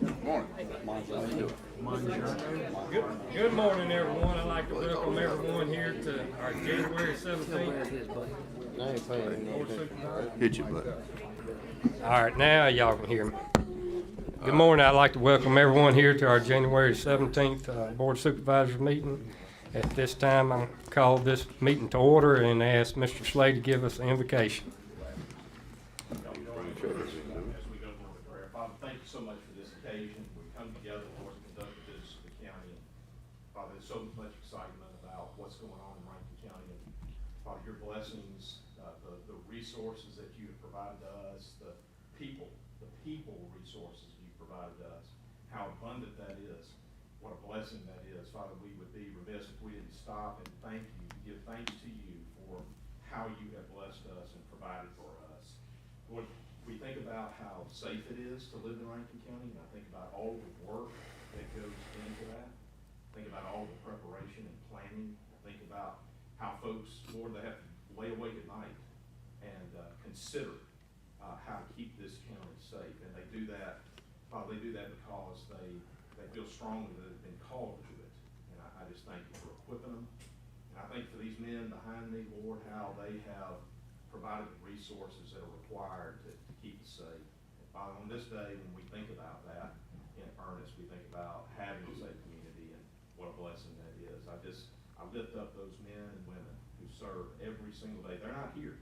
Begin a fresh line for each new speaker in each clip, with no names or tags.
Good morning, everyone. I'd like to welcome everyone here to our January 17th Board of Supervisors.
Hit you, bud.
All right, now y'all can hear me. Good morning. I'd like to welcome everyone here to our January 17th Board of Supervisors meeting. At this time, I'm called this meeting to order and ask Mr. Slade to give us the invocation.
As we go through the prayer, Father, thank you so much for this occasion. We come together, Lord, to conduct the business of the county. And Father, there's so much excitement about what's going on in Rankin County. And Father, your blessings, the resources that you have provided to us, the people resources you've provided to us, how abundant that is, what a blessing that is. Father, we would be remiss if we didn't stop and give thanks to you for how you have blessed us and provided for us. Lord, we think about how safe it is to live in Rankin County, and I think about all the work that goes into that. Think about all the preparation and planning. I think about how folks, Lord, they have to lay awake at night and consider how to keep this county safe. And they do that, Father, they do that because they feel strongly that they've been called to it. And I just thank you for equipping them. And I think for these men behind me, Lord, how they have provided the resources that are required to keep us safe. And Father, on this day, when we think about that in earnest, we think about having a safe community and what a blessing that is. I lift up those men and women who serve every single day. They're not here.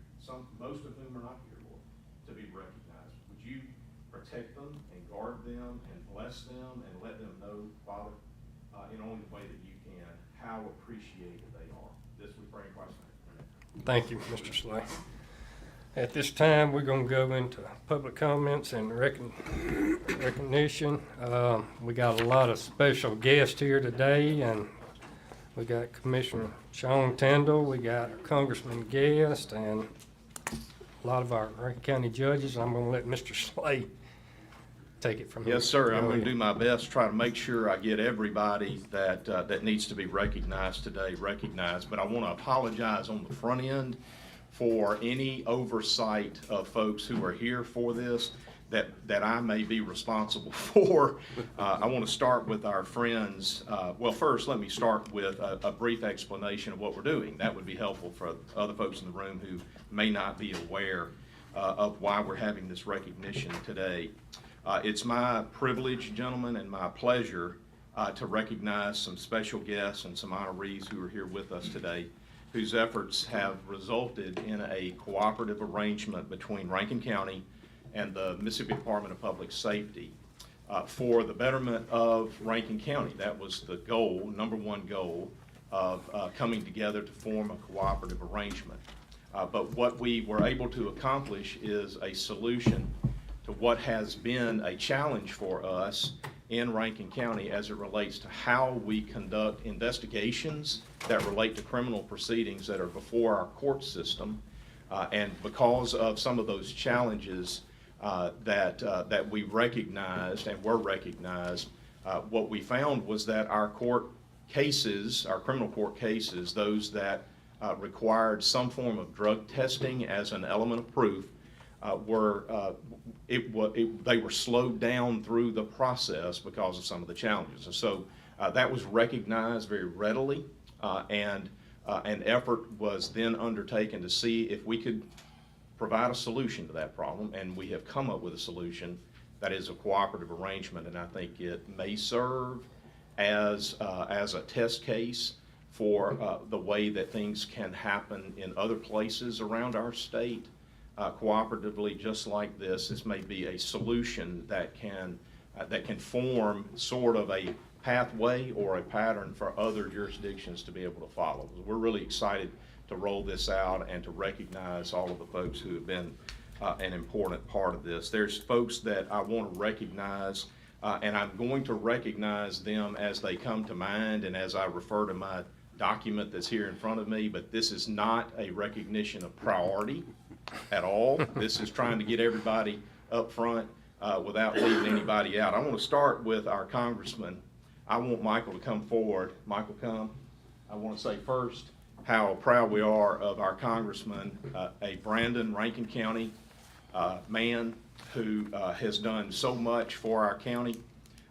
Most of whom are not here, Lord, to be recognized. Would you protect them and guard them and bless them and let them know, Father, in only the way that you can, how appreciated they are. This we pray in Christ's name.
Thank you, Mr. Slade. At this time, we're going to go into public comments and recognition. We got a lot of special guests here today, and we got Commissioner Sean Tindall, we got Congressman Guest, and a lot of our Rankin County judges. I'm going to let Mr. Slade take it from here.
Yes, sir. I'm going to
ahead.
do my best to try to make sure I get everybody that needs to be recognized today recognized. But I want to apologize on the front end for any oversight of folks who are here for this that I may be responsible for. I want to start with our friends. Well, first, let me start with a brief explanation of what we're doing. That would be helpful for other folks in the room who may not be aware of why we're having this recognition today. It's my privilege, gentlemen, and my pleasure to recognize some special guests and some honorees who are here with us today, whose efforts have resulted in a cooperative arrangement between Rankin County and the Mississippi Department of Public Safety for the betterment of Rankin County. That was the goal, number one goal, of coming together to form a cooperative arrangement. But what we were able to accomplish is a solution to what has been a challenge for us in Rankin County as it relates to how we conduct investigations that relate to criminal proceedings that are before our court system. And because of some of those challenges that we recognized and were recognized, what we found was that our court cases, our criminal court cases, those that required some form of drug testing as an element of proof, they were slowed down through the process because of some of the challenges. And so that was recognized very readily, and an effort was then undertaken to see if we could provide a solution to that problem, and we have come up with a solution that is a cooperative arrangement, and I think it may serve as a test case for the way that things can happen in other places around our state. Cooperatively, just like this. This may be a solution that can form sort of a pathway or a pattern for other jurisdictions to be able to follow. We're really excited to roll this out and to recognize all of the folks who have been an important part of this. There's folks that I want to recognize, and I'm going to recognize them as they come to mind and as I refer to my document that's here in front of me, but this is not a recognition of priority at all. This is trying to get everybody up front without leaving anybody out. I want to start with our congressman. I want Michael to come forward. Michael, come. I want to say first how proud we are of our congressman, a Brandon, Rankin County man who has done so much for our county.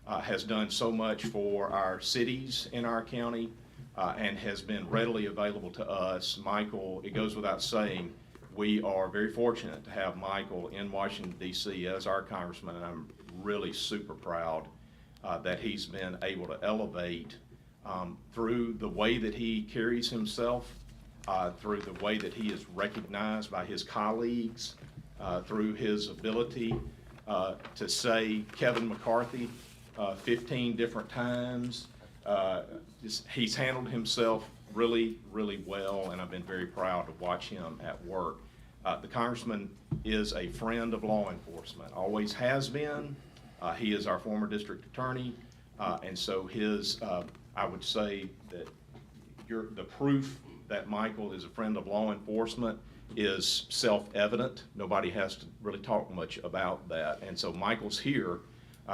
has done so much for our cities in our county, and has been readily available to us. Michael, it goes without saying, we are very fortunate to have Michael in Washington, D.C. as our congressman, and I'm really super proud that he's been able to elevate through the way that he carries himself, through the way that he is recognized by his colleagues, through his ability to say Kevin McCarthy 15 different times. He's handled himself really, really well, and I've been very proud to watch him at work. The congressman is a friend of law enforcement, always has been. He is our former district attorney, and so I would say that the proof that Michael is a friend of law enforcement is self-evident. Nobody has to really talk much about that. And so Michael's here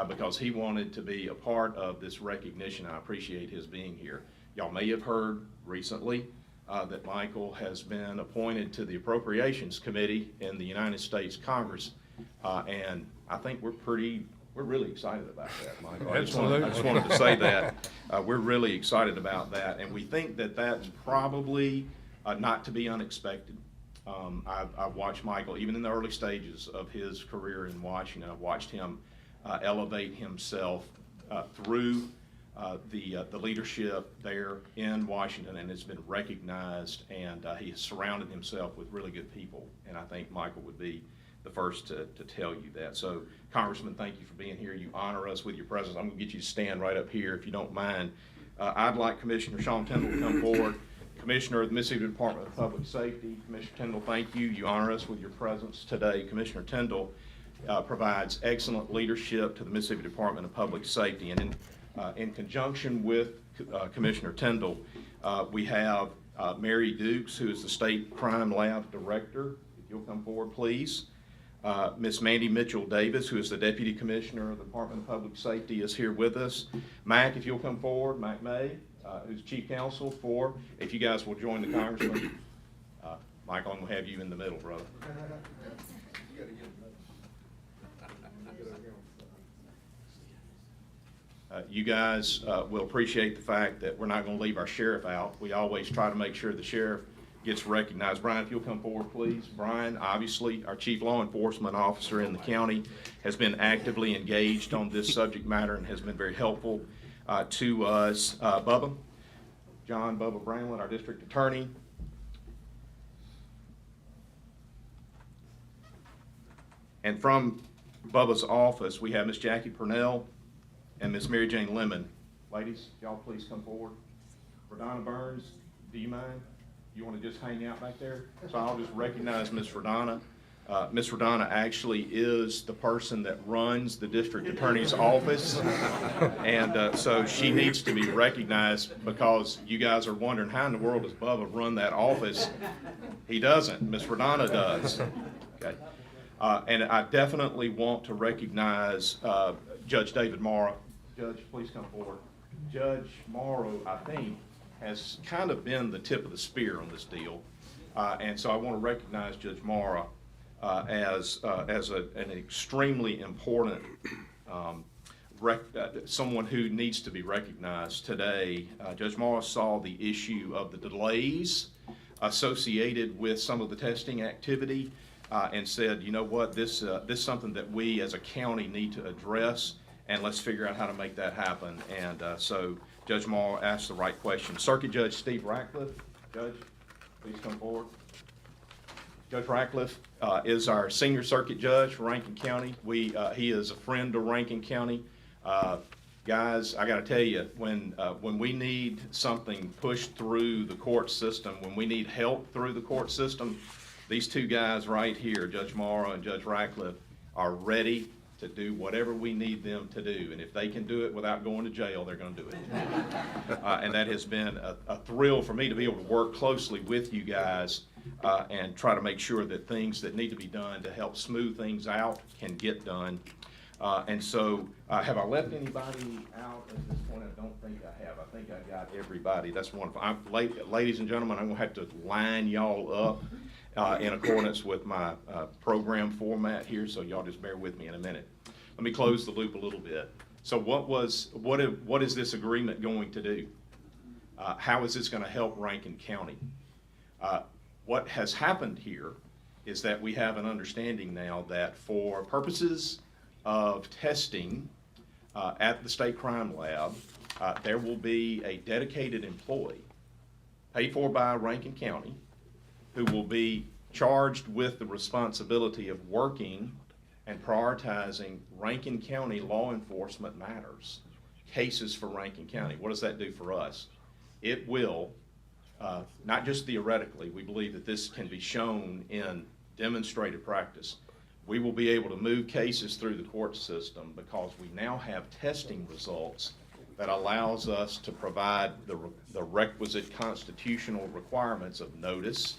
because he wanted to be a part of this recognition. I appreciate his being here. Y'all may have heard recently that Michael has been appointed to the Appropriations Committee in the United States Congress. And I think we're really excited about that, Michael. I just wanted to say that. We're really excited about that, and we think that that's probably not to be unexpected. I've watched Michael, even in the early stages of his career in Washington, I've watched him elevate himself through the leadership there in Washington, and it's been recognized, and he has surrounded himself with really good people, and I think Michael would be the first to tell you that. So, Congressman, thank you for being here. You honor us with your presence. I'm going to get you to stand right up here if you don't mind. I'd like Commissioner Sean Tindall to come forward, Commissioner of the Mississippi Department of Public Safety. Commissioner Tindall, thank you. You honor us with your presence today. Commissioner Tindall provides excellent leadership to the Mississippi Department of Public Safety. And in conjunction with Commissioner Tindall, we have Mary Dukes, who is the State Crime Lab Director. If you'll come forward, please. Ms. Mandy Mitchell Davis, who is the Deputy Commissioner of the Department of Public Safety, is here with us. Mac, if you'll come forward. Mac May, who's Chief Counsel for, if you guys will join the Congressman. Michael, I'm going to have you in the middle, brother. You guys will appreciate the fact that we're not going to leave our sheriff out. We always try to make sure the sheriff gets recognized. Brian, if you'll come forward, please. Brian, obviously, our chief law enforcement officer in the county, has been actively engaged on this subject matter and has been very helpful to us. Bubba, John Bubba Bramlett, our district attorney. And from Bubba's office, we have Miss Jackie Purnell and Miss Mary Jane Lemon. Ladies, y'all please come forward. Verdonna Burns, do you mind? You want to just hang out back there? So I'll just recognize Miss Verdonna. Miss Verdonna actually is the person that runs the district attorney's office. And so she needs to be recognized, because you guys are wondering, how in the world does Bubba run that office? He doesn't. Miss Verdonna does. Okay. And I definitely want to recognize Judge David Morrow. Judge, please come forward. Judge Morrow, I think, has kind of been the tip of the spear on this deal. And so I want to recognize Judge Morrow as an extremely important someone who needs to be recognized today. Judge Morrow saw the issue of the delays associated with some of the testing activity and said, you know what, this is something that we as a county need to address, and let's figure out how to make that happen. And so Judge Morrow asked the right question. Circuit Judge Steve Ratcliffe, Judge, please come forward. Judge Ratcliffe is our senior circuit judge for Rankin County. He is a friend of Rankin County. Guys, I got to tell you, when we need something pushed through the court system, when we need help through the court system, these two guys right here, Judge Morrow and Judge Ratcliffe, are ready to do whatever we need them to do. And if they can do it without going to jail, they're going to do it. And that has been a thrill for me to be able to work closely with you guys and try to make sure that things that need to be done to help smooth things out can get done. And so, have I left anybody out at this point? I don't think I have. I think I got everybody. That's wonderful. Ladies and gentlemen, I'm going to have to line y'all up in accordance with my program format here, so y'all just bear with me in a minute. Let me close the loop a little bit. So what is this agreement going to do? How is this going to help Rankin County? What has happened here is that we have an understanding now that for purposes of testing at the state crime lab, there will be a dedicated employee paid for by Rankin County who will be charged with the responsibility of working and prioritizing Rankin County law enforcement matters, cases for Rankin County. What does that do for us? It will, not just theoretically, we believe that this can be shown in demonstrated practice. We will be able to move cases through the court system because we now have testing results that allows us to provide the requisite constitutional requirements of notice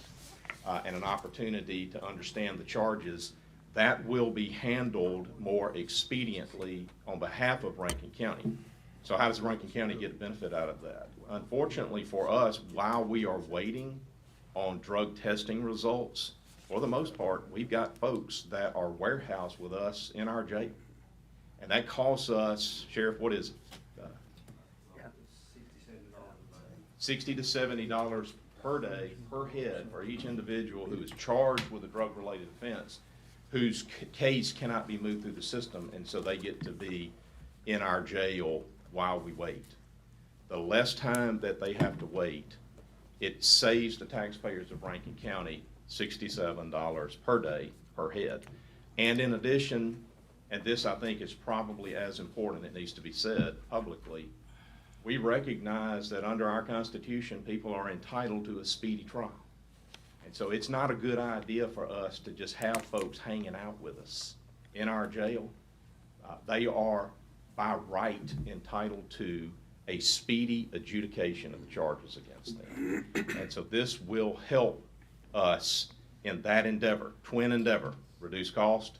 and an opportunity to understand the charges. That will be handled more expediently on behalf of Rankin County. So how does Rankin County get a benefit out of that? Unfortunately for us, while we are waiting on drug testing results, for the most part, we've got folks that are warehoused with us in our jail. And that costs us, Sheriff, what is it? $60 to $70 per day, per head, for each individual who is charged with a drug-related offense, whose case cannot be moved through the system, and so they get to be in our jail while we wait. The less time that they have to wait, it saves the taxpayers of Rankin County $67 per day, per head. And in addition, and this I think is probably as important, it needs to be said publicly, we recognize that under our Constitution, people are entitled to a speedy trial. And so it's not a good idea for us to just have folks hanging out with us in our jail. They are, by right, entitled to a speedy adjudication of the charges against them. And so this will help us in that endeavor, twin endeavor: reduce cost,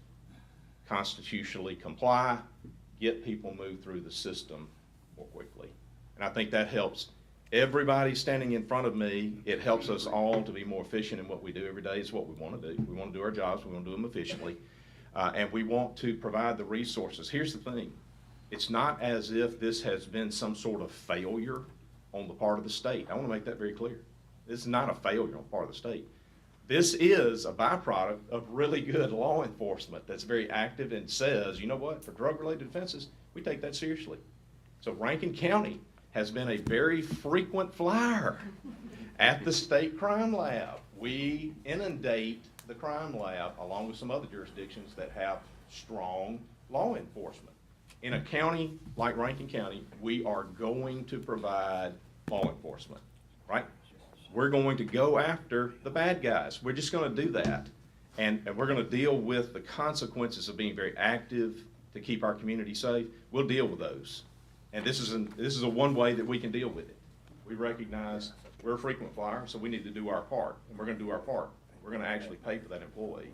constitutionally comply, get people moved through the system more quickly. And I think that helps everybody standing in front of me. It helps us all to be more efficient in what we do every day. Is what we want to do. We want to do our jobs. We want to do them efficiently. And we want to provide the resources. Here's the thing. It's not as if this has been some sort of failure on the part of the state. I want to make that very clear. This is not a failure on the part of the state. This is a byproduct of really good law enforcement that's very active and says, you know what, for drug-related offenses, we take that seriously. So Rankin County has been a very frequent flyer at the state crime lab. We inundate the crime lab along with some other jurisdictions that have strong law enforcement. In a county like Rankin County, we are going to provide law enforcement, right? We're going to go after the bad guys. We're just going to do that. And we're going to deal with the consequences of being very active to keep our community safe. We'll deal with those. And this is a one way that we can deal with it. We recognize we're a frequent flyer, so we need to do our part, and we're going to do our part. We're going to actually pay for that employee.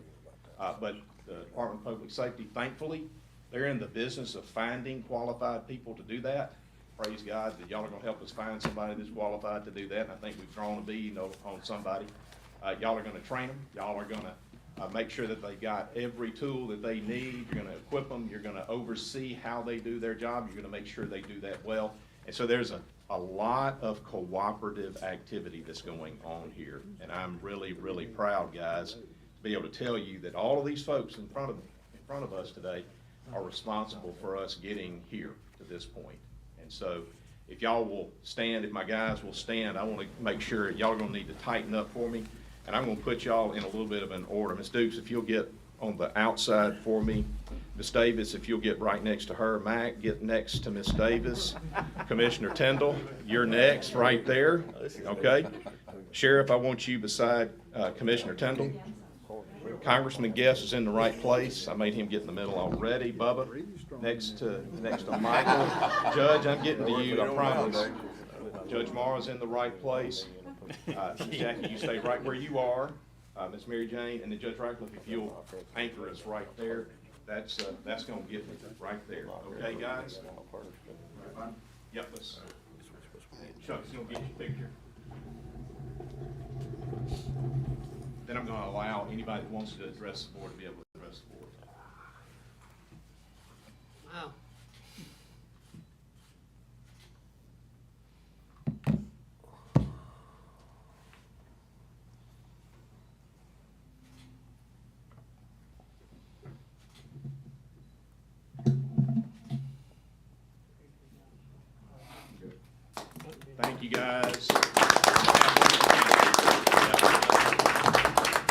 But the Department of Public Safety, thankfully, they're in the business of finding qualified people to do that. Praise God that y'all are going to help us find somebody that's qualified to do that, and I think we've drawn a bead on somebody. Y'all are going to train them. Y'all are going to make sure that they got every tool that they need. You're going to equip them. You're going to oversee how they do their job. You're going to make sure they do that well. And so there's a lot of cooperative activity that's going on here. And I'm really, really proud, guys, to be able to tell you that all of these folks in front of us today are responsible for us getting here to this point. And so if y'all will stand, if my guys will stand, I want to make sure y'all are going to need to tighten up for me. And I'm going to put y'all in a little bit of an order. Ms. Dukes, if you'll get on the outside for me. Ms. Davis, if you'll get right next to her. Mac, get next to Ms. Davis. Commissioner Tindall, you're next right there. Okay. Sheriff, I want you beside Commissioner Tindall. Congressman Guest is in the right place. I made him get in the middle already. Bubba, next to Michael. Judge, I'm getting to you, I promise. Judge Morrow's in the right place. Jackie, you stay right where you are. Miss Mary Jane, and then Judge Ratcliffe, if you'll anchor us right there, that's going to get me right there. Okay, guys? Yep, let's. Chuck's going to get your picture. Then I'm going to allow anybody that wants to address the board to be able to address the board.
Wow.
you guys.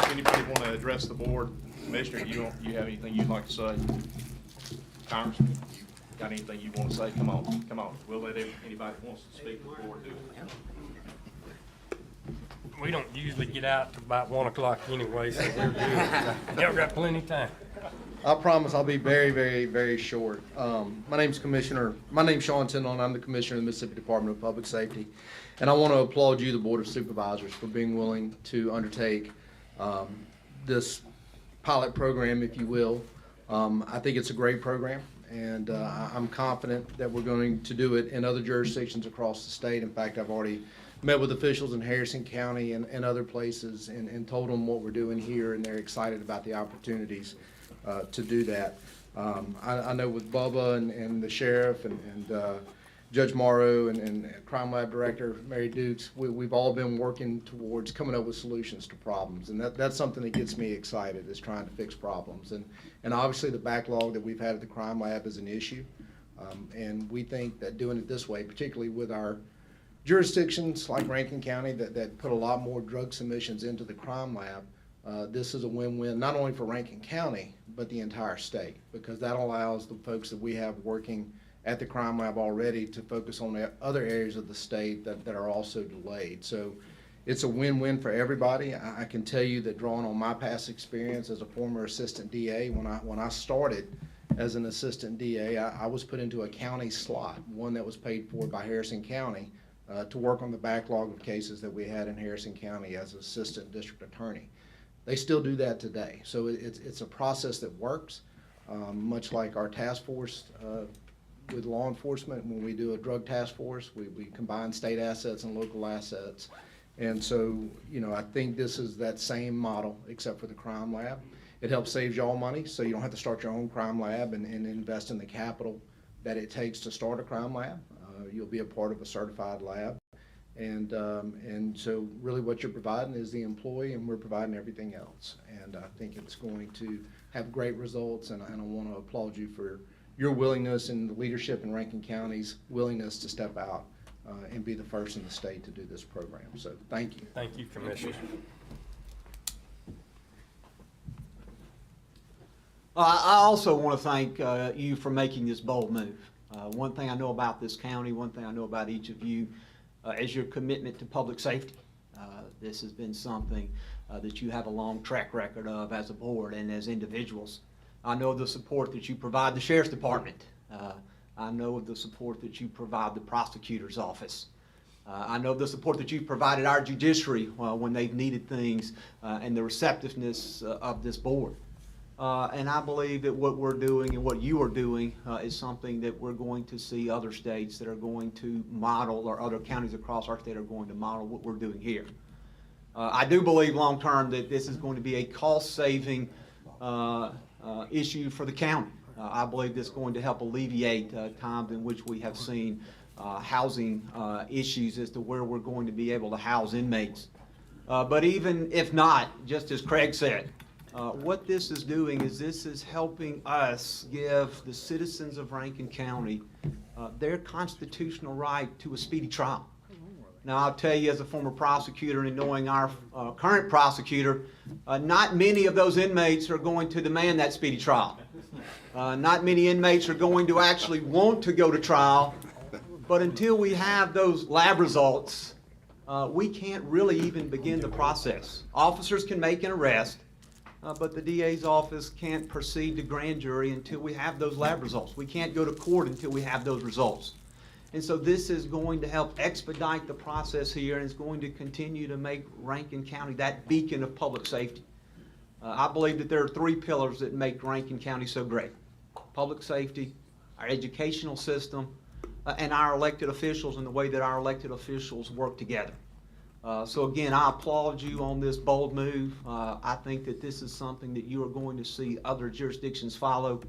Anybody want to address the board? Commissioner, you have anything you'd like to say? Congressman, you got anything you want to say? Come on. We'll let anybody who wants to speak to the board do it.
We don't usually get out till about 1 o'clock anyway, so we're good. Y'all got plenty of time.
I promise I'll be very, very, very short. My name's Sean Tindall, and I'm the Commissioner of the Mississippi Department of Public Safety. And I want to applaud you, the Board of Supervisors, for being willing to undertake this pilot program, if you will. I think it's a great program, and I'm confident that we're going to do it in other jurisdictions across the state. In fact, I've already met with officials in Harrison County and other places and told them what we're doing here, and they're excited about the opportunities to do that. I know with Bubba and the sheriff and Judge Morrow and Crime Lab Director Mary Dukes, we've all been working towards coming up with solutions to problems, and that's something that gets me excited, is trying to fix problems. And obviously the backlog that we've had at the Crime Lab is an issue, and we think that doing it this way, particularly with our jurisdictions like Rankin County that put a lot more drug submissions into the Crime Lab, this is a win-win, not only for Rankin County, but the entire state, because that allows the folks that we have working at the Crime Lab already to focus on the other areas of the state that are also delayed. So it's a win-win for everybody. I can tell you that, drawing on my past experience as a former assistant DA, when I started as an assistant DA, I was put into a county slot, one that was paid for by Harrison County, to work on the backlog of cases that we had in Harrison County as assistant district attorney. They still do that today. So it's a process that works, much like our task force with law enforcement. When we do a drug task force, we combine state assets and local assets. And so, I think this is that same model, except for the Crime Lab. It helps save y'all money, so you don't have to start your own crime lab and invest in the capital that it takes to start a crime lab. You'll be a part of a certified lab. And so really what you're providing is the employee, and we're providing everything else. And I think it's going to have great results, and I want to applaud you for your willingness and the leadership in Rankin County's willingness to step out and be the first in the state to do this program. So thank you.
Thank you, Commissioner.
I also want to thank you for making this bold move. One thing I know about this county, one thing I know about each of you, is your commitment to public safety. This has been something that you have a long track record of as a board and as individuals. I know the support that you provide the Sheriff's Department. I know the support that you provide the Prosecutor's Office. I know the support that you've provided our judiciary when they've needed things, and the receptiveness of this board. And I believe that what we're doing and what you are doing is something that we're going to see other states that are going to model, or other counties across our state are going to model what we're doing here. I do believe long-term that this is going to be a cost-saving issue for the county. I believe this is going to help alleviate times in which we have seen housing issues as to where we're going to be able to house inmates. But even if not, just as Craig said, what this is doing is this is helping us give the citizens of Rankin County their constitutional right to a speedy trial. Now, I'll tell you, as a former prosecutor and knowing our current prosecutor, not many of those inmates are going to demand that speedy trial. Not many inmates are going to actually want to go to trial, but until we have those lab results, we can't really even begin the process. Officers can make an arrest, but the DA's office can't proceed to grand jury until we have those lab results. We can't go to court until we have those results. And so this is going to help expedite the process here, and it's going to continue to make Rankin County that beacon of public safety. I believe that there are three pillars that make Rankin County so great: public safety, our educational system, and our elected officials, and the way that our elected officials work together. So again, I applaud you on this bold move. I think that this is something that you are going to see other jurisdictions follow.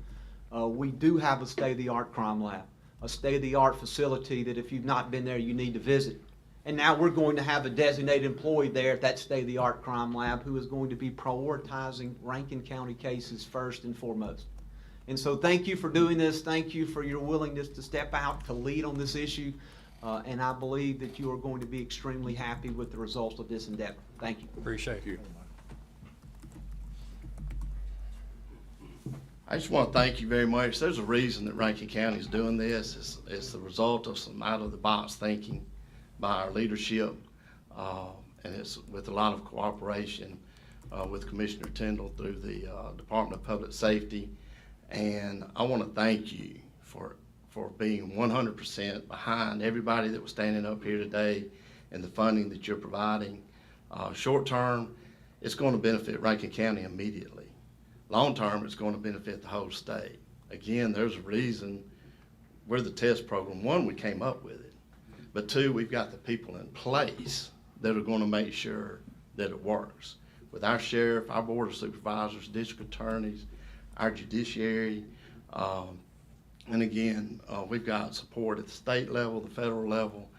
We do have a state-of-the-art crime lab, a state-of-the-art facility that if you've not been there, you need to visit. And now we're going to have a designated employee there at that state-of-the-art crime lab who is going to be prioritizing Rankin County cases first and foremost. And so thank you for doing this. Thank you for your willingness to step out, to lead on this issue. and I believe that you are going to be extremely happy with the results of this endeavor. Thank you.
Appreciate it.
I just want to thank you very much. There's a reason that Rankin County is doing this. It's the result of some out-of-the-box thinking by our leadership, and it's with a lot of cooperation with Commissioner Tindall through the Department of Public Safety. And I want to thank you for being 100% behind everybody that was standing up here today and the funding that you're providing. Short term, it's going to benefit Rankin County immediately. Long term, it's going to benefit the whole state. Again, there's a reason we're the test program. One, we came up with it, but two, we've got the people in place that are going to make sure that it works. With our sheriff, our board of supervisors, district attorneys, our judiciary, and again, we've got support at the state level, the federal level.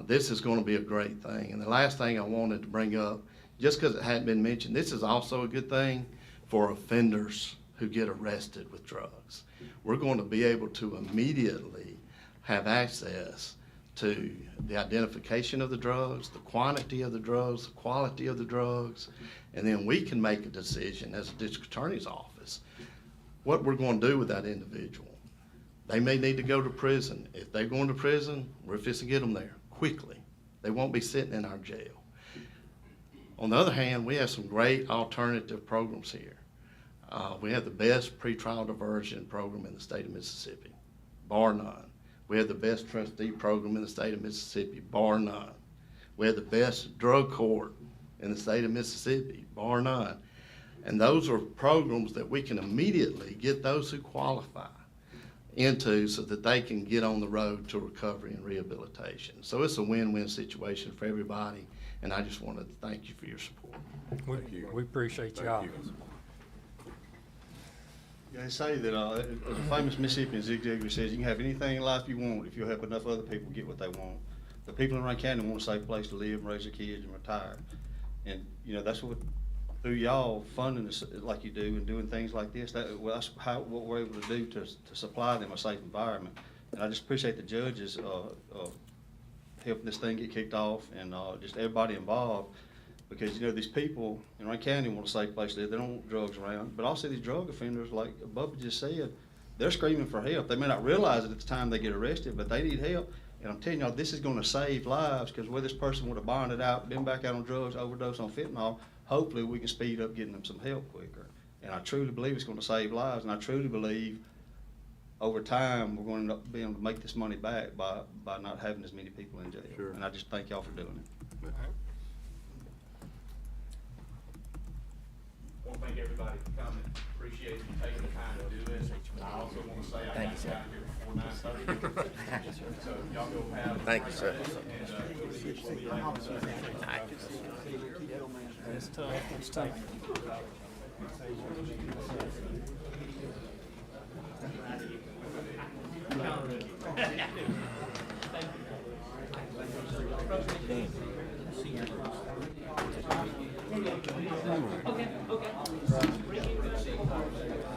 This is going to be a great thing. And the last thing I wanted to bring up, just because it hadn't been mentioned, this is also a good thing for offenders who get arrested with drugs. We're going to be able to immediately have access to the identification of the drugs, the quantity of the drugs, the quality of the drugs, and then we can make a decision as a district attorney's office what we're going to do with that individual. They may need to go to prison. If they're going to prison, we're fixing to get them there quickly. They won't be sitting in our jail. On the other hand, we have some great alternative programs here. We have the best pretrial diversion program in the state of Mississippi, bar none. We have the best trustee program in the state of Mississippi, bar none. We have the best drug court in the state of Mississippi, bar none. And those are programs that we can immediately get those who qualify into so that they can get on the road to recovery and rehabilitation. So it's a win-win situation for everybody, and I just wanted to thank you for your support.
We appreciate y'all.
Yeah, they say that, a famous Mississippian Zig Ziglar says, you can have anything in life you want if you'll help enough other people get what they want. The people in Rankin County want a safe place to live, raise their kids, and retire. And, that's what, through y'all funding this like you do and doing things like this, that's what we're able to do to supply them a safe environment. And I just appreciate the judges, helping this thing get kicked off and, just everybody involved. Because, these people in Rankin County want a safe place to live. They don't want drugs around. But also these drug offenders, like Bubba just said, they're screaming for help. They may not realize it at the time they get arrested, but they need help. And I'm telling y'all, this is going to save lives, because where this person would have bonded out, been back out on drugs, overdosed on fentanyl, hopefully we can speed up getting them some help quicker. And I truly believe it's going to save lives. And I truly believe over time we're going to end up being able to make this money back by not having as many people in jail.
Sure.
And I just thank y'all for doing it.
I want to thank everybody for coming. Appreciate you taking the time to do this. I also want to say I got here before 9:30. So y'all go have.
Thank you, sir.
And we'll see you later.
It's tough, it's tough.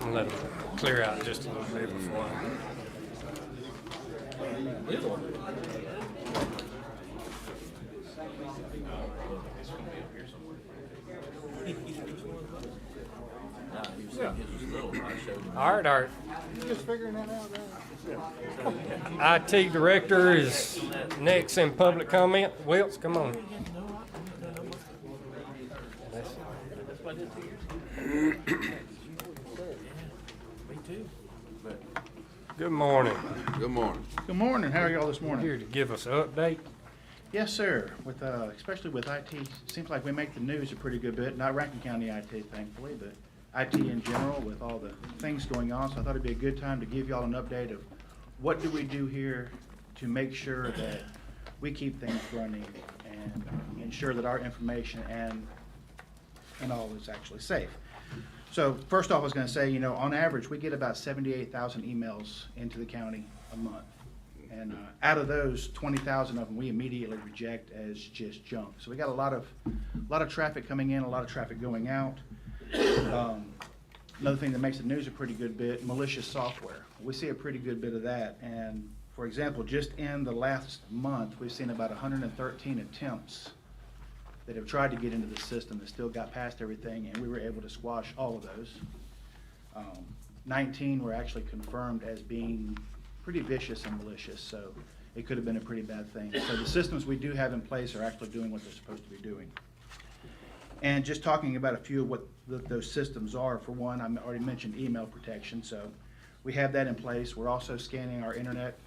I'll let them clear out just a little bit before. All right.
Just figuring that out, right?
IT director is next in public comment. Wilts, come on. Good morning.
Good morning.
Good morning. How are y'all this morning?
Here to give us an update.
Yes, sir. With especially with IT, seems like we make the news a pretty good bit. Not Rankin County IT, thankfully, but IT in general with all the things going on. So I thought it'd be a good time to give y'all an update of what do we do here to make sure that we keep things running and ensure that our information and all is actually safe. So first off, I was going to say, on average, we get about 78,000 emails into the county a month. And out of those, 20,000 of them we immediately reject as just junk. So we got a lot of traffic coming in, a lot of traffic going out. Another thing that makes the news a pretty good bit, malicious software. We see a pretty good bit of that. And For example, just in the last month, we've seen about 113 attempts that have tried to get into the system that still got past everything, and we were able to squash all of those. 19 were actually confirmed as being pretty vicious and malicious, so it could have been a pretty bad thing. So the systems we do have in place are actually doing what they're supposed to be doing. And just talking about a few of what those systems are, for one, I already mentioned email protection, so we have that in place. We're also scanning our internet,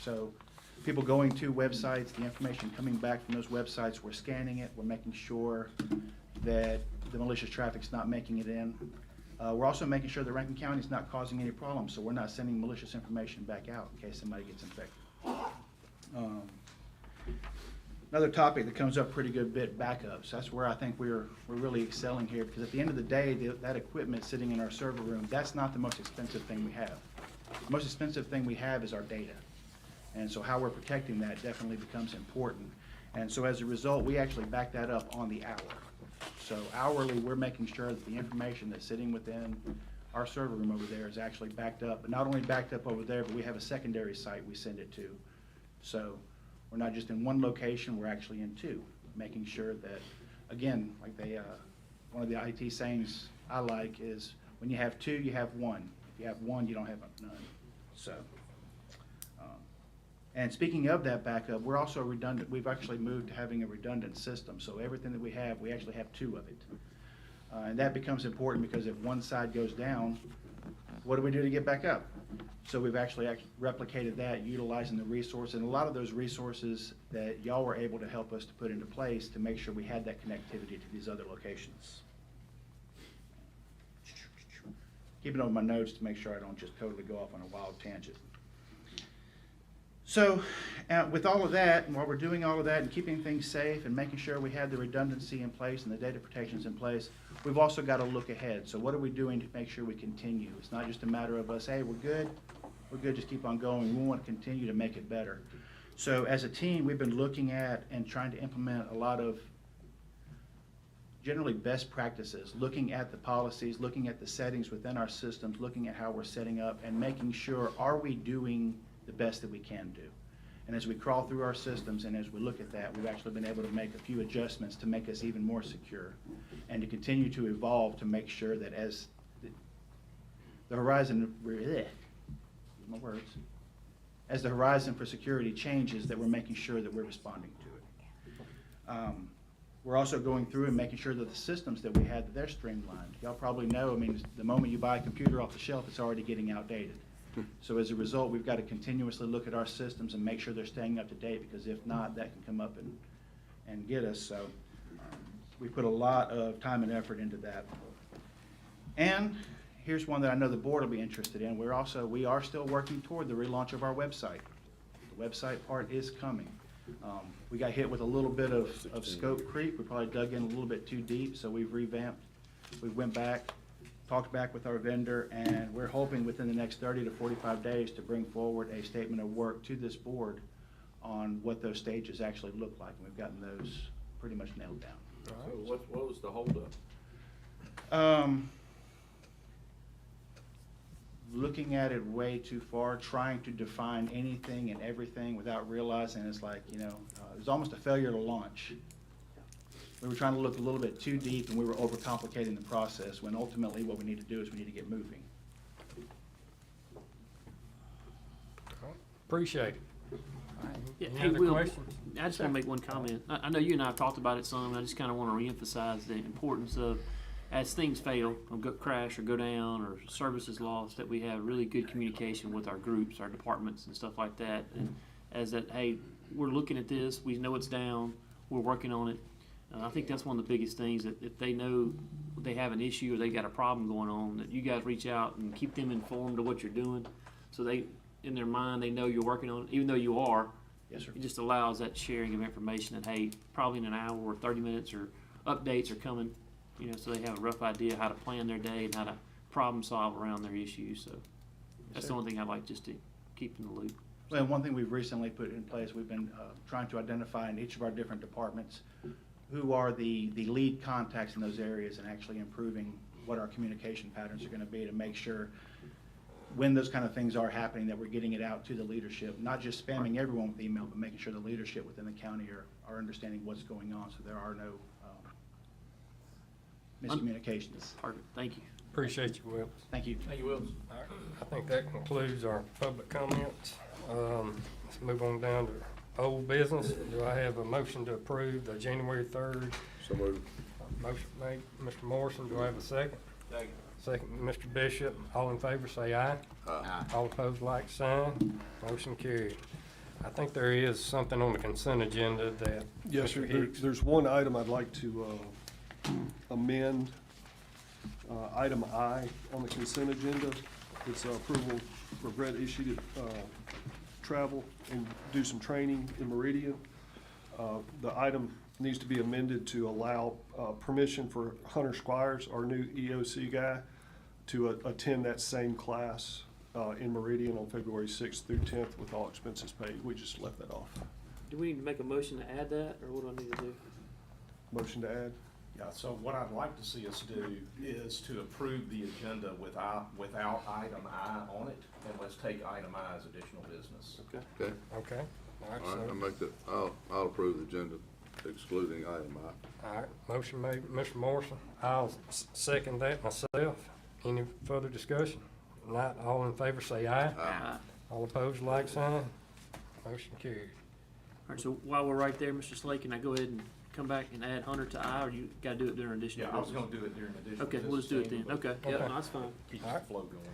so people going to websites, the information coming back from those websites, we're scanning it, we're making sure that the malicious traffic's not making it in. We're also making sure that Rankin County is not causing any problems, so we're not sending malicious information back out in case somebody gets infected. Another topic that comes up pretty good bit, backups. That's where I think we're really excelling here, because at the end of the day, that equipment sitting in our server room, that's not the most expensive thing we have. The most expensive thing we have is our data. And so how we're protecting that definitely becomes important. And so as a result, we actually back that up on the hour. So hourly, we're making sure that the information that's sitting within our server room over there is actually backed up. But not only backed up over there, but we have a secondary site we send it to. So we're not just in one location, we're actually in two, making sure that, again, like one of the IT sayings I like is, when you have two, you have one. If you have one, you don't have none. So. And speaking of that backup, we're also redundant. We've actually moved to having a redundant system. So everything that we actually have two of it. And that becomes important because if one side goes down, what do we do to get back up? So we've actually replicated that, utilizing the resource, and a lot of those resources that y'all were able to help us to put into place to make sure we had that connectivity to these other locations. Keeping on my notes to make sure I don't just totally go off on a wild tangent. So with all of that, and while we're doing all of that and keeping things safe and making sure we have the redundancy in place and the data protections in place, we've also got to look ahead. So what are we doing to make sure we continue? It's not just a matter of us, hey, we're good, just keep on going. We want to continue to make it better. So as a team, we've been looking at and trying to implement a lot of generally best practices, looking at the policies, looking at the settings within our systems, looking at how we're setting up and making sure, are we doing the best that we can do? And as we crawl through our systems and as we look at that, we've actually been able to make a few adjustments to make us even more secure and to continue to evolve to make sure that as the horizon, as the horizon for security changes, that we're making sure that we're responding to it. We're also going through and making sure that the systems that we had, that they're streamlined. Y'all probably know, I mean, the moment you buy a computer off the shelf, it's already getting outdated. So as a result, we've got to continuously look at our systems and make sure they're staying up to date, because if not, that can come up and get us. So we put a lot of time and effort into that. And here's one that I know the board will be interested in. We are still working toward the relaunch of our website. The website part is coming. We got hit with a little bit of scope creep. We probably dug in a little bit too deep, so we've revamped. We went back, talked back with our vendor, and we're hoping within the next 30 to 45 days to bring forward a statement of work to this board on what those stages actually look like. And we've gotten those pretty much nailed down.
So what was the holdup?
Looking at it way too far, trying to define anything and everything without realizing it's like, it was almost a failure to launch. We were trying to look a little bit too deep and we were overcomplicating the process, when ultimately what we need to do is we need to get moving.
Appreciate it.
Yeah,
Any
hey,
other
Will,
questions?
I just want to make one comment. I know you and I have talked about it some, and I just kind of want to reemphasize the importance of, as things fail, or crash or go down, or services lost, that we have really good communication with our groups, our departments, and stuff like that. And as that, hey, we're looking at this, we know it's down, we're working on it. I think that's one of the biggest things, that if they know they have an issue or they got a problem going on, that you guys reach out and keep them informed of what you're doing, so they, in their mind, they know you're working on it, even though you are.
Yes, sir.
It just allows that sharing of information that, hey, probably in an hour or 30 minutes or updates are coming, so they have a rough idea how to plan their day and how to problem solve around their issues. So that's the only thing I'd like just to keep in the loop.
Well, one thing we've recently put in place, we've been trying to identify in each of our different departments who are the lead contacts in those areas, and actually improving what our communication patterns are going to be to make sure when those kind of things are happening, that we're getting it out to the leadership, not just spamming everyone with email, but making sure the leadership within the county are understanding what's going on, so there are no miscommunications.
Perfect, thank you.
Appreciate you, Will.
Thank you.
Thank you, Wills.
All right, I think that concludes our public comments. Let's move on down to old business. Do I have a motion to approve the January 3rd?
So moved.
Motion made, Mr. Morrison. Do I have a second?
Second.
Second, Mr. Bishop. All in favor, say aye.
Aye.
All opposed, like sign. Motion carried. I think there is something on the consent agenda that
Yes, sir.
Mr.
There-
Hicks.
There's one item I'd like to amend. Item I on the consent agenda. It's approval for Brett Ishii to travel and do some training in Meridian. The item needs to be amended to allow permission for Hunter Squires, our new EOC guy, to attend that same class in Meridian on February 6th through 10th with all expenses paid. We just left that off.
Do we need to make a motion to add that, or what do I need to do?
Motion to add?
Yeah, so what I'd like to see us do is to approve the agenda without item I on it, and let's take item I as additional business.
Okay.
Okay. All right,
All right, I'll
so,
make that, I'll approve the agenda excluding item I.
all right, motion made, Mr. Morrison. I'll second that myself. Any further discussion? Not all in favor, say aye.
Aye.
All opposed, like sign. Motion carried.
All right, so while we're right there, Mr. Slay, can I go ahead and come back and add Hunter to I, or you gotta do it during additional
Yeah, I was
business?
gonna do it during additional
Okay,
business.
we'll just do it then,
but
okay, yeah,
Okay.
no, that's fine.
Keep the
All right.
flow going.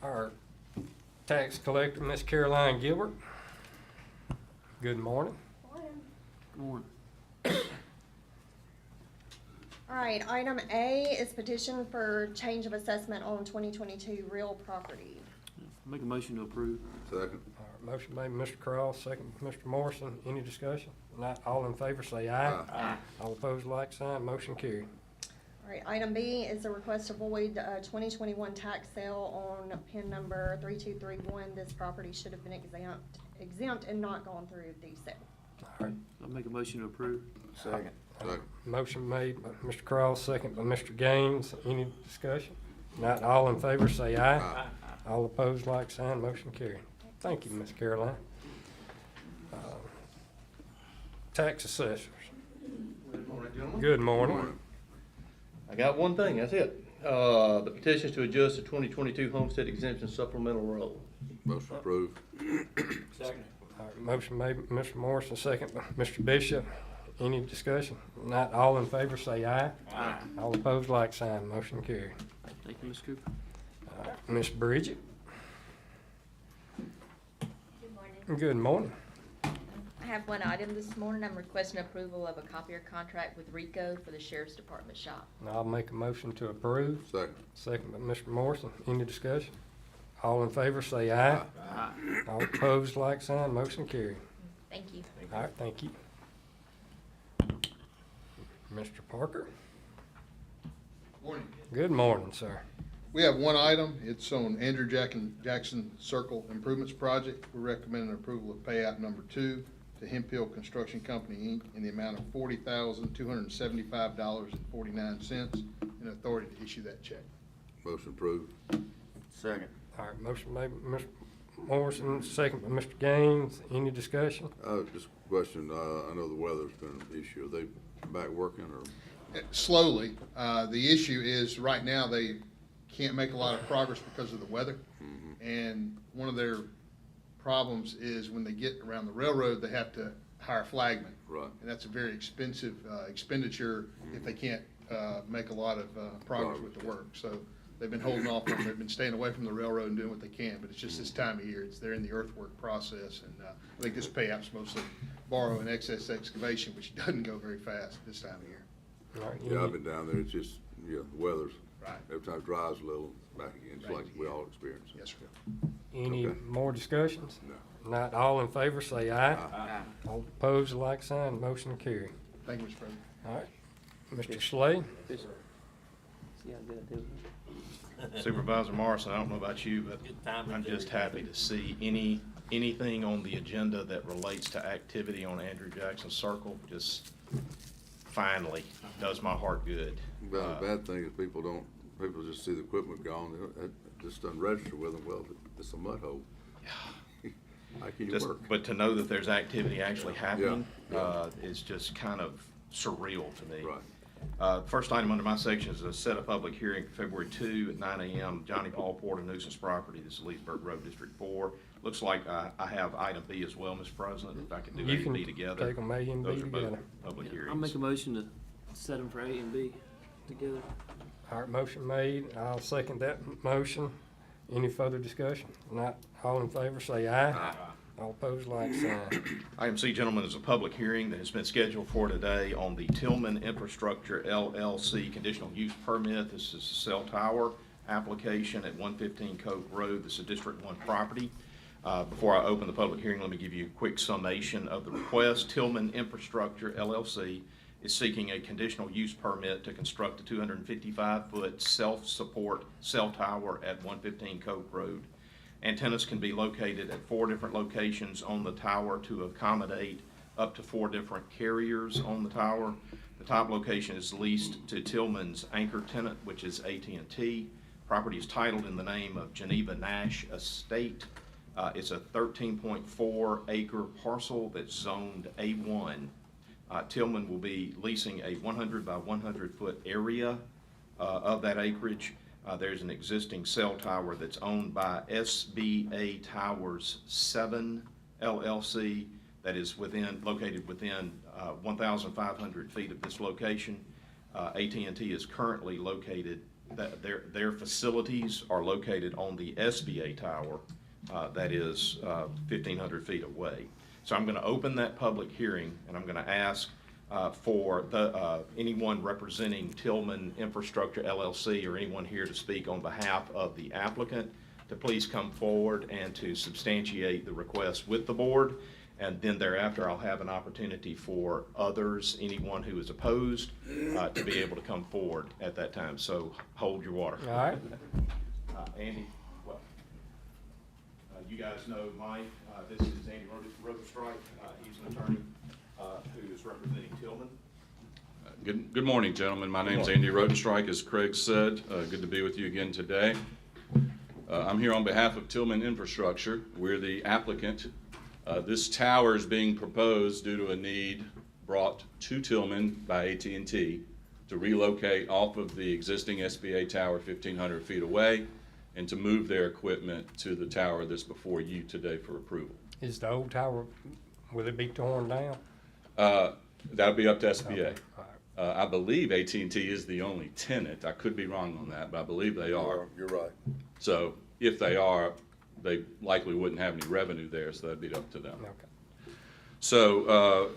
Our tax collector, Miss Caroline Gilbert. Good morning.
Good morning.
All right, item A is petition for change of assessment on 2022 real property.
Make a motion to approve.
Second.
All right, motion made, Mr. Cross, second, Mr. Morrison. Any discussion? Not all in favor, say aye.
Aye.
All opposed, like sign. Motion carried.
All right, item B is a request to void 2021 tax sale on PIN number 3231. This property should have been exempt and not gone through the sale.
All right.
I'll make a motion to approve.
Second.
Motion made by Mr. Cross, second by Mr. Gaines. Any discussion? Not all in favor, say aye.
Aye.
All opposed, like sign. Motion carried. Thank you, Miss Caroline. Tax assessors.
Good morning, gentlemen.
Good morning.
I got one thing, that's it. The petitions to adjust the 2022 homestead exemption supplemental roll.
Motion approved.
Second.
All right, motion made by Mr. Morrison, second by Mr. Bishop. Any discussion? Not all in favor, say aye.
Aye.
All opposed, like sign. Motion carried.
Thank you, Ms. Cooper.
All right, Miss Bridget.
Good morning.
Good morning.
I have one item this morning. I'm requesting approval of a copier contract with Rico for the Sheriff's Department shop.
I'll make a motion to approve.
Second.
Second by Mr. Morrison. Any discussion? All in favor, say aye.
Aye.
All opposed, like sign. Motion carried.
Thank you.
All right, thank you. Mr. Parker.
Morning.
Good morning, sir.
We have one item. It's on Andrew Jackson Circle Improvements Project. We're recommending approval of payout number 2 to Hemp Hill Construction Company, Inc. in the amount of $40,275.49 and authority to issue that check.
Motion approved.
Second.
All right, motion made by Mr. Morrison, second by Mr. Gaines. Any discussion?
Just a question, I know the weather's been an issue. Are they back working or?
Slowly. The issue is right now they can't make a lot of progress because of the weather. And one of their problems is when they get around the railroad, they have to hire flagmen.
Right.
And that's a very expensive expenditure if they can't make a lot of progress with the work. So they've been holding off on, they've been staying away from the railroad and doing what they can, but it's just this time of year. They're in the earthwork process, and I think this payout's mostly borrow and excess excavation, which doesn't go very fast this time of year.
All right,
Yeah, I've been down there. It's just, the weather's,
Right.
every time it dries a little, back again. It's like we all experience.
Yes, sir.
Any
Okay.
more discussions?
No.
Not all in favor, say aye.
Aye.
All opposed, like sign. Motion carried.
Thank you, Mr. President.
All right, Mr. Slay.
See how good I do?
Supervisor Morrison, I don't know about you, but I'm just happy to see anything on the agenda that relates to activity on Andrew Jackson Circle, just finally does my heart good.
Well, the bad thing is people just see the equipment gone. just unregistered with them, well, it's a mud hole. How can you
Just,
work?
but to know that there's activity actually happening,
Yeah.
is just kind of surreal to me.
Right.
First item under my section is a set a public hearing for February 2 at 9 a.m. Johnny Paul Porter nuisance property. This is Leesburg Road, District 4. Looks like I have item B as well, Mr. President, if I can do A
You
and
can
B together.
take 'em A and B
Those are both
together.
public hearings.
I'll make a motion to set them for A and B together.
All right, motion made. I'll second that motion. Any further discussion? Not all in favor, say aye.
Aye.
All opposed, like sign.
Item C, gentlemen, is a public hearing that has been scheduled for today on the Tillman Infrastructure LLC conditional use permit. This is a cell tower application at 115 Coke Road. This is a District 1 property. Before I open the public hearing, let me give you a quick summation of the request. Tillman Infrastructure LLC is seeking a conditional use permit to construct a 255-foot self-support cell tower at 115 Coke Road. Antennas can be located at 4 different locations on the tower to accommodate up to 4 different carriers on the tower. The top location is leased to Tillman's anchor tenant, which is AT&T. Property is titled in the name of Geneva Nash Estate. It's a 13.4 acre parcel that's zoned A1. Tillman will be leasing a 100 by 100 foot area of that acreage. There's an existing cell tower that's owned by SBA Towers 7 LLC that is located within 1,500 feet of this location. AT&T is currently located, their facilities are located on the SBA tower that is 1,500 feet away. So I'm going to open that public hearing, and I'm going to ask for anyone representing Tillman Infrastructure LLC or anyone here to speak on behalf of the applicant to please come forward and to substantiate the request with the board. And then thereafter, I'll have an opportunity for others, anyone who is opposed, to be able to come forward at that time. So hold your water.
All right.
Andy, well, you guys know Mike. This is Andy Rodenstrike. He's an attorney who is representing Tillman.
Good morning, gentlemen. My name's Andy Rodenstrike, as Craig said. Good to be with you again today. I'm here on behalf of Tillman Infrastructure. We're the applicant. This tower is being proposed due to a need brought to Tillman by AT&T to relocate off of the existing SBA tower 1,500 feet away and to move their equipment to the tower that's before you today for approval.
Is the old tower, will it be torn down?
That'll be up to SBA.
Okay, all right.
I believe AT&T is the only tenant. I could be wrong on that, but I believe they are.
You're right.
So if they are, they likely wouldn't have any revenue there, so that'd be up to them.
Okay.
So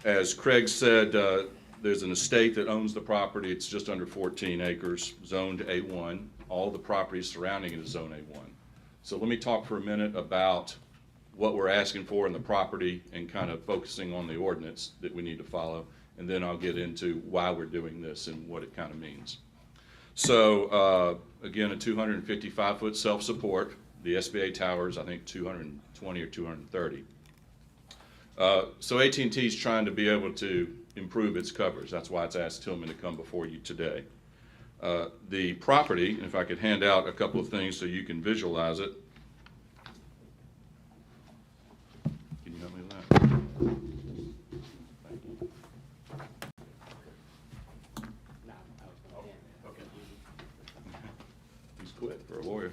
as Craig said, there's an estate that owns the property. It's just under 14 acres, zoned A1. All the property surrounding it is zone A1. So let me talk for a minute about what we're asking for in the property and kind of focusing on the ordinance that we need to follow. And then I'll get into why we're doing this and what it kind of means. So again, a 255-foot self-support. The SBA tower is, I think, 220 or 230. So AT&T is trying to be able to improve its coverage. That's why it's asked Tillman to come before you today. The property, and if I could hand out a couple of things so you can visualize it. Can you help me with that? Thank you.
Okay.
He's quick for a lawyer.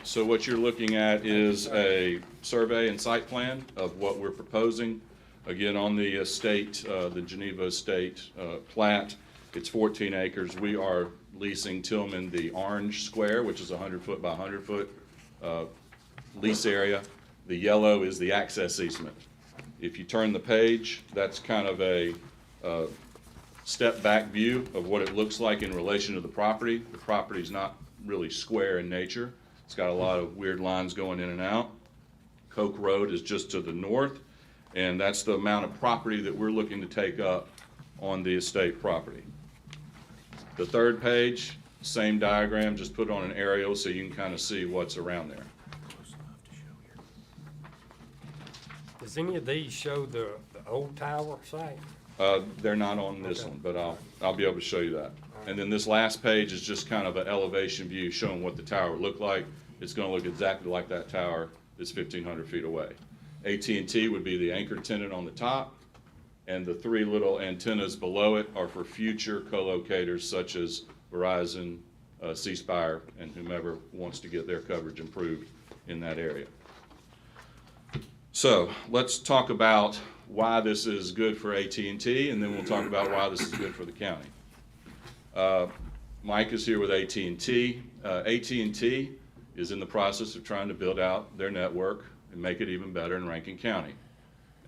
So what you're looking at is a survey and site plan of what we're proposing. Again, on the estate, the Geneva Estate plat, it's 14 acres. We are leasing Tillman the orange square, which is 100 foot by 100 foot lease area. The yellow is the access easement. If you turn the page, that's kind of a step back view of what it looks like in relation to the property. The property is not really square in nature. It's got a lot of weird lines going in and out. Coke Road is just to the north, and that's the amount of property that we're looking to take up on the estate property. The third page, same diagram, just put on an aerial so you can kind of see what's around there.
Does any of these show the old tower site?
They're not on this
Okay.
one, but I'll be able to show you that. And then this last page is just kind of an elevation view showing what the tower would look like. It's gonna look exactly like that tower that's 1,500 feet away. AT&T would be the anchor tenant on the top, and the three little antennas below it are for future co-locators such as Verizon, C-Spire, and whomever wants to get their coverage improved in that area. So let's talk about why this is good for AT&T, and then we'll talk about why this is good for the county. Mike is here with AT&T. AT&T is in the process of trying to build out their network and make it even better in Rankin County.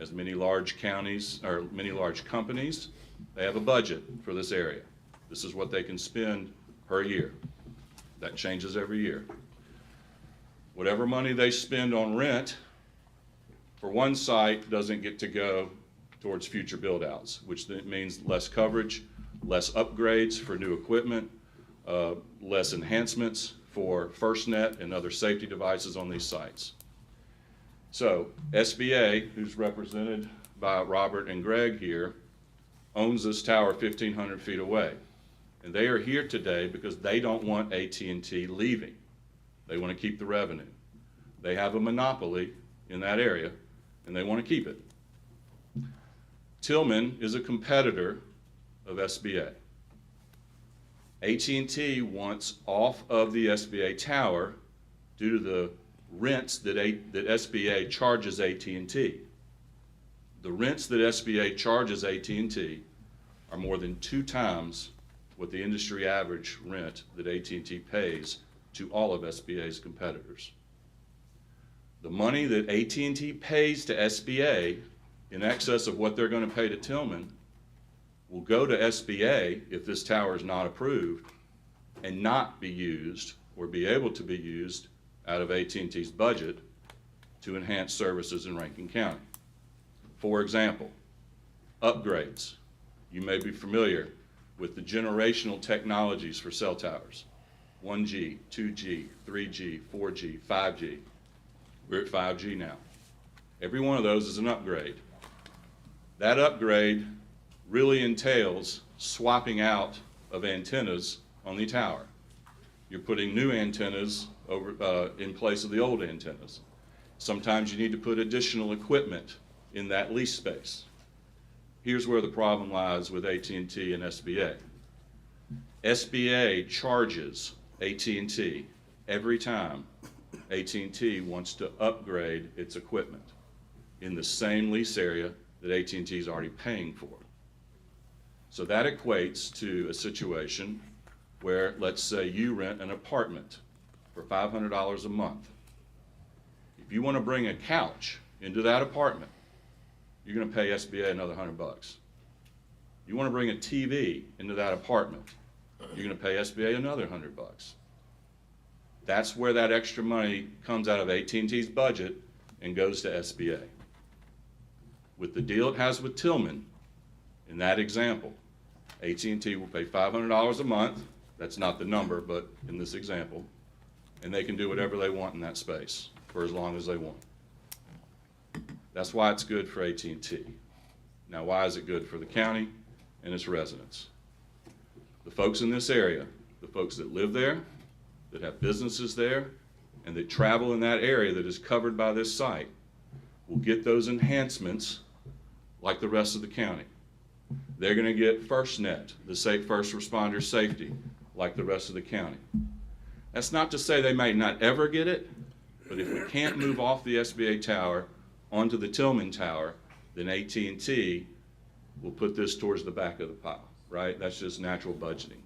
As many large counties, or many large companies, they have a budget for this area. This is what they can spend per year. That changes every year. Whatever money they spend on rent for one site doesn't get to go towards future build-outs, which means less coverage, less upgrades for new equipment, less enhancements for FirstNet and other safety devices on these sites. So SBA, who's represented by Robert and Greg here, owns this tower 1,500 feet away. And they are here today because they don't want AT&T leaving. They want to keep the revenue. They have a monopoly in that area, and they want to keep it. Tillman is a competitor of SBA. AT&T wants off of the SBA tower due to the rents that SBA charges AT&T. The rents that SBA charges AT&T are more than 2 times what the industry average rent that AT&T pays to all of SBA's competitors. The money that AT&T pays to SBA in excess of what they're going to pay to Tillman will go to SBA if this tower is not approved and not be used or be able to be used out of AT&T's budget to enhance services in Rankin County. For example, upgrades. You may be familiar with the generational technologies for cell towers. 1G, 2G, 3G, 4G, 5G. We're at 5G now. Every one of those is an upgrade. That upgrade really entails swapping out of antennas on the tower. You're putting new antennas over in place of the old antennas. Sometimes you need to put additional equipment in that lease space. Here's where the problem lies with AT&T and SBA. SBA charges AT&T every time AT&T wants to upgrade its equipment in the same lease area that AT&T is already paying for. So that equates to a situation where, let's say you rent an apartment for $500 a month. If you want to bring a couch into that apartment, you're going to pay SBA another $100. You want to bring a TV into that apartment, you're going to pay SBA another $100. That's where that extra money comes out of AT&T's budget and goes to SBA. With the deal it has with Tillman, in that example, AT&T will pay $500 a month. That's not the number, but in this example, and they can do whatever they want in that space for as long as they want. That's why it's good for AT&T. Now, why is it good for the county and its residents? The folks in this area, the folks that live there, that have businesses there, and that travel in that area that is covered by this site will get those enhancements like the rest of the county. They're going to get FirstNet, the safe first responder safety, like the rest of the county. That's not to say they may not ever get it, but if we can't move off the SBA tower onto the Tillman tower, then AT&T will put this towards the back of the pile, right? That's just natural budgeting.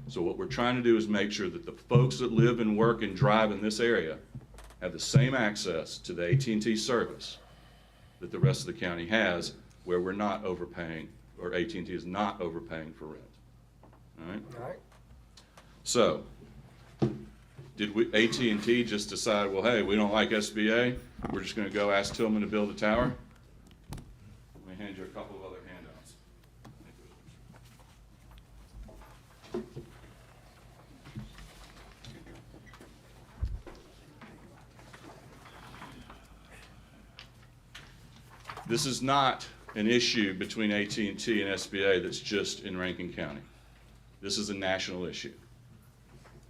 So what we're trying to do is make sure that the folks that live and work and drive in this area have the same access to the AT&T service that the rest of the county has, where we're not overpaying, or AT&T is not overpaying for rent. All right?
All right.
So, did AT&T just decide, well, hey, we don't like SBA, we're just going to go ask Tillman to build a tower? Let me hand you a couple of other handouts. This is not an issue between AT&T and SBA that's just in Rankin County. This is a national issue.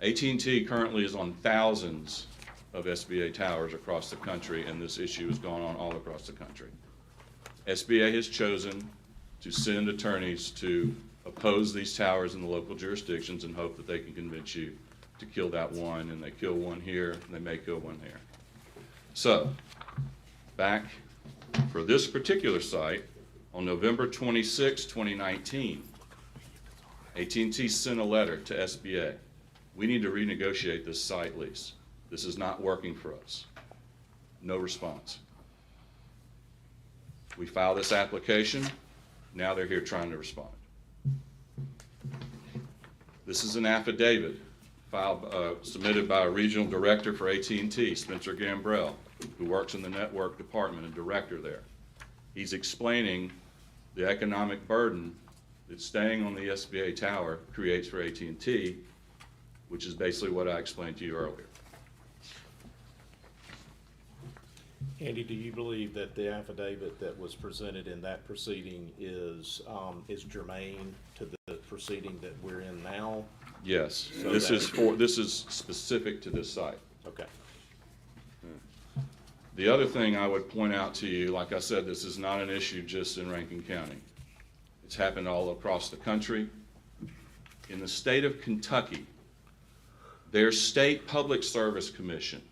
AT&T currently is on thousands of SBA towers across the country, and this issue has gone on all across the country. SBA has chosen to send attorneys to oppose these towers in the local jurisdictions and hope that they can convince you to kill that one, and they kill one here, and they may kill one here. So, back for this particular site, on November 26, 2019, AT&T sent a letter to SBA. We need to renegotiate this site lease. This is not working for us. No response. We filed this application. Now they're here trying to respond. This is an affidavit submitted by a regional director for AT&T, Spencer Gambrell, who works in the network department and director there. He's explaining the economic burden that staying on the SBA tower creates for AT&T, which is basically what I explained to you earlier.
Andy, do you believe that the affidavit that was presented in that proceeding is germane to the proceeding that we're in now?
Yes,
So
this is specific to this site.
Okay.
The other thing I would point out to you, like I said, this is not an issue just in Rankin County. It's happened all across the country. In the state of Kentucky, their state public service commission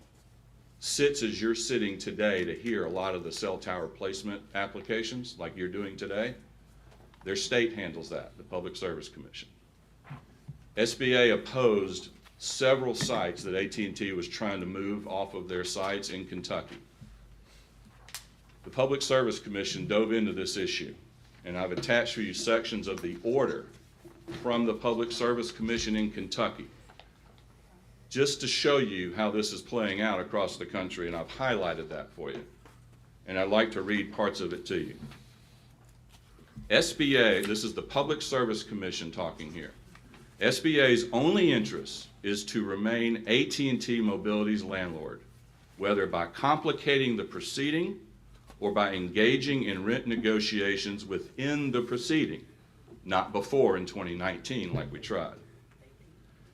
sits as you're sitting today to hear a lot of the cell tower placement applications like you're doing today. Their state handles that, the Public Service Commission. SBA opposed several sites that AT&T was trying to move off of their sites in Kentucky. The Public Service Commission dove into this issue, and I've attached for you sections of the order from the Public Service Commission in Kentucky, just to show you how this is playing out across the country, and I've highlighted that for you. And I'd like to read parts of it to you. SBA, this is the Public Service Commission talking here. SBA's only interest is to remain AT&T Mobility's landlord, whether by complicating the proceeding or by engaging in rent negotiations within the proceeding, not before in 2019 like we tried.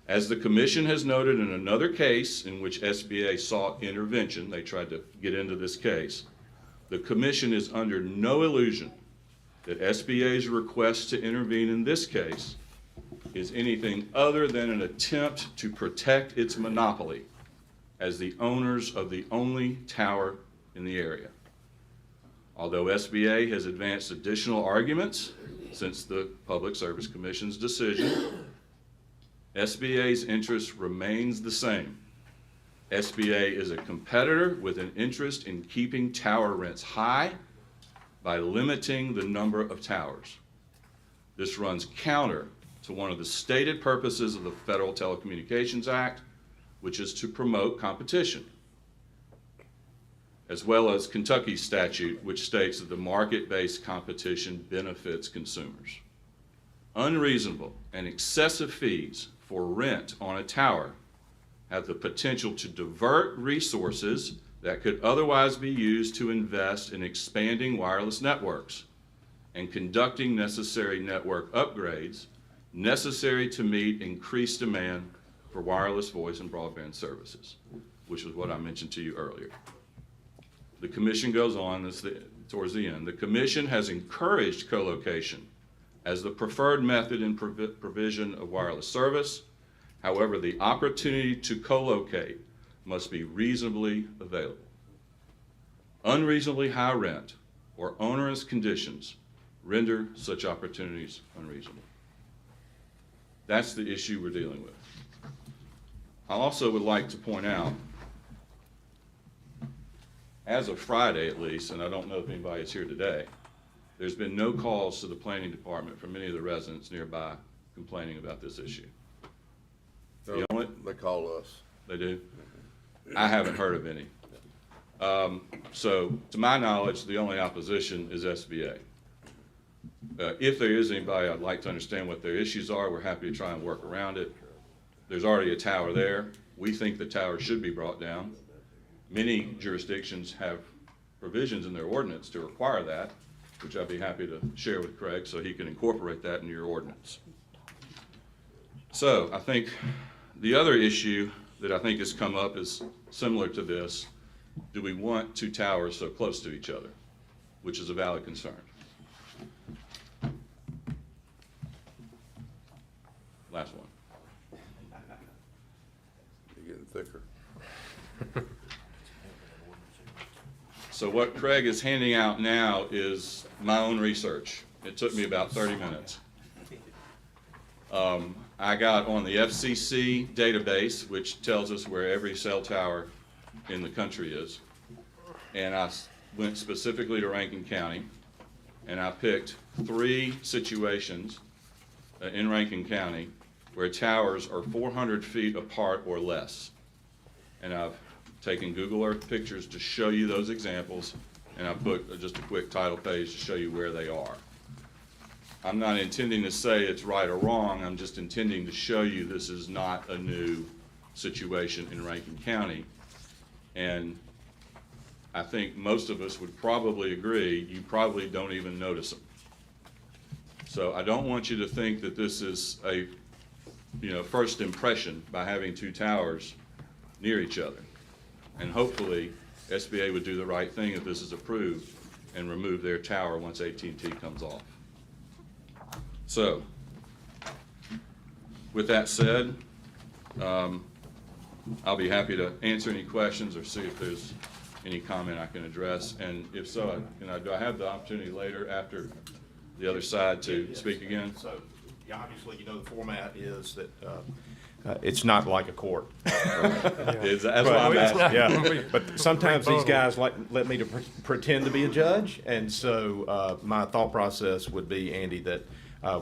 As the Commission has noted in another case in which SBA sought intervention, they tried to get into this case, the Commission is under no illusion that SBA's request to intervene in this case is anything other than an attempt to protect its monopoly as the owners of the only tower in the area. Although SBA has advanced additional arguments since the Public Service Commission's decision, SBA's interest remains the same. SBA is a competitor with an interest in keeping tower rents high by limiting the number of towers. This runs counter to one of the stated purposes of the Federal Telecommunications Act, which is to promote competition, as well as Kentucky's statute, which states that the market-based competition benefits consumers. Unreasonable and excessive fees for rent on a tower have the potential to divert resources that could otherwise be used to invest in expanding wireless networks and conducting necessary network upgrades necessary to meet increased demand for wireless voice and broadband services, which was what I mentioned to you earlier. The Commission goes on towards the end. The Commission has encouraged co-location as the preferred method in provision of wireless service. However, the opportunity to co-locate must be reasonably available. Unreasonably high rent or onerous conditions render such opportunities unreasonable. That's the issue we're dealing with. I also would like to point out, as of Friday at least, and I don't know if anybody is here today, there's been no calls to the planning department from any of the residents nearby complaining about this issue.
They call us.
They do? I haven't heard of any. So, to my knowledge, the only opposition is SBA. If there is anybody, I'd like to understand what their issues are. We're happy to try and work around it. There's already a tower there. We think the tower should be brought down. Many jurisdictions have provisions in their ordinance to require that. which I'd be happy to share with Craig so he can incorporate that in your ordinance. So I think the other issue that I think has come up is similar to this. Do we want two towers so close to each other? Which is a valid concern. Last one.
You're getting thicker.
So what Craig is handing out now is my own research. It took me about 30 minutes. I got on the FCC database, which tells us where every cell tower in the country is. And I went specifically to Rankin County, and I picked 3 situations in Rankin County where towers are 400 feet apart or less. And I've taken Google Earth pictures to show you those examples, and I put just a quick title page to show you where they are. I'm not intending to say it's right or wrong, I'm just intending to show you this is not a new situation in Rankin County. And I think most of us would probably agree, you probably don't even notice them. So I don't want you to think that this is a, first impression by having 2 towers near each other. And hopefully, SBA would do the right thing if this is approved and remove their tower once AT&T comes off. So, with that said, I'll be happy to answer any questions or see if there's any comment I can address. And if so, do I have the opportunity later after the other side to speak again?
So, obviously, the format is that it's not like a court.
That's why I'm asking.
Yeah, but sometimes these guys let me to pretend to be a judge, and so my thought process would be, Andy, that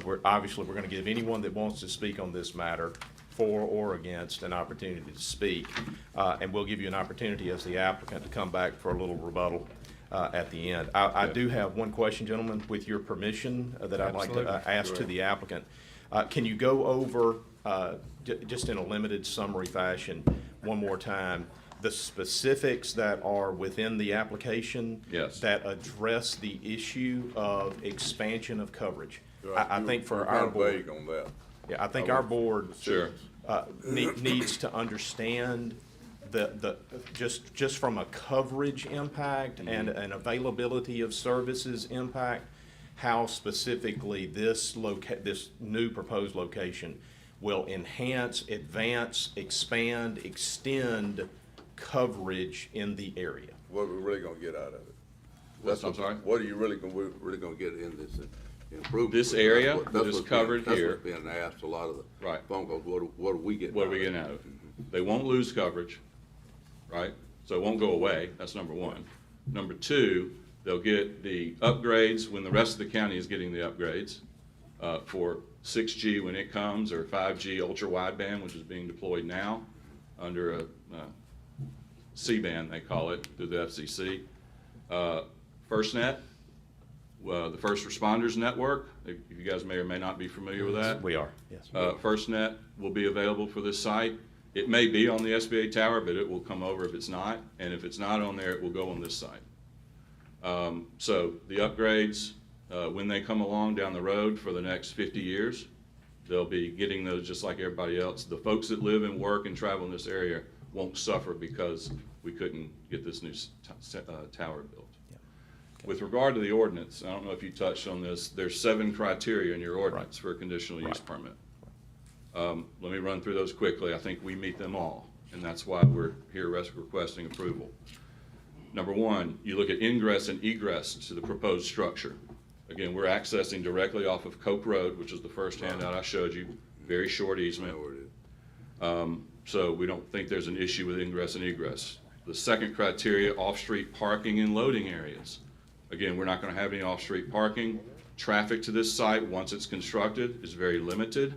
we're going to give anyone that wants to speak on this matter, for or against, an opportunity to speak, and we'll give you an opportunity as the applicant to come back for a little rebuttal at the end. I do have one question, gentlemen, with your permission, that I'd like to ask to the applicant. Can you go over, just in a limited summary fashion, one more time, the specifics that are within the application that address the issue of expansion of coverage? I think for our board,
vague on that.
yeah, I think our board needs to understand just from a coverage impact and an availability of services impact, how specifically this new proposed location will enhance, advance, expand, extend coverage in the area.
What are we really gonna get out of it?
I'm sorry?
What are you really gonna get in this improvement?
This area that is covered here.
That's what's being asked a lot of the
Right.
phone calls. What do we get?
What are we getting out of it? They won't lose coverage, right? So it won't go away, that's number one. Number two, they'll get the upgrades when the rest of the county is getting the upgrades for 6G when it comes, or 5G ultra wideband, which is being deployed now under a C-band, they call it, through the FCC. FirstNet, the First Responders Network, you guys may or may not be familiar with that.
We are, yes.
FirstNet will be available for this site. It may be on the SBA tower, but it will come over if it's not. And if it's not on there, it will go on this site. So the upgrades, when they come along down the road for the next 50 years, they'll be getting those just like everybody else. The folks that live and work and travel in this area won't suffer because we couldn't get this new tower built. With regard to the ordinance, I don't know if you touched on this, there's 7 criteria in your ordinance for a conditional use permit. Let me run through those quickly. I think we meet them all, and that's why we're here requesting approval. Number 1, you look at ingress and egress to the proposed structure. Again, we're accessing directly off of Coke Road, which is the first handout I showed you, very short easement. So we don't think there's an issue with ingress and egress. The second criteria, off-street parking and loading areas. Again, we're not going to have any off-street parking. Traffic to this site, once it's constructed, is very limited.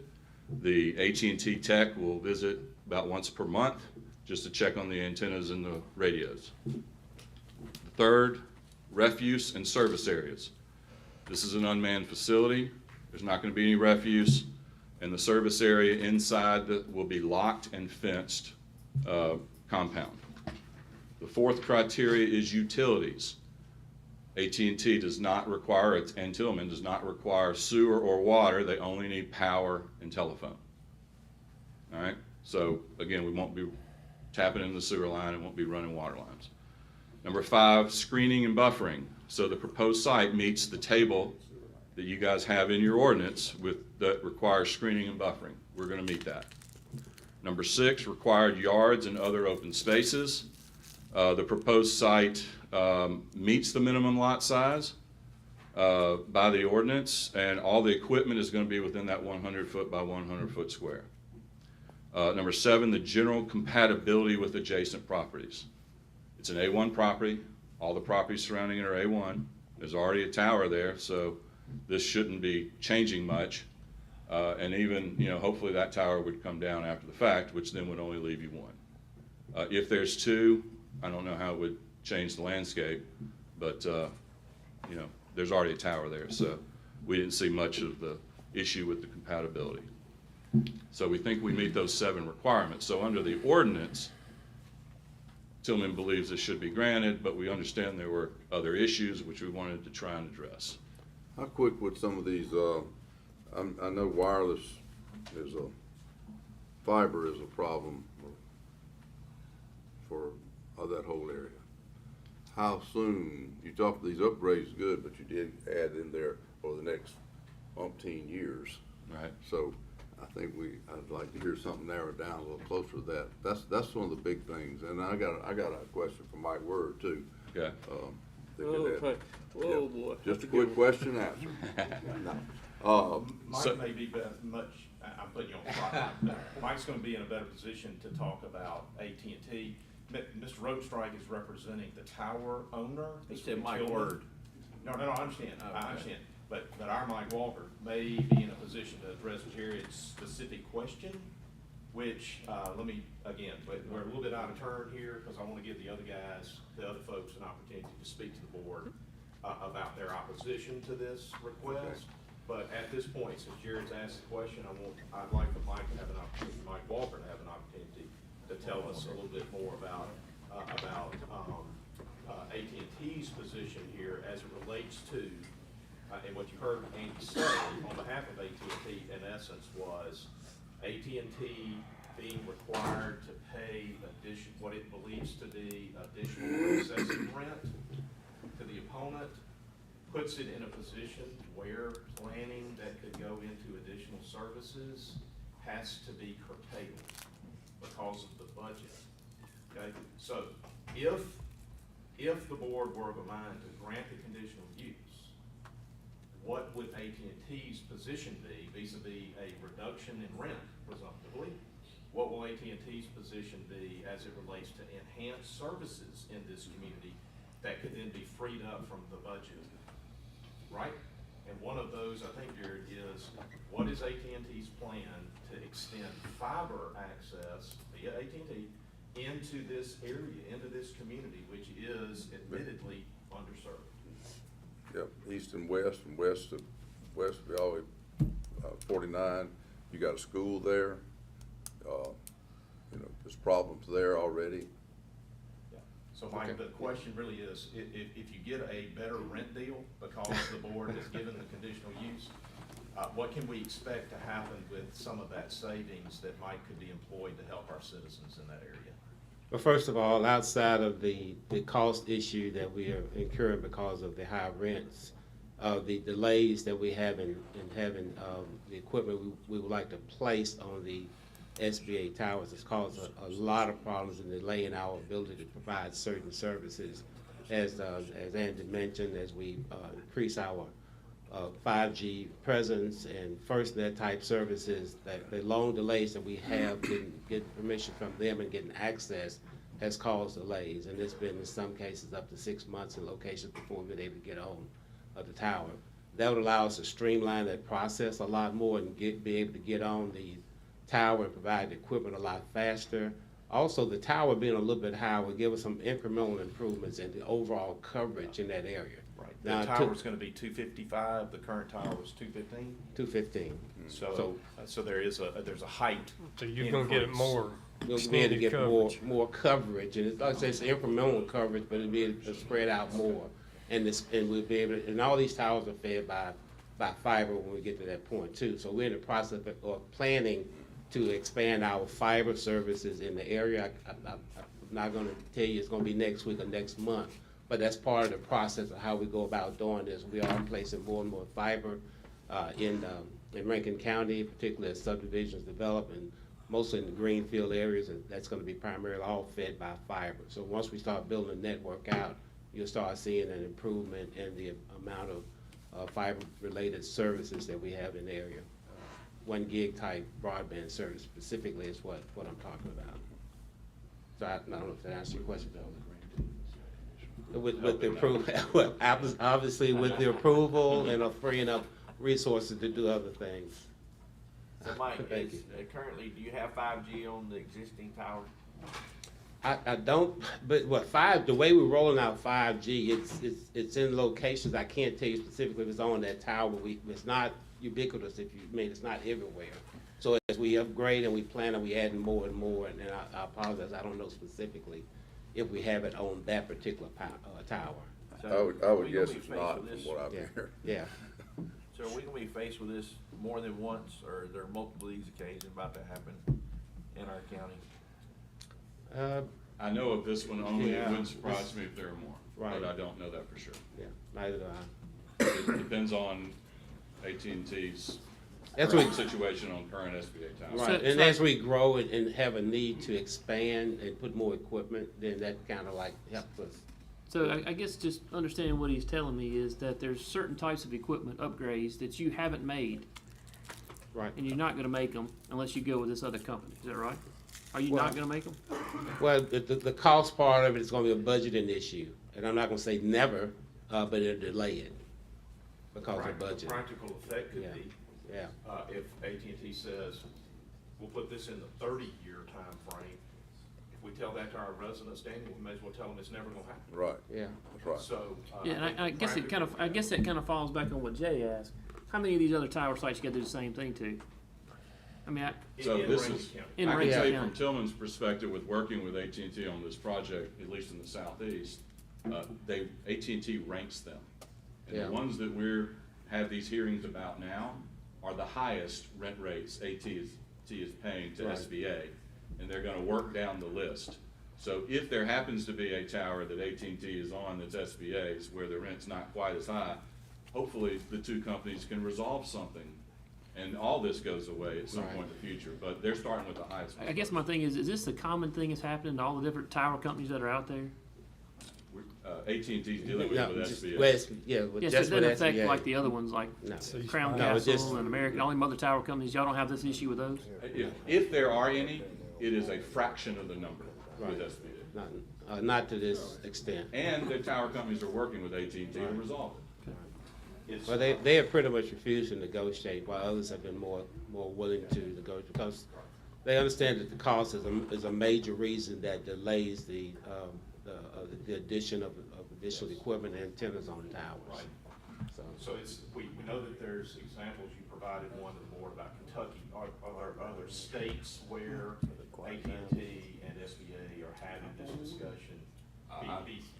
The AT&T tech will visit about once per month just to check on the antennas and the radios. Third, refuse and service areas. This is an unmanned facility. There's not going to be any refuse, and the service area inside will be locked and fenced compound. The fourth criteria is utilities. AT&T does not require, and Tillman does not require sewer or water. They only need power and telephone. All right? So again, we won't be tapping into the sewer line and won't be running water lines. Number 5, screening and buffering. So the proposed site meets the table that you guys have in your ordinance that requires screening and buffering. We're going to meet that. Number 6, required yards and other open spaces. The proposed site meets the minimum lot size by the ordinance, and all the equipment is going to be within that 100-foot by 100-foot square. Number 7, the general compatibility with adjacent properties. It's an A1 property. All the properties surrounding it are A1. There's already a tower there, so this shouldn't be changing much. And even, hopefully that tower would come down after the fact, which then would only leave you 1. If there's 2, I don't know how it would change the landscape, but, there's already a tower there, so we didn't see much of the issue with the compatibility. So we think we meet those 7 requirements. So under the ordinance, Tillman believes this should be granted, but we understand there were other issues which we wanted to try and address.
How quick would some of these, I know wireless is fiber is a problem for that whole area. How soon, you talk these upgrades good, but you did add in there for the next umpteen years.
Right.
So I think I'd like to hear something narrowed down a little closer to that. That's one of the big things. And I got a question from Mike Word too.
Okay.
Whoa, boy. Just a quick question answer.
Mike may be much, I'm putting you on the spot. Mike's gonna be in a better position to talk about AT&T. Mr. Roadstrike is representing the tower owner.
He said Mike Word.
No, I understand, I understand. But our Mike Walker may be in a position to address Jared's specific question, which, we're a little bit out of turn here, because I want to give the other folks an opportunity to speak to the board about their opposition to this request. But at this point, since Jared's asked the question, I'd like for Mike Walker to have an opportunity to tell us a little bit more about AT&T's position here as it relates to, and what you heard Andy say on behalf of AT&T, in essence, was AT&T being required to pay what it believes to be additional processing rent to the opponent, puts it in a position where planning that could go into additional services has to be curtailed because of the budget. Okay, so if the board were of a mind to grant the conditional use, what would AT&T's position be vis-a-vis a reduction in rent, presumptively? What will AT&T's position be as it relates to enhanced services in this community that could then be freed up from the budget, right? And one of those, I think, Jared, is what is AT&T's plan to extend fiber access via AT&T into this area, into this community, which is admittedly underserved?
Yep, east and west to be all the way 49. You got a school there. There's problems there already.
Yeah. So Mike, the question really is, if you get a better rent deal because the board has given the conditional use, what can we expect to happen with some of that savings that could be employed to help our citizens in that area?
Well, first of all, outside of the cost issue that we are incurring because of the high rents, the delays that we have in having the equipment we would like to place on the SBA towers has caused a lot of problems in delaying our ability to provide certain services. As Andy mentioned, as we increase our 5G presence and FirstNet type services, that the long delays that we have getting permission from them and getting access has caused delays, and it's been in some cases up to 6 months in locations before we've been able to get on the tower. That would allow us to streamline that process a lot more and be able to get on the tower and provide the equipment a lot faster. Also, the tower being a little bit higher will give us some incremental improvements in the overall coverage in that area.
Right.
Now,
The tower's gonna be 255, the current tower was 215?
215.
So there's a height.
So you're gonna get it more
We'll be able to get
coverage.
more coverage, and it's, like I say, it's incremental coverage, but it'll be able to spread out more And we'll be able to, and all these towers are fed by fiber when we get to that point too. So we're in the process of planning to expand our fiber services in the area. I'm not gonna tell you it's gonna be next week or next month, but that's part of the process of how we go about doing this. We are placing more and more fiber in Rankin County, particularly as subdivisions develop, and mostly in the greenfield areas, and that's gonna be primarily all fed by fiber. So once we start building the network out, you'll start seeing an improvement in the amount of fiber-related services that we have in the area. 1 gig type broadband service specifically is what I'm talking about. So I don't know if that answers your question, though. With the approval, well, obviously with the approval and freeing up resources to do other things.
So Mike,
Thank you.
currently, do you have 5G on the existing tower?
I don't, but the way we're rolling out 5G, it's in locations, I can't tell you specifically if it's on that tower, it's not ubiquitous, it's not everywhere. So as we upgrade and we plan on we adding more and more, and I apologize, I don't know specifically if we have it on that particular tower.
I would guess it's not from what I've heard.
Yeah.
So are we gonna be faced with this more than once, or are there multiple of these occasions about to happen in our county?
I know of this one only. It
Yeah.
wouldn't surprise me if there are more,
Right.
but I don't know that for sure.
Yeah, neither do I.
It depends on AT&T's
That's
current
what-
situation on current SBA towers.
Right, and as we grow and have a need to expand and put more equipment, then that kind of like helps us.
So I guess just understanding what he's telling me is that there's certain types of equipment upgrades that you haven't made,
Right.
and you're not gonna make them unless you go with this other company. Is that right? Are you
Well-
not gonna make them?
Well, the cost part of it is gonna be a budgeting issue, and I'm not gonna say never, but it'll delay it because of budget.
The practical effect could
Yeah.
be,
Yeah,
if AT&T says, we'll put this in the 30-year time frame. If we tell that to our residents, Daniel, we may as well tell them it's never gonna happen.
Right,
yeah.
that's right.
So.
Yeah, and I guess that kind of falls back on what Jay asked. How many of these other tower sites you gotta do the same thing to? I mean,
So
in
this
Rankin
is,
County.
In
I can
Rankin
tell you
County.
from Tillman's perspective, with working with AT&T on this project, at least in the southeast, AT&T ranks them. And
Yeah.
the ones that have these hearings about now are the highest rent rates AT&T is paying to
Right.
SBA, and they're gonna work down the list. So if there happens to be a tower that AT&T is on that's SBA's, where the rent's not quite as high, hopefully the two companies can resolve something, and all this goes away at some
Right.
point in the future, but they're starting with the highest.
I guess my thing is this the common thing that's happening to all the different tower companies that are out there?
AT&T's dealing with
No,
with
just
SBA.
West, yeah, with
Yes,
just
it
with
doesn't affect
SBA.
like the other ones, like
No.
Crown
No, it's just-
Castle and American, all them other tower companies. Y'all don't have this issue with those?
If there are any, it is a fraction of the number with
Right.
SBA.
Not to this extent.
And the tower companies are working with AT&T to resolve it.
It's-
Well, they have pretty much refused to negotiate, while others have been more willing to negotiate, because they understand that the cost is a major reason that delays the addition of additional equipment and antennas on towers.
Right.
So,
So we know that there's examples, you provided one to the board about Kentucky. Are there other states where AT&T and SBA are having this discussion?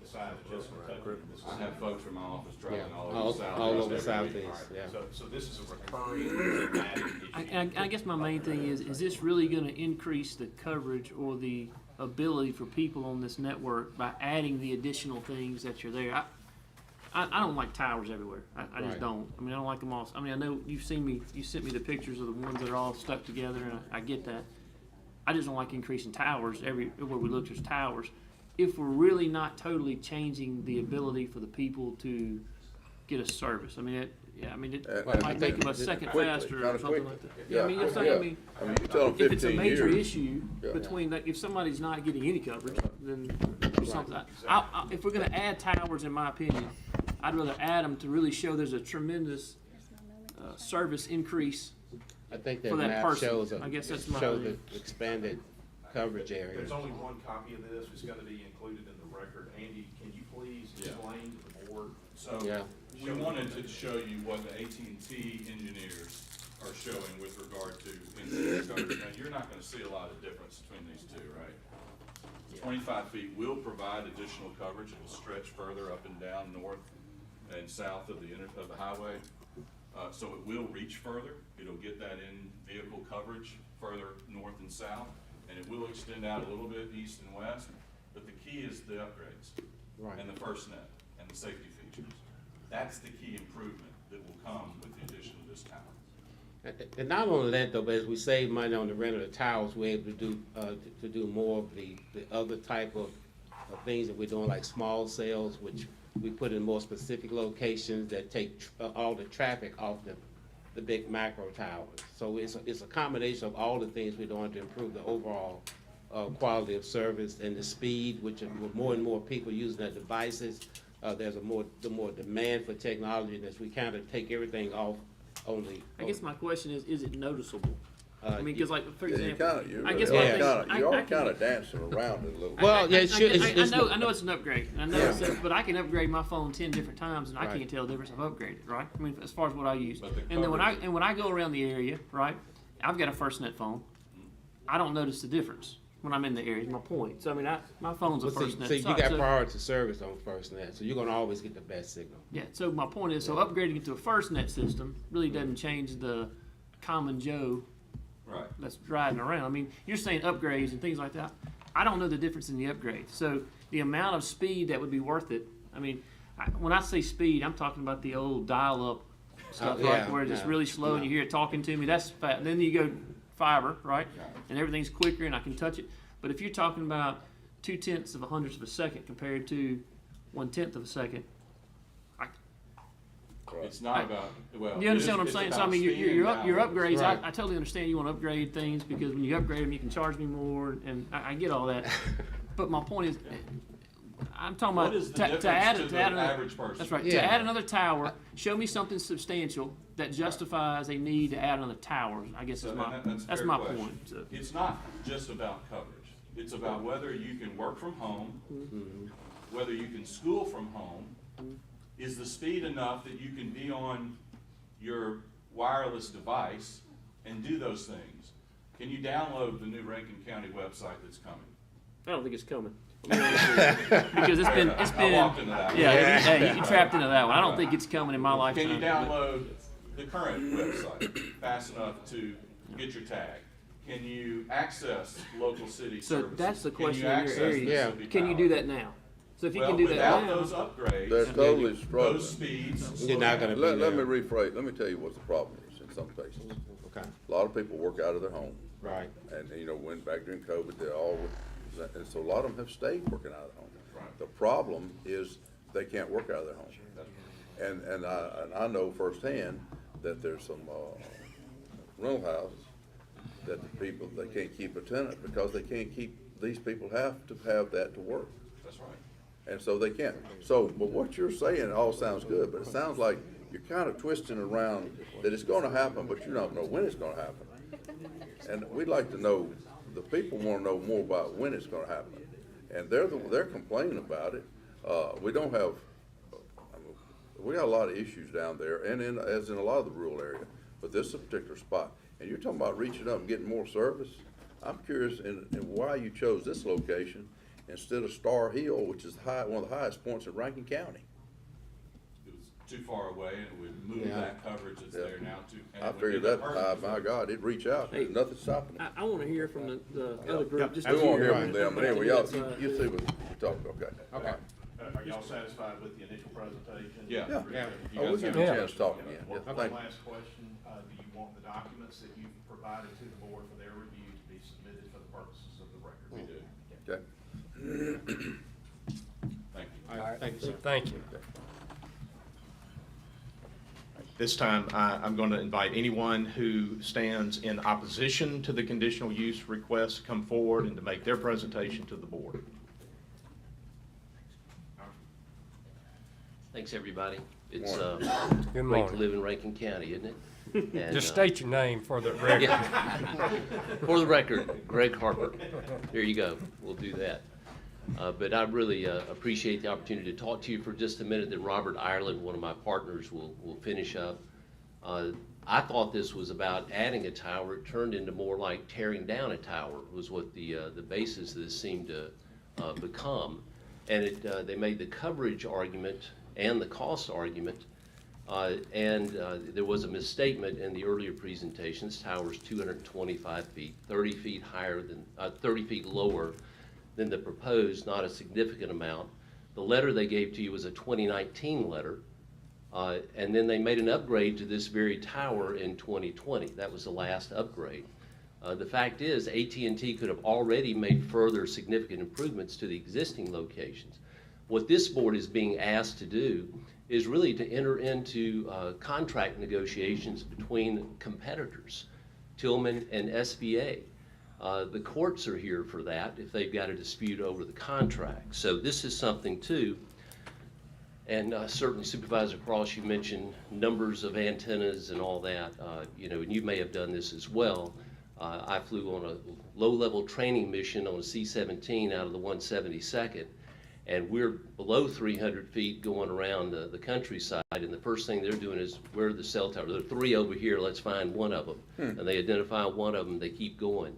Besides just Kentucky? This is-
I have folks from my office traveling
Yeah,
all
all
over the southeast.
over the
every week.
southeast, yeah.
So this is a recurring dramatic issue.
I guess my main thing is this really gonna increase the coverage or the ability for people on this network by adding the additional things that you're there? I don't like towers everywhere. I just
Right.
don't. I mean, I don't like them all. I mean, I know you sent me the pictures of the ones that are all stuck together, and I get that. I just don't like increasing towers. Everywhere we look, there's towers. If we're really not totally changing the ability for the people to get a service, I mean, it might make them a second
Quickly,
faster or
kinda
something
quickly.
like that. I mean,
Yeah,
I mean,
you tell them
if it's a
15
major
years.
issue
Yeah.
between that, if somebody's not getting any coverage, then there's something. If we're gonna add towers, in my opinion, I'd rather add them to really show there's a tremendous service increase.
I think that
For that
map
person.
shows
I guess that's my
shows
opinion.
the expanded coverage area.
There's only one copy of this. It's gonna be included in the record. Andy, can you please explain to the board? So
Yeah.
We wanted to show you what the AT&T engineers are showing with regard to increased coverage. Now, you're not gonna see a lot of difference between these two, right? 25 feet will provide additional coverage. It will stretch further up and down north and south of the highway. So it will reach further. It'll get that in-vehicle coverage further north and south, and it will extend out a little bit east and west. But the key is the upgrades,
Right.
and the FirstNet, and the safety features. That's the key improvement that will come with the addition of this tower.
And not only that though, but as we save money on the rent of the towers, we're able to do more of the other type of things that we're doing, like small cells, which we put in more specific locations that take all the traffic off the big macro towers. So it's a combination of all the things we're doing to improve the overall quality of service and the speed, which with more and more people using their devices, there's the more demand for technology, and as we kind of take everything off on the.
I guess my question is it noticeable? I mean, because like, for
Yeah,
example,
you
I guess
you are kind of dancing around it a little.
Well, yeah, it should.
I know it's an upgrade. I know, but I can upgrade my phone 10 different times, and I
Right.
can't tell the difference. I've upgraded, right? I mean, as far as what I use,
But the
and then when I
coverage-
go around the area, right? I've got a FirstNet phone. I don't notice the difference when I'm in the area. Is my point. So I mean, my phone's a
Well,
FirstNet.
see, you got priority service on FirstNet, so you're gonna always get the best signal.
Yeah. So my point is, so upgrading it to a FirstNet system really doesn't change the common Joe
Right.
that's riding around. I mean, you're saying upgrades and things like that. I don't know the difference in the upgrades. So the amount of speed that would be worth it. I mean, when I say speed, I'm talking about the old dial-up stuff,
yeah,
like where it's just
yeah,
really slow and you hear it talking to me. That's fast. Then you go fiber, right? And everything's quicker and I can touch it. But if you're talking about 0.2 of a hundredth of a second compared to 1/10 of a second,
It's not about, well.
you understand what I'm saying? So I mean, your upgrades.
Right.
I totally understand you want to upgrade things because when you upgrade them, you can charge me more, and I get all that. But my point is, I'm talking
What
about
is the
to add
difference to
another.
the average person?
That's right.
Yeah.
To add another tower, show me something substantial that justifies a need to add another tower. I guess
So,
is my
and that's a
that's
fair
my
question.
point. So.
It's not just about coverage. It's about whether you can work from home, whether you can school from home. Is the speed enough that you can be on your wireless device and do those things? Can you download the new Rankin County website that's coming?
I don't think it's coming. Because it's been
I walked into that one.
yeah. You trapped into that one. I don't think it's coming in my lifetime.
Can you download the current website fast enough to get your tag? Can you access local city
So
services?
that's the
Can you
question in your
access
area.
Mississippi
Can you
Power?
do that now? So if you
Well,
can do that
without
now,
those upgrades,
They're totally
those
struggling.
speeds.
You're not gonna be
Let
there.
me rephrase, let me tell you what the problem is in some places.
Okay,
A lot of people work out of their home,
right.
and, you know, went back during COVID, they all, and so a lot of them have stayed working out of their home.
Right.
The problem is they can't work out of their home. And I know firsthand that there's some, rental houses that the people, they can't keep a tenant because they can't keep, these people have to have that to work.
That's right.
And so they can't. So, but what you're saying all sounds good, but it sounds like you're kind of twisting around that it's gonna happen, but you don't know when it's gonna happen. And we'd like to know, the people wanna know more about when it's gonna happen. And they're complaining about it. We don't have, we got a lot of issues down there, and as in a lot of the rural area, but this is a particular spot. And you're talking about reaching up and getting more service. I'm curious in why you chose this location instead of Star Hill, which is one of the highest points in Rankin County.
It was too far away, and it would move
Yeah.
that coverage that's there now to. and
I
it would
figured
give
that,
the person-
my God, it'd reach out,
Hey.
there's nothing stopping it.
I want to hear from the other group. Just
We
to
won't hear
hear
from them, but anyway, y'all, you see what you're talking, okay.
Okay.
Are y'all satisfied with the initial presentation?
Yeah.
Yeah.
Yeah.
You
Oh, we'll
guys
give
have
you a
a
chance to talk again. Yeah,
One
thank you.
last question, do you want the documents that you've provided to the board for their review to be submitted for the purposes of the record?
We do.
Okay.
Thank you.
All right, thank you, sir.
Thank you.
This time, I'm going to invite anyone who stands in opposition to the conditional use request to come forward and to make their presentation to the board.
Thanks, everybody. It's
Good
great to
morning.
live in Rankin County, isn't it? And,
Just state your name for the record.
yeah. For the record, Greg Harper. There you go. We'll do that. But I really appreciate the opportunity to talk to you for just a minute. That Robert Ireland, one of my partners, will finish up. I thought this was about adding a tower. It turned into more like tearing down a tower, was what the basis of this seemed to become. And they made the coverage argument and the cost argument. There was a misstatement in the earlier presentation. This tower is 225 feet, 30 feet higher than, 30 feet lower than the proposed, not a significant amount. The letter they gave to you was a 2019 letter, and then they made an upgrade to this very tower in 2020. That was the last upgrade. The fact is, AT&T could have already made further significant improvements to the existing locations. What this board is being asked to do is really to enter into contract negotiations between competitors, Tillman and SBA. The courts are here for that if they've got a dispute over the contract. So this is something too. And certainly Supervisor Cross, you mentioned numbers of antennas and all that, you know, and you may have done this as well. I flew on a low-level training mission on a C-17 out of the 172nd, and we're below 300 feet going around the countryside, and the first thing they're doing is, where are the cell towers? There are 3 over here, let's find one of them. And they identify one of them, they keep going.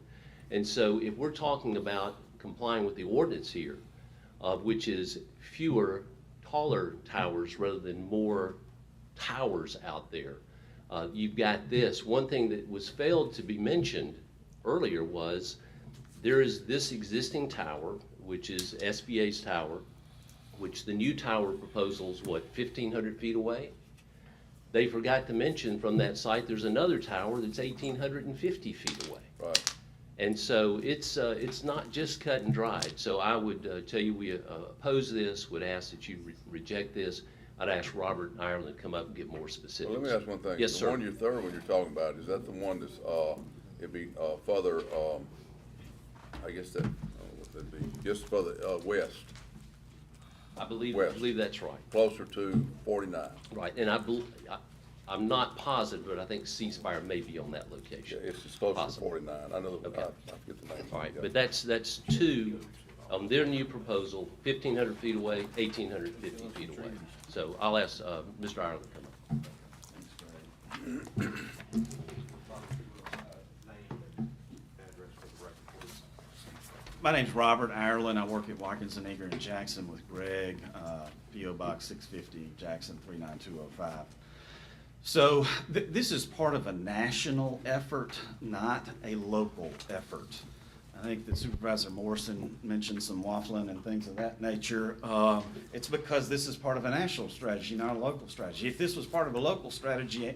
And so if we're talking about complying with the ordinance here, which is fewer taller towers rather than more towers out there, you've got this. One thing that was failed to be mentioned earlier was there is this existing tower, which is SBA's tower, which the new tower proposal is, what, 1,500 feet away? They forgot to mention from that site there's another tower that's 1,850 feet away.
Right.
And so it's not just cut and dried. So I would tell you we oppose this, would ask that you reject this. I'd ask Robert Ireland to come up and get more specifics.
Well, let me ask one thing.
Yes, sir.
The one third one you're talking about, is that the one that's, it'd be further, I guess that, what would that be, just further west?
I believe that's right.
Closer to 49.
Right, and I'm not positive, but I think C-Spire may be on that location.
Yeah, it's just closer
Possible.
to 49. I know,
Okay.
I forget the name.
All right,
Yeah.
but that's 2 on their new proposal, 1,500 feet away, 1,850 feet away. So I'll ask Mr. Ireland to come up.
My name's Robert Ireland. I work at Watkins & Eager in Jackson with Greg, P.O. Box 650, Jackson 39205. So this is part of a national effort, not a local effort. I think that Supervisor Morrison mentioned some waffling and things of that nature. It's because this is part of a national strategy, not a local strategy. If this was part of a local strategy,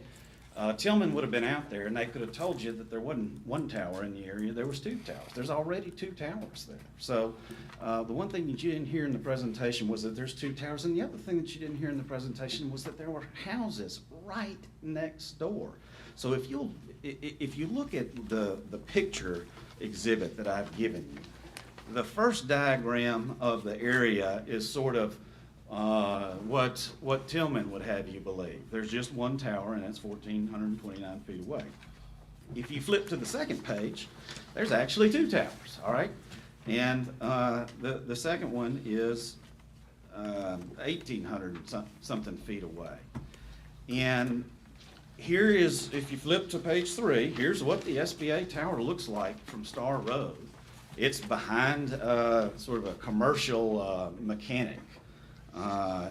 Tillman would have been out there and they could have told you that there wasn't one tower in the area, there was 2 towers. There's already 2 towers there. So the one thing that you didn't hear in the presentation was that there's 2 towers, and the other thing that you didn't hear in the presentation was that there were houses right next door. So if you look at the picture exhibit that I've given you, the first diagram of the area is sort of what Tillman would have you believe. There's just one tower, and that's 1,429 feet away. If you flip to the second page, there's actually 2 towers, all right? And the second one is 1,800 something feet away. And here is, if you flip to page 3, here's what the SBA tower looks like from Star Road. It's behind sort of a commercial mechanic.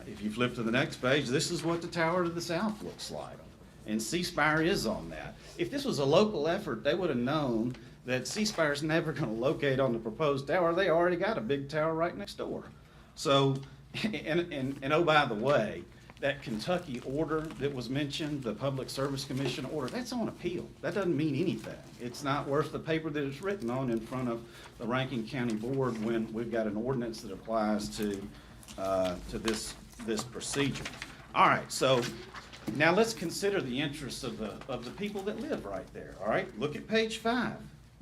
If you flip to the next page, this is what the tower to the south looks like. And C-Spire is on that. If this was a local effort, they would have known that C-Spire's never going to locate on the proposed tower. They already got a big tower right next door. So, and oh, by the way, that Kentucky order that was mentioned, the Public Service Commission order, that's on appeal. That doesn't mean anything. It's not worth the paper that it's written on in front of the Rankin County Board when we've got an ordinance that applies to this procedure. All right, so now let's consider the interests of the people that live right there. All right, look at page 5.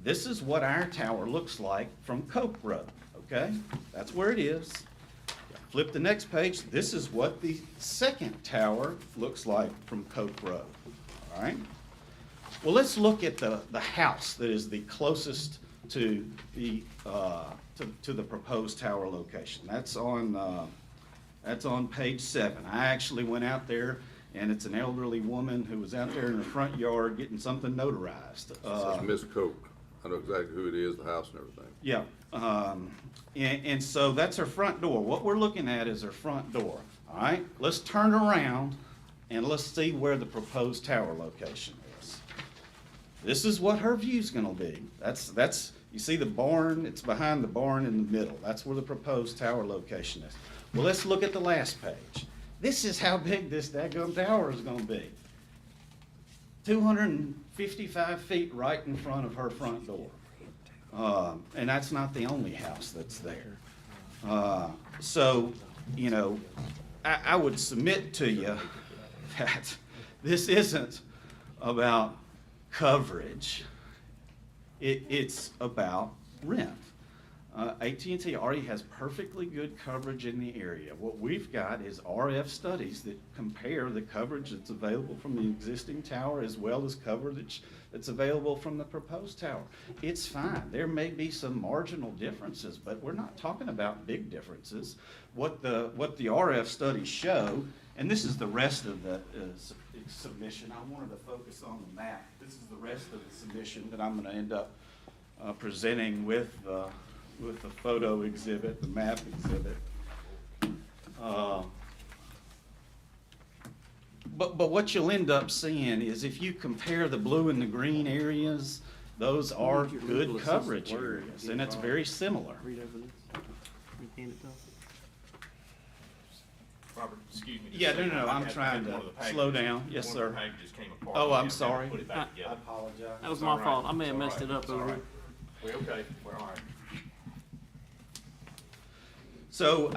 This is what our tower looks like from Coke Road. Okay, that's where it is. Flip the next page. This is what the second tower looks like from Coke Road. All right. Well, let's look at the house that is the closest to the proposed tower location. That's on page 7. I actually went out there, and it's an elderly woman who was out there in the front yard getting something notarized.
That's Miss Coke. I know exactly who it is, the house and everything.
Yeah. And so that's her front door. What we're looking at is her front door.
All right, let's turn around and let's see where the proposed tower location is. This is what her view's gonna be. That's, you see the barn, it's behind the barn in the middle. That's where the proposed tower location is. Well, let's look at the last page. This is how big this daggum tower is gonna be. 255 feet right in front of her front door. And that's not the only house that's there. So, you know, I would submit to you that this isn't about coverage. It's about rent. AT&T already has perfectly good coverage in the area. What we've got is RF studies that compare the coverage that's available from the existing tower as well as coverage that's available from the proposed tower. It's fine. There may be some marginal differences, but we're not talking about big differences. What the RF studies show, and this is the rest of the submission. I wanted to focus on the map. This is the rest of the submission that I'm going to end up presenting with the photo exhibit, the map exhibit. But what you'll end up seeing is if you compare the blue and the green areas, those are good coverage areas, and it's very similar.
Read over this. Hand it to us.
Robert, excuse me.
Yeah, no, I'm trying to slow down. Yes, sir.
One of the packages came apart.
Oh, I'm
We
sorry.
put it back
I
together.
apologize.
That was
It's
my
all right.
fault. I may have
It's all
messed it
right.
up
It's all
over
right.
here.
We're okay. We're all right.
So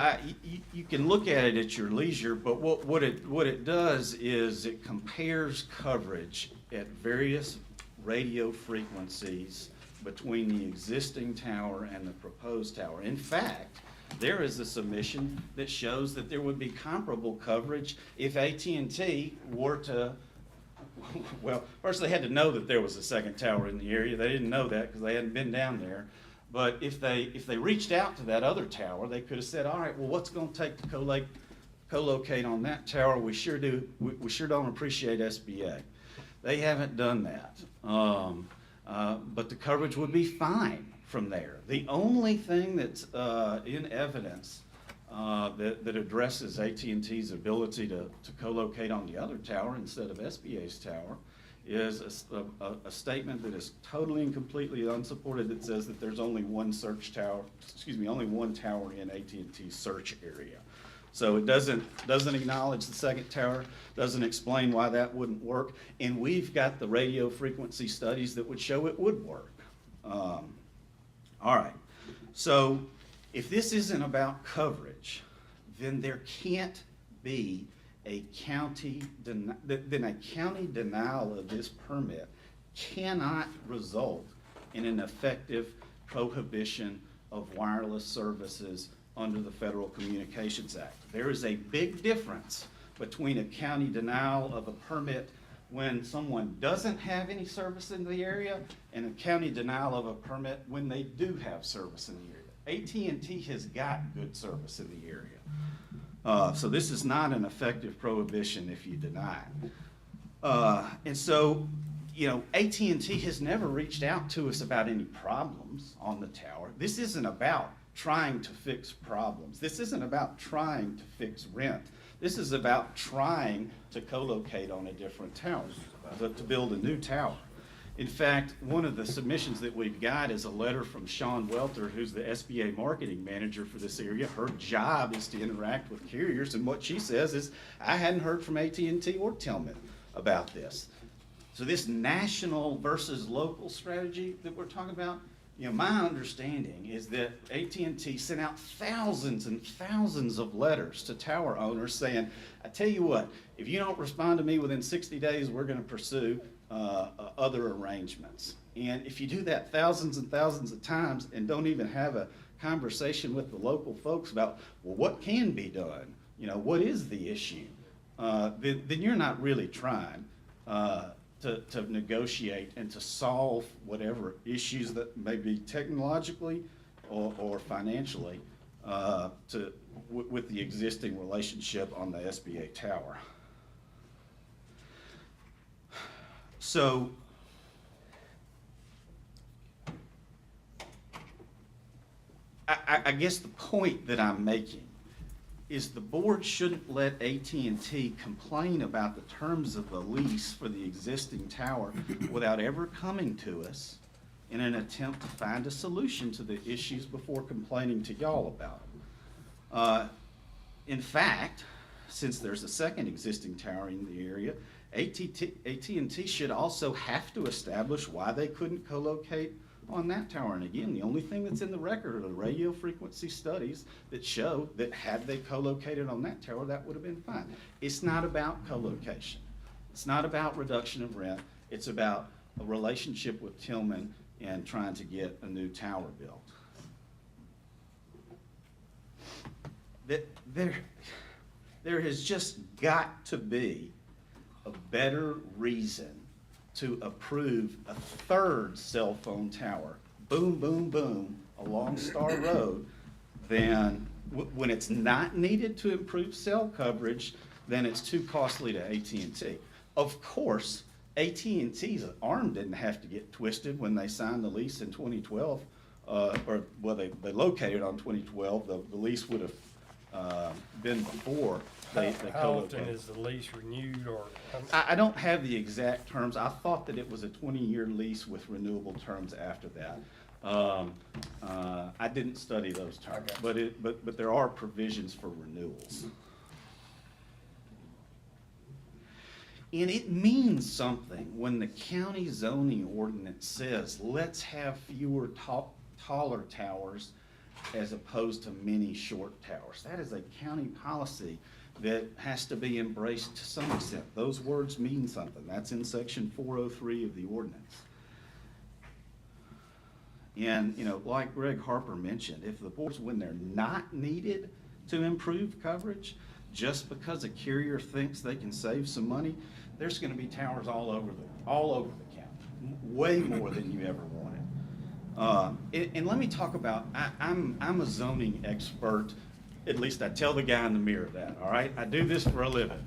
you can look at it at your leisure, but what it does is it compares coverage at various radio frequencies between the existing tower and the proposed tower. In fact, there is a submission that shows that there would be comparable coverage if AT&T were to, well, first they had to know that there was a second tower in the area. They didn't know that because they hadn't been down there. But if they reached out to that other tower, they could have said, all right, well, what's it gonna take to co-locate on that tower? We sure don't appreciate SBA. They haven't done that. But the coverage would be fine from there. The only thing that's in evidence that addresses AT&T's ability to co-locate on the other tower instead of SBA's tower is a statement that is totally and completely unsupported that says that there's only one only one tower in AT&T's search area. So it doesn't acknowledge the second tower, doesn't explain why that wouldn't work, and we've got the radio frequency studies that would show it would work. All right, so if this isn't about coverage, then there can't be a county denial of this permit cannot result in an effective prohibition of wireless services under the Federal Communications Act. There is a big difference between a county denial of a permit when someone doesn't have any service in the area and a county denial of a permit when they do have service in the area. AT&T has got good service in the area. So this is not an effective prohibition if you deny it. And so, you know, AT&T has never reached out to us about any problems on the tower. This isn't about trying to fix problems. This isn't about trying to fix rent. This is about trying to co-locate on a different tower, to build a new tower. In fact, one of the submissions that we've got is a letter from Shawn Welter, who's the SBA marketing manager for this area. Her job is to interact with carriers, and what she says is, I hadn't heard from AT&T or Tillman about this. So this national versus local strategy that we're talking about, you know, my understanding is that AT&T sent out thousands and thousands of letters to tower owners saying, I tell you what, if you don't respond to me within 60 days, we're going to pursue other arrangements. And if you do that thousands and thousands of times and don't even have a conversation with the local folks about, well, what can be done? You know, what is the issue? Then you're not really trying to negotiate and to solve whatever issues that may be technologically or financially with the existing relationship on the SBA tower. So I guess the point that I'm making is the board shouldn't let AT&T complain about the terms of the lease for the existing tower without ever coming to us in an attempt to find a solution to the issues before complaining to y'all about them. In fact, since there's a second existing tower in the area, AT&T should also have to establish why they couldn't co-locate on that tower. And again, the only thing that's in the record are the radio frequency studies that show that had they co-located on that tower, that would have been fine. It's not about co-location. It's not about reduction of rent. It's about a relationship with Tillman and trying to get a new tower built. There has just got to be a better reason to approve a third cell phone tower, boom, boom, boom, along Star Road, than when it's not needed to improve cell coverage, then it's too costly to AT&T. Of course, AT&T's arm didn't have to get twisted when they signed the lease in 2012, they located on 2012. The lease would have been before they
How
co-located.
often is the lease renewed, or?
I don't have the exact terms. I thought that it was a 20-year lease with renewable terms after that. I didn't study those terms, but there are provisions for renewals. And it means something when the county zoning ordinance says, let's have fewer taller towers as opposed to many short towers. That is a county policy that has to be embraced to some extent. Those words mean something. That's in section 403 of the ordinance. And, you know, like Greg Harper mentioned, if the boards, when they're not needed to improve coverage, just because a carrier thinks they can save some money, there's going to be towers all over the county, way more than you ever wanted. And let me talk about, I'm a zoning expert. At least I tell the guy in the mirror that, all right? I do this for a living.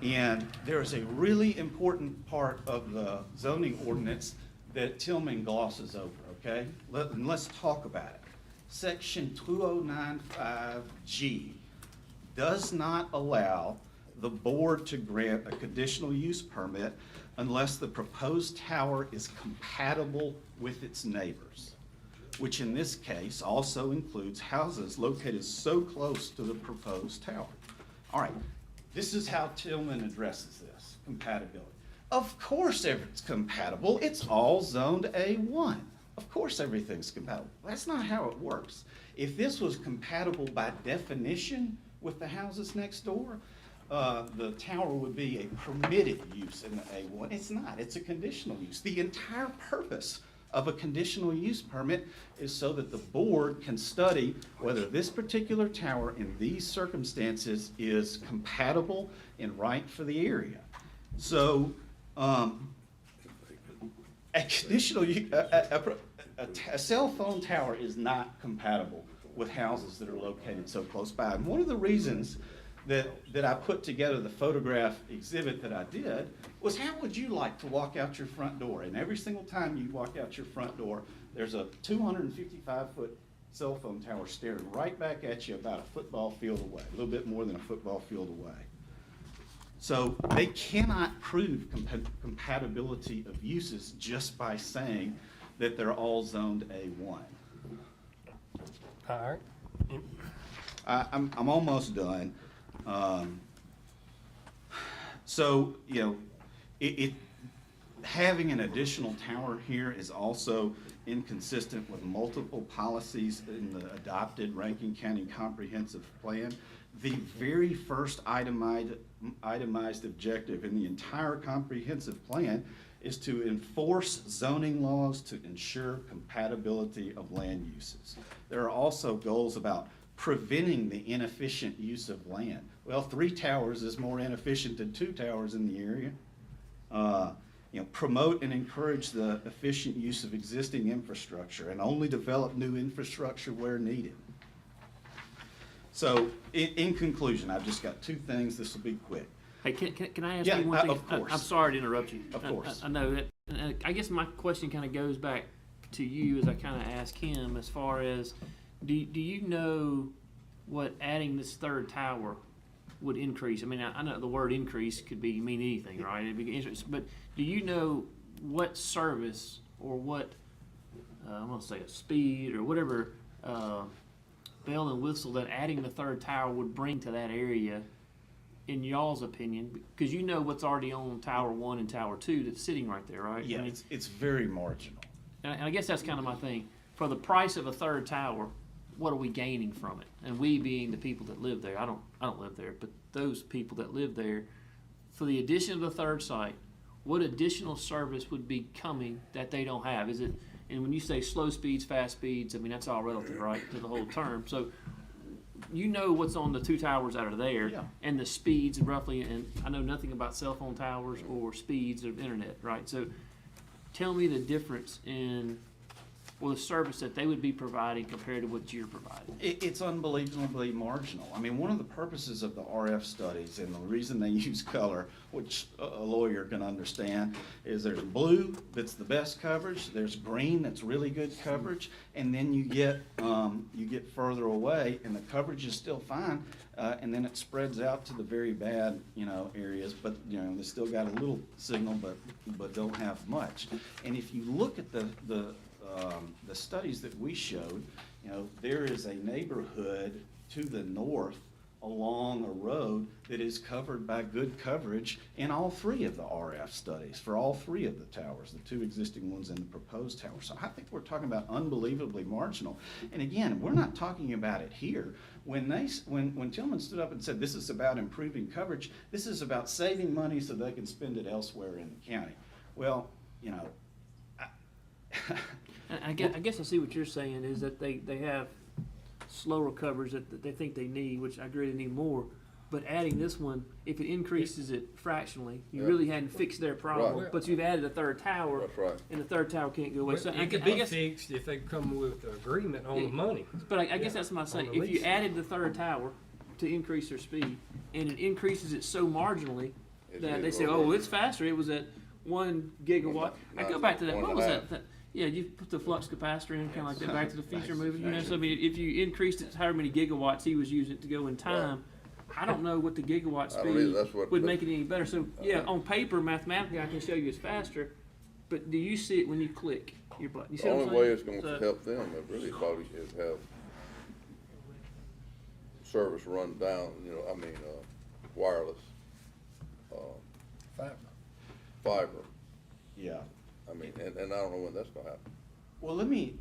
And there is a really important part of the zoning ordinance that Tillman glosses over, okay? Let's talk about it. Section 2095G does not allow the board to grant a conditional use permit unless the proposed tower is compatible with its neighbors, which in this case also includes houses located so close to the proposed tower. All right, this is how Tillman addresses this, compatibility. Of course it's compatible, it's all zoned A1. Of course everything's compatible. That's not how it works. If this was compatible by definition with the houses next door, the tower would be a permitted use in the A1. It's not, it's a conditional use. The entire purpose of a conditional use permit is so that the board can study whether this particular tower in these circumstances is compatible and right for the area. So, a conditional, a cell phone tower is not compatible with houses that are located so close by. And one of the reasons that I put together the photograph exhibit that I did was, how would you like to walk out your front door? And every single time you walk out your front door, there's a 255-foot cell phone tower staring right back at you about a football field away, a little bit more than a football field away. So they cannot prove compatibility of uses just by saying that they're all zoned A1.
All right.
I'm almost done. So, you know, having an additional tower here is also inconsistent with multiple policies in the adopted Rankin County Comprehensive Plan. The very first itemized objective in the entire comprehensive plan is to enforce zoning laws to ensure compatibility of land uses. There are also goals about preventing the inefficient use of land. Well, 3 towers is more inefficient than 2 towers in the area. You know, promote and encourage the efficient use of existing infrastructure and only develop new infrastructure where needed. So, in conclusion, I've just got 2 things. This will be quick.
Hey, can I ask
Yeah,
you one thing?
of course.
I'm sorry to interrupt you.
Of course.
I know that. I guess my question kind of goes back to you as I kind of ask him, as far as, do you know what adding this third tower would increase? I mean, I know the word increase could mean anything, right? It'd be interest, but do you know what service or what, I'm gonna say a speed or whatever, bell and whistle that adding the third tower would bring to that area, in y'all's opinion? Because you know what's already on Tower 1 and Tower 2 that's sitting right there, right?
Yeah,
I mean,
it's very marginal.
and I guess that's kind of my thing. For the price of a third tower, what are we gaining from it? And we being the people that live there, I don't live there, but those people that live there, for the addition of the third site, what additional service would be coming that they don't have? Is it, and when you say slow speeds, fast speeds, I mean, that's all relative, right, to the whole term. So you know what's on the two towers that are there,
Yeah.
and the speeds roughly, and I know nothing about cell phone towers or speeds of internet, right? So tell me the difference in, well, the service that they would be providing compared to what you're providing.
It's unbelievably marginal. I mean, one of the purposes of the RF studies, and the reason they use color, which a lawyer can understand, is there's blue that's the best coverage, there's green that's really good coverage, and then you get further away and the coverage is still fine, and then it spreads out to the very bad, areas, but, they still got a little signal, but don't have much. And if you look at the studies that we showed, there is a neighborhood to the north along a road that is covered by good coverage in all three of the RF studies, for all three of the towers, the two existing ones and the proposed tower. So I think we're talking about unbelievably marginal. And again, we're not talking about it here. When Tillman stood up and said this is about improving coverage, this is about saving money so they can spend it elsewhere in the county. Well,
I guess I see what you're saying is that they have slower coverage that they think they need, which I agree they need more. But adding this one, if it increases it fractionally, you really hadn't fixed their problem.
Right.
But you've added a third tower,
That's right.
and the third tower can't go away. So
It could be fixed if they come with an agreement on the money.
But I guess that's what I'm saying.
On the
If you
lease.
added the third tower to increase their speed, and it increases it so marginally that they say, oh, it's faster. It was at 1 gigawatt. I go back to that. What was that? Yeah, you put the flux capacitor in, kind of like that Back to the Future movie. So I mean, if you increased it to however many gigawatts he was using it to go in time, I don't know what the gigawatt
I don't either.
speed
That's what-
would make it any better. So yeah, on paper, mathematically, I can show you it's faster. But do you see it when you click your button? You see
The
what I'm
only way
saying?
it's going to
So-
help them, really, probably, is have service run down, wireless, fiber.
yeah.
And I don't know when that's gonna happen.
Well, let me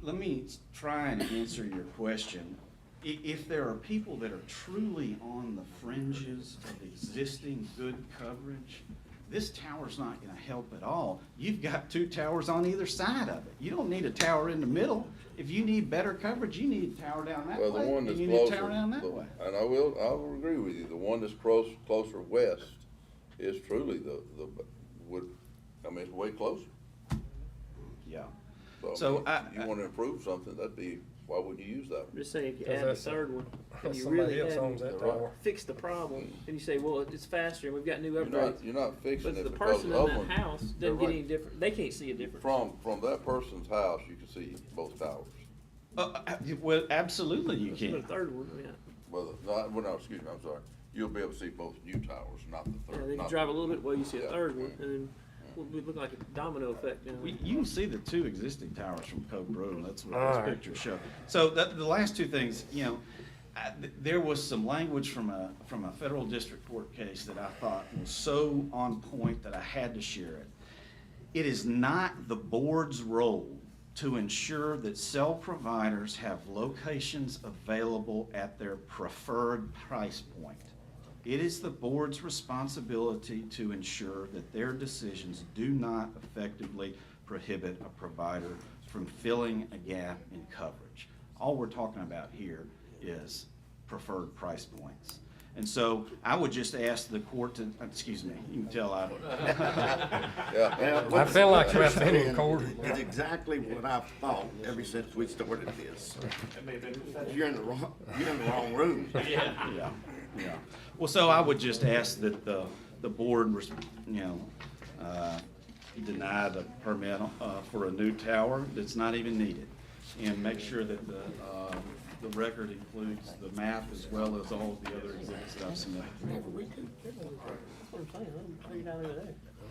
try and answer your question. If there are people that are truly on the fringes of existing good coverage, this tower's not gonna help at all. You've got two towers on either side of it. You don't need a tower in the middle. If you need better coverage, you need a tower down that
Well, the
way,
one
and
that's
you need a
closer,
tower down that way.
and I will agree with you, the one that's closer west is truly it's way closer.
Yeah.
So, you wanna improve something, why wouldn't you use that one?
I'm just saying, if you
'Cause
add the
that's-
third one, and you
somebody
really
else owns
haven't
that tower.
fixed the problem, and you say, well, it's faster, and we've got new
You're
upgrades.
not fixing
But
it
the
because
person
the
in
other
that
one.
house
They're
doesn't get
right.
any different, they can't see a difference.
From that person's house, you can see both towers.
Well, absolutely you
The
can.
third one, yeah.
No, excuse me, I'm sorry. You'll be able to see both new towers, not the
Yeah,
third.
they can
not
drive a
the-
little bit while you see a
Yeah.
third one, and then we look like a domino effect.
You can see the two existing towers from Cove Road, that's what
All
this
right.
picture shows. So the last two things, there was some language from a federal district court case that I thought was so on point that I had to share it. It is not the board's role to ensure that cell providers have locations available at their preferred price point. It is the board's responsibility to ensure that their decisions do not effectively prohibit a provider from filling a gap in coverage. All we're talking about here is preferred price points. And so I would just ask the court to, excuse me, you can tell I.
I feel like I've been in court.
It's exactly what I've thought ever since we started this. You're in the wrong room.
Yeah. Well, so I would just ask that the board, deny the permit for a new tower that's not even needed, and make sure that the record includes the map as well as all of the other exhibits that I've submitted.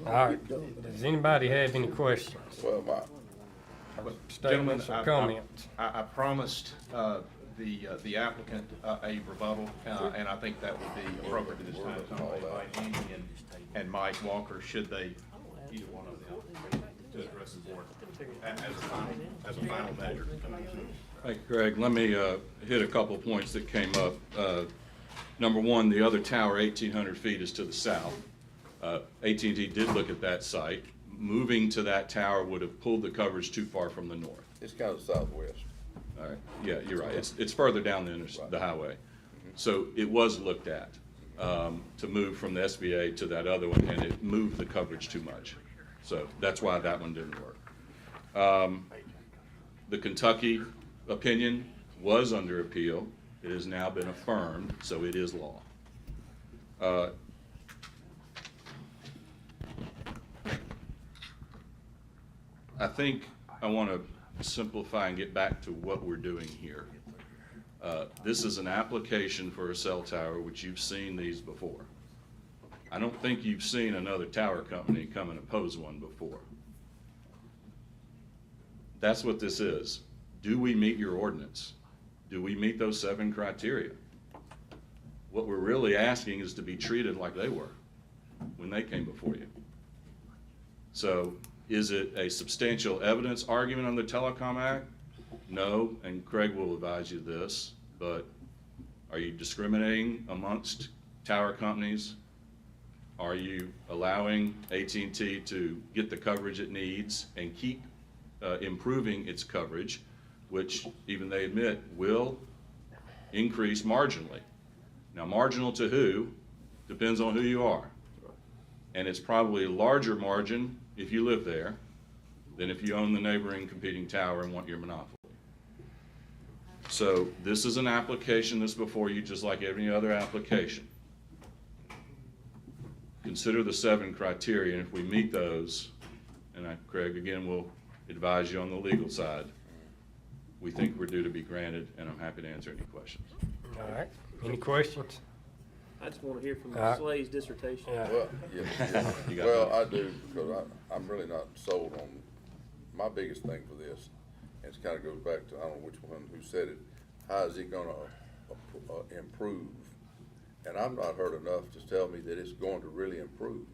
All right, does anybody have any questions?
Well,
Gentlemen,
Statements or
I
comments?
promised the applicant a rebuttal, and I think that would be appropriate at this time. So I'm going to invite Andy and Mike Walker, should they, either one of them, to address the board as a final measure.
Hey, Greg, let me hit a couple of points that came up. Number one, the other tower, 1,800 feet, is to the south. AT&T did look at that site. Moving to that tower would have pulled the coverage too far from the north.
it's kind of southwest.
All right, yeah, you're right. It's further down the highway. So it was looked at to move from the SBA to that other one, and it moved the coverage too much. So that's why that one didn't work. The Kentucky opinion was under appeal. It has now been affirmed, so it is law. I think I want to simplify and get back to what we're doing here. This is an application for a cell tower, which you've seen these before. I don't think you've seen another tower company come and oppose one before. That's what this is. Do we meet your ordinance? Do we meet those 7 criteria? What we're really asking is to be treated like they were when they came before you. So is it a substantial evidence argument on the Telecom Act? No, and Craig will advise you this, but are you discriminating amongst tower companies? Are you allowing AT&T to get the coverage it needs and keep improving its coverage, which even they admit will increase marginally? Now, marginal to who depends on who you are. And it's probably a larger margin if you live there than if you own the neighboring competing tower and want your monopoly. So this is an application that's before you just like every other application. Consider the 7 criteria, and if we meet those, and Craig, again, will advise you on the legal side, we think we're due to be granted, and I'm happy to answer any questions.
All right, any questions?
I just want to hear from Slay's dissertation.
Well, yeah. Well, I do, because I'm really not sold on, my biggest thing for this, and it kind of goes back to, I don't know which one who said it, how is it gonna improve? And I've not heard enough to tell me that it's going to really improve.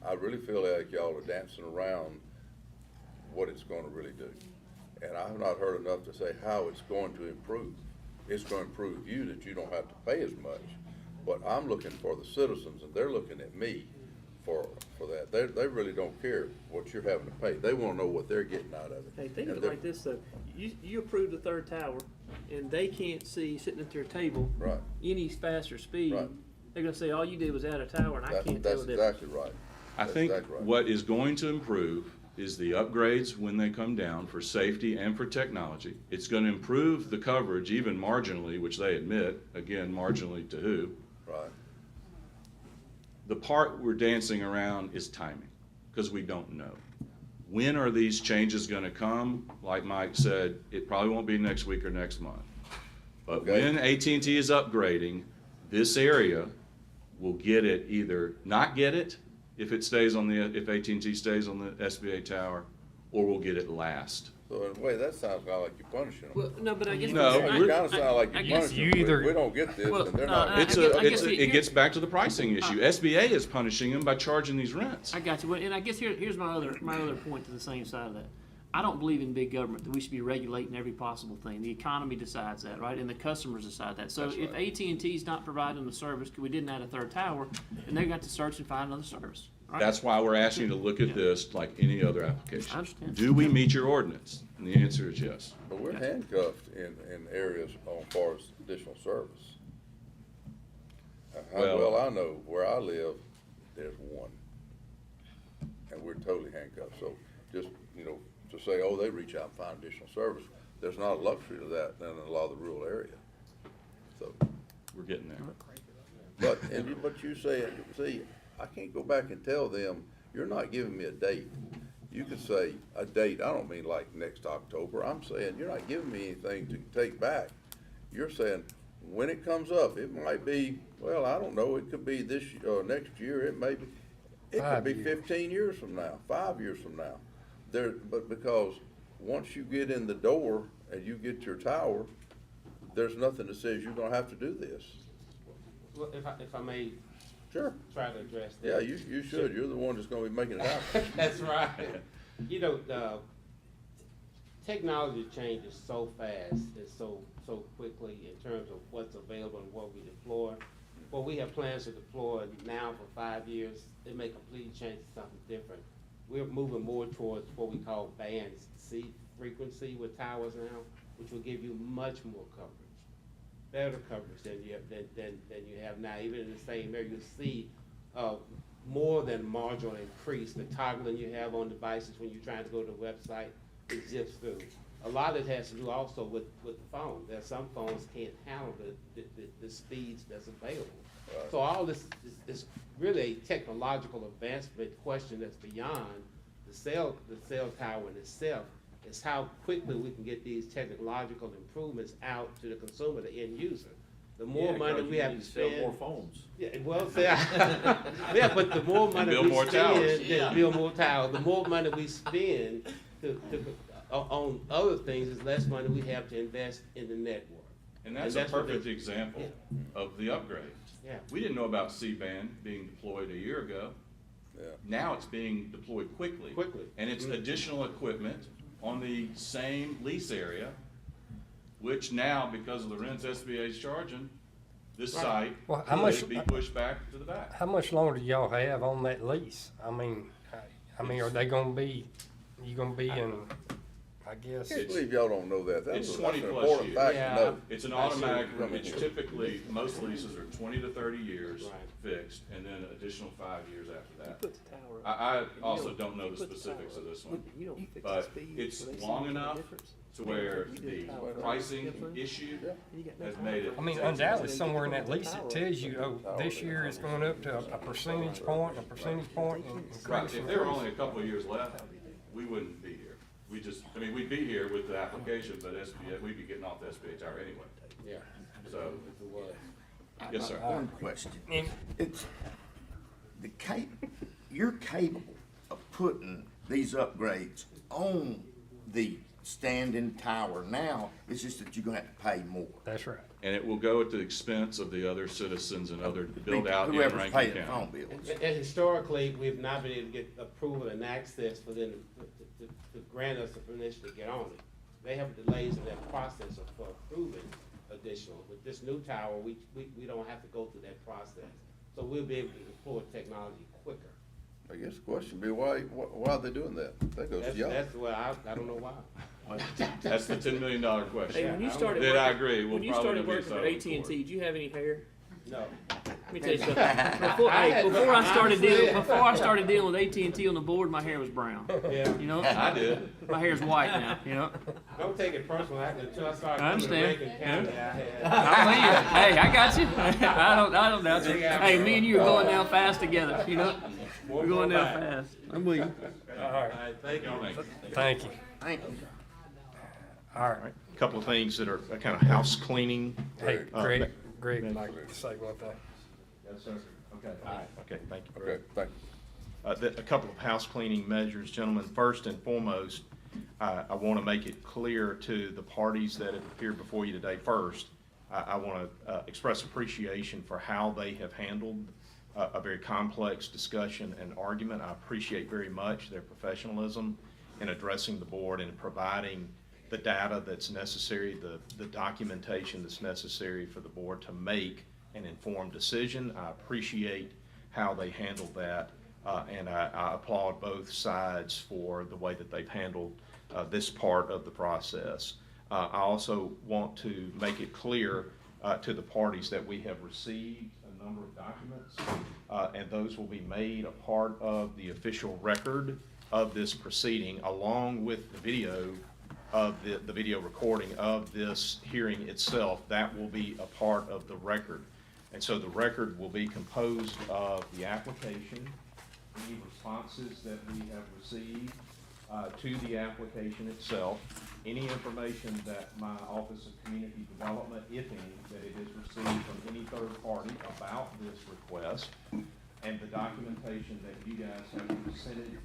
I really feel like y'all are dancing around what it's gonna really do. And I have not heard enough to say how it's going to improve. It's gonna improve you that you don't have to pay as much. But I'm looking for the citizens, and they're looking at me for that. They really don't care what you're having to pay. They wanna know what they're getting out of it.
Hey, think of it like this though. You approved the 3rd tower, and they can't see sitting at their table any faster speed.
Right.
They're gonna say all you did was add a tower, and I can't tell
That's
the difference.
exactly right.
I think what is going to improve is the upgrades when they come down for safety and for technology. It's going to improve the coverage even marginally, which they admit, again, marginally to who.
Right.
The part we're dancing around is timing, because we don't know. When are these changes going to come? Like Mike said, it probably won't be next week or next month. But when AT&T is upgrading, this area will get it, either not get it if it stays on if AT&T stays on the SBA tower, or we'll get it last.
So in a way, that sounds kind of like you're punishing them.
Well, no, but I guess
No,
you kind of sound like you're punishing them. We don't get this, and they're not.
It gets back to the pricing issue. SBA is punishing them by charging these rents.
I got you. Well, and I guess here's my other point to the same side of that. I don't believe in big government, that we should be regulating every possible thing. The economy decides that, right? And the customers decide that. So if AT&T's not providing the service because we didn't add a 3rd tower, then they've got to search and find another service. Right?
That's why we're asking you to look at this like any other application.
I understand.
Do we meet your ordinance? And the answer is yes.
But we're handcuffed in areas as far as additional service. How well I know, where I live, there's one. And we're totally handcuffed. So just, to say, oh, they reach out and find additional service, there's not a luxury to that in a lot of the rural area. So
we're getting there.
But you say, see, I can't go back and tell them, you're not giving me a date. You could say a date, I don't mean like next October. I'm saying you're not giving me anything to take back. you're saying, when it comes up, it might be, well, I don't know, it could be this, next year, it may be, it could
5
be
years.
15 years from now, 5 years from now. But because once you get in the door and you get your tower, there's nothing that says you're gonna have to do this.
Well, if I may
Sure.
try to address that.
Yeah, you should. You're the one that's gonna be making it happen.
That's right. You know, technology changes so fast and so quickly in terms of what's available and what we deploy. What we have plans to deploy now for 5 years, it may completely change to something different. We're moving more towards what we call band C frequency with towers now, which will give you much more coverage, better coverage than you have now. Even in the same area, you'll see more than marginal increase. The toggling you have on devices when you're trying to go to a website, it zips through. A lot of it has to do also with the phone. There are some phones can't handle the speeds that's available. So all this is really a technological advancement question that's beyond the cell tower in itself. It's how quickly we can get these technological improvements out to the consumer, the end user. The more money we have to spend.
Sell more phones.
Yeah, well, yeah, but the more money
build
we
more
spend,
towers.
then build more towers. The more money we spend on other things, is less money we have to invest in the network.
And that's a
what
perfect
they-
example of the upgrade.
Yeah.
We didn't know about C-band being deployed a year ago.
Yeah.
Now it's being deployed quickly.
Quickly.
And it's additional equipment on the same lease area, which now, because of the rents SBA is charging, this site
Well, how much-
could be pushed back to the back.
How much longer do y'all have on that lease? I mean, are they gonna be, you gonna be in, I guess?
I can't believe y'all don't know that.
It's
That's
20
an
plus
important
years.
fact to
Yeah.
know.
It's an automatic, it's typically, most leases are 20 to 30 years
Right.
fixed, and then additional 5 years after that. I also don't know the specifics of this one, but it's long enough to where the pricing issue has made it.
I mean, undoubtedly, somewhere in that lease, it tells you, oh, this year it's going up to a percentage point, and
Right,
increase.
if there were only a couple of years left, we wouldn't be here. We'd be here with the application, but SBA, we'd be getting off the SBA tower anyway.
Yeah.
So, yes, sir.
One question.
And-
It's, you're capable of putting these upgrades on the standing tower now, it's just that you're gonna have to pay more.
That's right.
And it will go at the expense of the other citizens and other build out in
Whoever's
Rankin
paying the phone
County.
bills.
And historically, we've not been able to get approval and access for them to grant us the permission to get on it. They have delays in that process for approving additional. With this new tower, we don't have to go through that process. So we'll be able to deploy technology quicker.
I guess the question be, why are they doing that? That goes to y'all.
That's well, I don't know why.
That's the $10 million question.
Hey, when you started
That I
working-
agree, we'll
when you
probably
started
be
working for
settled
AT&T,
for.
did you have any hair?
No.
Let me tell you something. Before I started dealing with AT&T on the board, my hair was brown.
Yeah.
You know,
I did.
my hair's white now. You know,
Don't take it personal. Until I started
I
coming to
understand.
Rankin County, I had.
I believe you. Hey, I got you. I don't doubt you. Hey, me and you are going down fast together. You know, we're going down fast. I'm with you.
All right,
Thank you.
thank you.
Thank you.
All right.
A couple of things that are kind of house cleaning.
Hey, Greg would like to say one thing.
Yes, sir. Okay.
All right, okay, thank you.
Okay, thank you.
A couple of house cleaning measures, gentlemen. First and foremost, I want to make it clear to the parties that have appeared before you today. First, I want to express appreciation for how they have handled a very complex discussion and argument. I appreciate very much their professionalism in addressing the board and providing the data that's necessary, the documentation that's necessary for the board to make an informed decision. I appreciate how they handled that, and I applaud both sides for the way that they've handled this part of the process. I also want to make it clear to the parties that we have received a number of documents, and those will be made a part of the official record of this proceeding, along with the video of the video recording of this hearing itself. That will be a part of the record. And so the record will be composed of the application, any responses that we have received to the application itself, any information that my Office of Community Development, if any, that it has received from any third party about this request, and the documentation that you guys have presented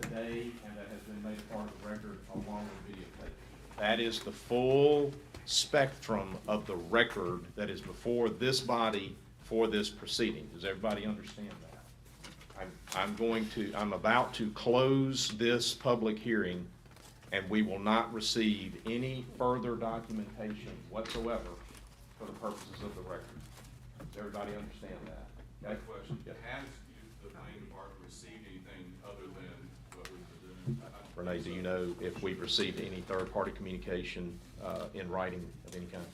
today and that has been made a part of the record along with videotape. That is the full spectrum of the record that is before this body for this proceeding. Does everybody understand that? I'm about to close this public hearing, and we will not receive any further documentation whatsoever for the purposes of the record. Does everybody understand that? Okay?
Question,
Yeah.
has the planning department received anything other than what we've been doing?
Renee, do you know if we've received any third-party communication in writing of any kind?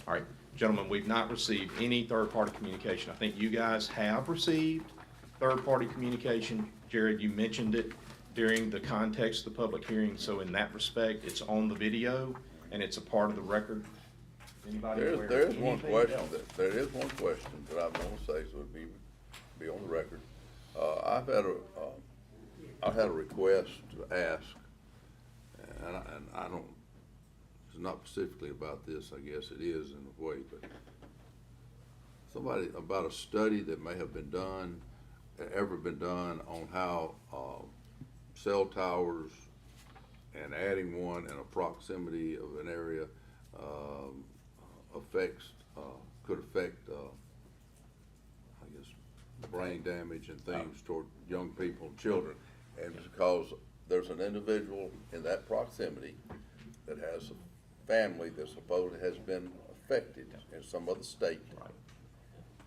All right, gentlemen, we've not received any third-party communication. I think you guys have received third-party communication. Jared, you mentioned it during the context of the public hearing, so in that respect, it's on the video and it's a part of the record. Anybody aware of
There is one
anything
question,
else?
there is one question that I want to say, so it'd be on the record. I've had a request to ask, and I don't, it's not specifically about this, I guess it is in a way, but somebody about a study that may have been done, ever been done on how cell towers and adding one in a proximity of an area could affect, I guess, brain damage and things toward young people and children. And because there's an individual in that proximity that has a family that supposedly has been affected in some other state.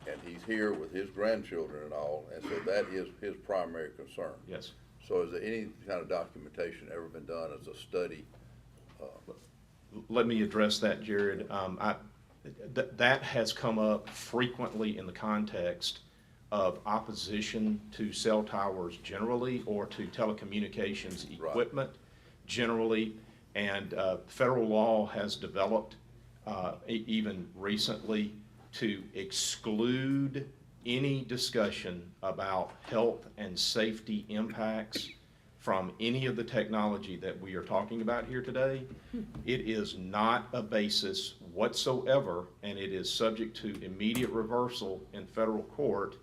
And he's here with his grandchildren and all, and so that is his primary concern.
Yes.
So is there any kind of documentation ever been done as a study?
Let me address that, Jared. That has come up frequently in the context of opposition to cell towers generally or to telecommunications equipment generally. And federal law has developed even recently to exclude any discussion about health and safety impacts from any of the technology that we are talking about here today. It is not a basis whatsoever, and it is subject to immediate reversal in federal court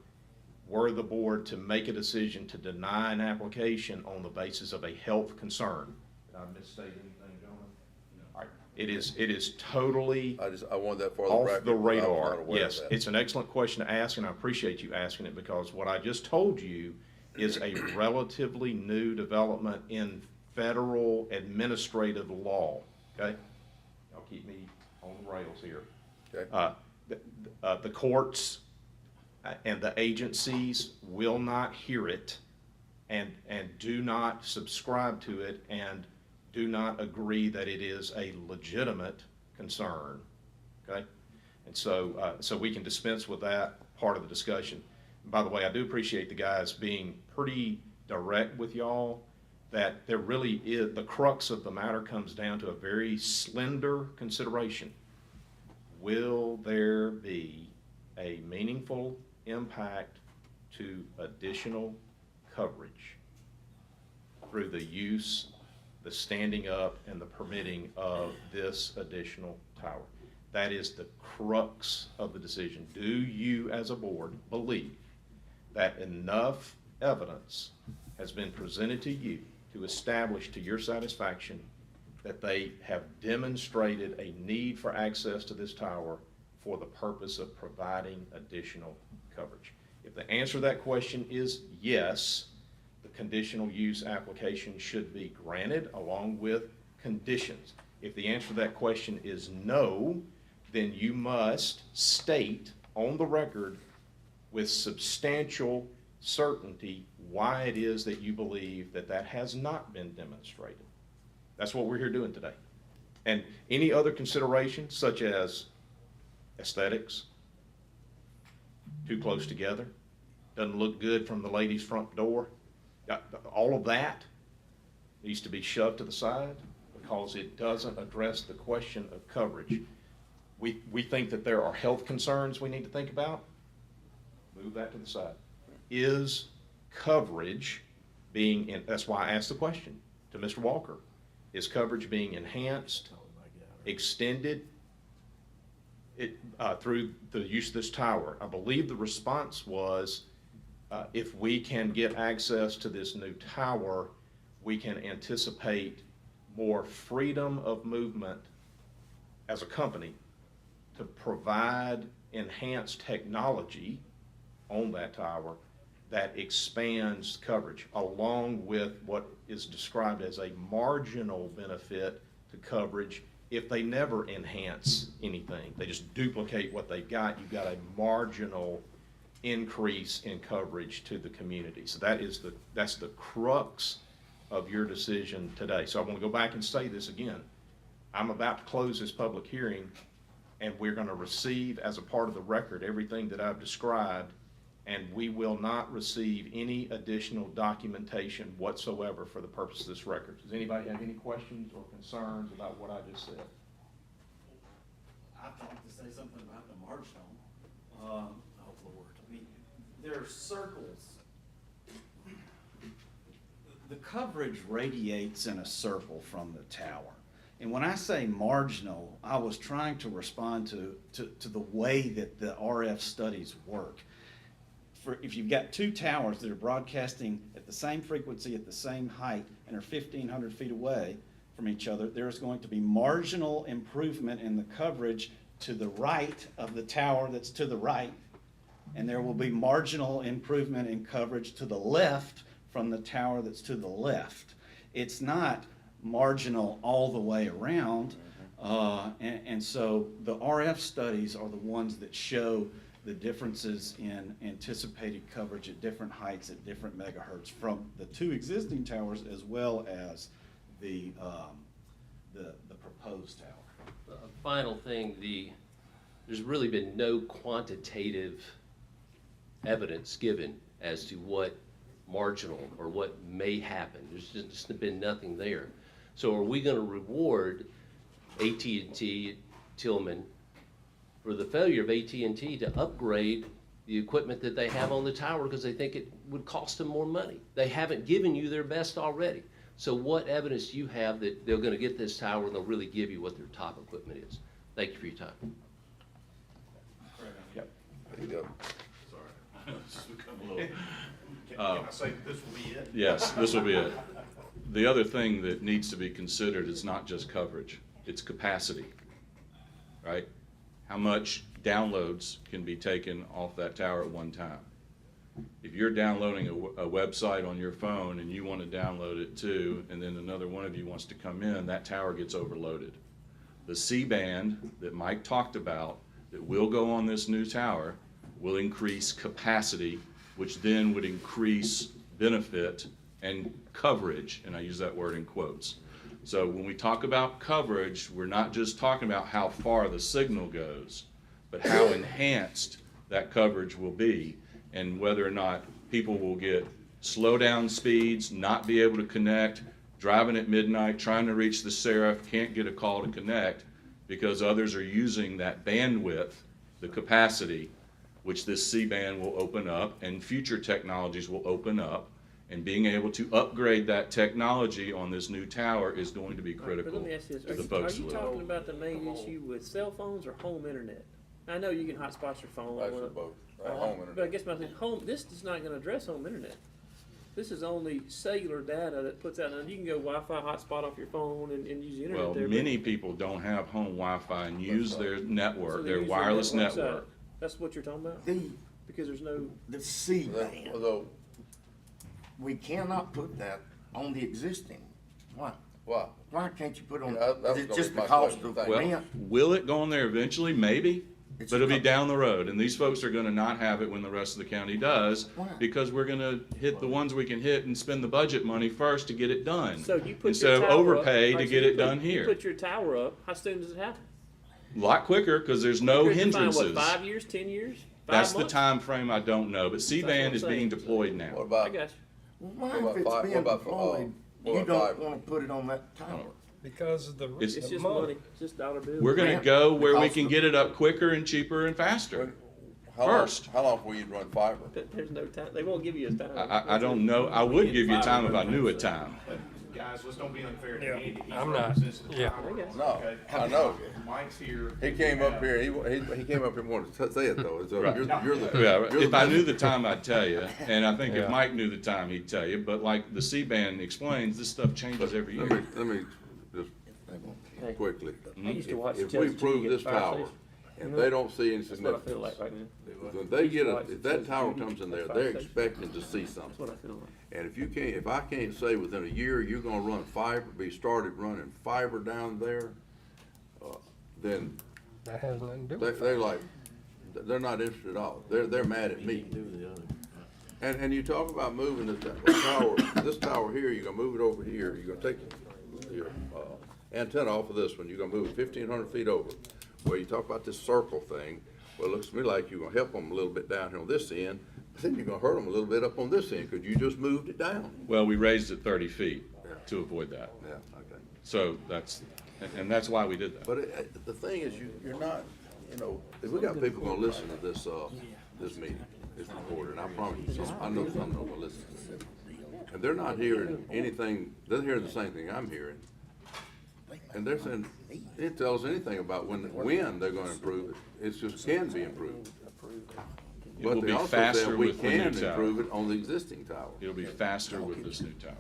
were the board to make a decision to deny an application on the basis of a health concern. Did I misstate anything, gentlemen? All right. It is totally
I want that for the
off
record.
the
but I'm not
radar.
aware of
Yes,
that.
it's an excellent question to ask, and I appreciate you asking it, because what I just told you is a relatively new development in federal administrative law, okay? Y'all keep me on the rails here.
Okay.
The courts and the agencies will not hear it and do not subscribe to it and do not agree that it is a legitimate concern, okay? And so, so we can dispense with that part of the discussion. By the way, I do appreciate the guys being pretty direct with y'all, that there really is, the crux of the matter comes down to a very slender consideration. Will there be a meaningful impact to additional coverage through the use, the standing up, and the permitting of this additional tower? That is the crux of the decision. Do you, as a board, believe that enough evidence has been presented to you to establish to your satisfaction that they have demonstrated a need for access to this tower for the purpose of providing additional coverage? If the answer to that question is yes, the conditional use application should be granted along with conditions. If the answer to that question is no, then you must state on the record with substantial certainty why it is that you believe that that has not been demonstrated. That's what we're here doing today. And any other considerations, such as aesthetics, too close together, doesn't look good from the lady's front door, all of that needs to be shoved to the side because it doesn't address the question of coverage. We think that there are health concerns we need to think about. Move that to the side. Is coverage being, that's why I asked the question to Mr. Walker, Is coverage being enhanced, extended through the use of this tower? I believe the response was, if we can get access to this new tower, we can anticipate more freedom of movement as a company to provide enhanced technology on that tower that expands coverage, along with what is described as a marginal benefit to coverage. If they never enhance anything, they just duplicate what they've got, you've got a marginal increase in coverage to the community. So that's the crux of your decision today. So I want to go back and say this again. I'm about to close this public hearing, and we're going to receive as a part of the record everything that I've described, and we will not receive any additional documentation whatsoever for the purpose of this record. Does anybody have any questions or concerns about what I just said?
I'd like to say something about the marginal. I mean, there are circles. The coverage radiates in a circle from the tower. And when I say marginal, I was trying to respond to the way that the RF studies work. If you've got two towers that are broadcasting at the same frequency, at the same height, and are 1,500 feet away from each other, there's going to be marginal improvement in the coverage to the right of the tower that's to the right, and there will be marginal improvement in coverage to the left from the tower that's to the left. It's not marginal all the way around, and so the RF studies are the ones that show the differences in anticipated coverage at different heights at different megahertz from the two existing towers as well as the proposed tower.
Final thing, there's really been no quantitative evidence given as to what marginal or what may happen. There's just been nothing there. So are we going to reward AT&T, Tillman, for the failure of AT&T to upgrade the equipment that they have on the tower because they think it would cost them more money? They haven't given you their best already. So what evidence do you have that they're going to get this tower and they'll really give you what their top equipment is? Thank you for your time.
There you go.
Sorry. This has become a little, can I say that this will be it?
Yes, this will be it. The other thing that needs to be considered is not just coverage, it's capacity, right? How much downloads can be taken off that tower at one time? If you're downloading a website on your phone and you want to download it too, and then another one of you wants to come in, that tower gets overloaded. The C-band that Mike talked about that will go on this new tower will increase capacity, which then would increase benefit and coverage, and I use that word in quotes. So when we talk about coverage, we're not just talking about how far the signal goes, but how enhanced that coverage will be, and whether or not people will get slow down speeds, not be able to connect, driving at midnight, trying to reach the sheriff, can't get a call to connect because others are using that bandwidth, the capacity, which this C-band will open up and future technologies will open up. And being able to upgrade that technology on this new tower is going to be critical
But let me ask you
to
this,
the folks
are
who
you
live.
talking about the main issue with cell phones or home internet? I know you can hotspot your phone.
Actually, both. Home internet.
But I guess my thing, this is not gonna address home internet. This is only cellular data that puts out, and you can go Wi-Fi hotspot off your phone and use the internet
Well,
there.
many people don't have home Wi-Fi and use their
So
network,
they
their
use their
wireless
network side.
network.
That's what you're talking about? Because there's no.
The C-band,
Although,
we cannot put that on the existing. Why?
why?
Why can't you put on,
Yeah, that was
is it
gonna
just
be my
because
question.
of
Thank
Well,
rent?
will it go on there eventually? Maybe.
It's
But it'll be
a-
down the road, and these folks are gonna not have it when the rest of the county does,
Why?
because we're gonna hit the ones we can hit and spend the budget money first to get it done.
So you put
Instead
your
of
tower up.
overpay
All
to
right,
get
so
it done
You
here.
put your tower up, how soon does it happen?
A lot quicker, because there's no
Quicker than,
hindrances.
What, 5 years, 10 years? 5
That's the
months?
time frame I don't know, but C-band
what
is
I'm
being
saying.
deployed
What
now.
I
about,
got you.
Well, why
What
if
about
it's
fi-
being
what about,
deployed,
what
you
about
don't
fiber?
wanna put it on that tower?
Because of the
It's-
It's
the
just money, it's just dollar bills.
We're gonna
Rent,
go where we
because
can
of-
get it up quicker and cheaper and faster. First.
How long will you run fiber?
There's no time, they won't give you a time.
I don't know, I would give you time if I knew a time. guys, let's don't be unfair to
Yeah,
Andy. He
I'm not.
represents the
Yeah.
power.
No,
Okay?
I know.
Mike's here.
He came up here, he came up here and wanted to say it though. So
Right.
you're the,
Yeah,
you're
if I knew the
messenger.
time, I'd tell you, and I think
Yeah.
if Mike knew the time, he'd tell you, but like the C-band explains, this stuff changes every year.
Let me just quickly.
I used to watch
If
Judge
we
Judy
prove
get
this
fire
tower,
station.
and they don't see any
That's what I feel
significance,
like right now.
when they get
watch
if that
Judge
tower
Judy
comes in
at
there,
fire
they're
station.
expecting to see
That's
something.
what I feel like.
And if I can't say within a year, you're gonna run fiber, started running fiber down there, then
That has nothing to do with
they're like, they're not interested at all. They're mad at me. And you talk about moving this tower here, you're gonna move it over here, you're gonna take your antenna off of this one, you're gonna move it 1,500 feet over. Well, you talk about this circle thing, well, it looks to me like you're gonna help them a little bit down here on this end, but then you're gonna hurt them a little bit up on this end, because you just moved it down.
Well, we raised it 30 feet to avoid that.
Yeah, okay.
So and that's why we did that.
But the thing is, you're not, if we got people gonna listen to this, this meeting, this report, and I promise you, I know some of them will listen to it. And they're not hearing anything, they're hearing the same thing I'm hearing. And they're saying, it tells anything about when they're gonna improve it. It's just can be improved.
It will
But they
be
also
faster
said we
with the new
can
tower.
improve it on the existing tower.
It'll be faster with this new tower.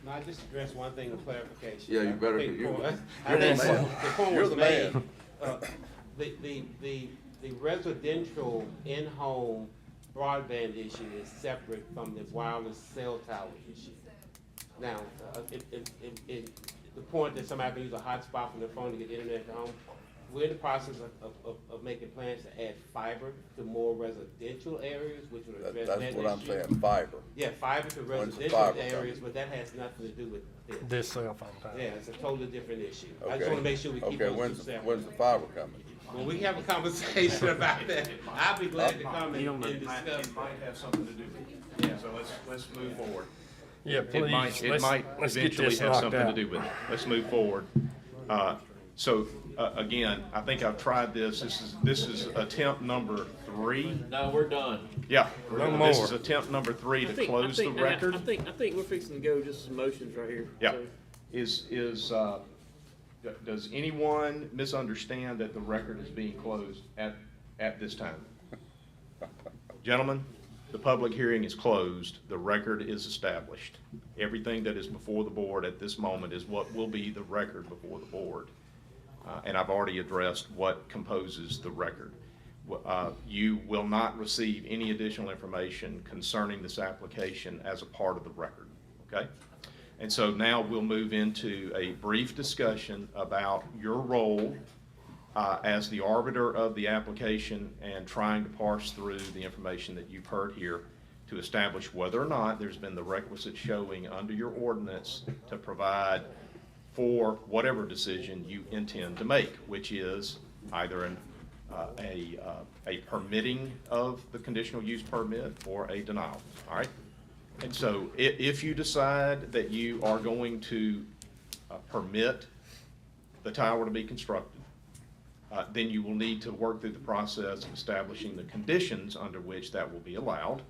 Now, I just address one thing of clarification.
Yeah, you better,
I think
you're
I think
the man.
the point
You're
was
the
made.
man.
The residential in-home broadband issue is separate from the wireless cell tower issue. Now, the point that somebody can use a hotspot from their phone to get internet at home, we're in the process of making plans to add fiber to more residential areas, which would address that issue.
That's what I'm saying, fiber.
Yeah, fiber to
When's the
residential
fiber
areas,
coming?
but that has nothing to do with this.
this cell phone tower.
Yeah, it's a totally different issue. I
Okay.
just wanna make sure we keep
Okay,
those two separate.
when's the fiber coming?
When we have a conversation about that, I'll be glad to come and discuss.
It might have something to do with it.
Yeah.
So let's move forward.
Yeah,
It
please,
might
let's get
eventually
this
have
knocked
something to
out.
do with it. Let's move forward. Again, I think I've tried this. This is attempt number 3.
No, we're done.
Yeah.
No
This
more.
is attempt number 3 to close the record.
I think we're fixing to go just some motions right here.
Yeah.
So-
Does anyone misunderstand that the record is being closed at this time? Gentlemen, the public hearing is closed. The record is established. Everything that is before the board at this moment is what will be the record before the board. And I've already addressed what composes the record. You will not receive any additional information concerning this application as a part of the record, okay? And so now we'll move into a brief discussion about your role as the arbiter of the application and trying to parse through the information that you've heard here to establish whether or not there's been the requisite showing under your ordinance to provide for whatever decision you intend to make, which is either a permitting of the conditional use permit or a denial, all right? And so if you decide that you are going to permit the tower to be constructed, then you will need to work through the process of establishing the conditions under which that will be allowed.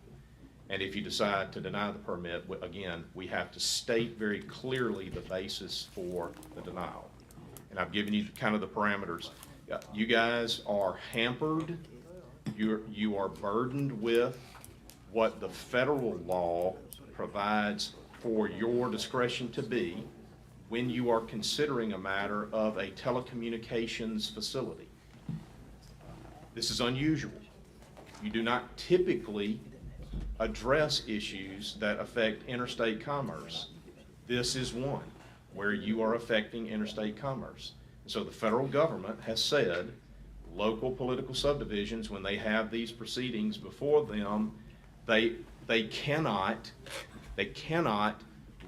And if you decide to deny the permit, again, we have to state very clearly the basis for the denial. And I've given you kind of the parameters. You guys are hampered, you are burdened with what the federal law provides for your discretion to be when you are considering a matter of a telecommunications facility. This is unusual. You do not typically address issues that affect interstate commerce. This is one where you are affecting interstate commerce. So the federal government has said local political subdivisions, when they have these proceedings before them, they cannot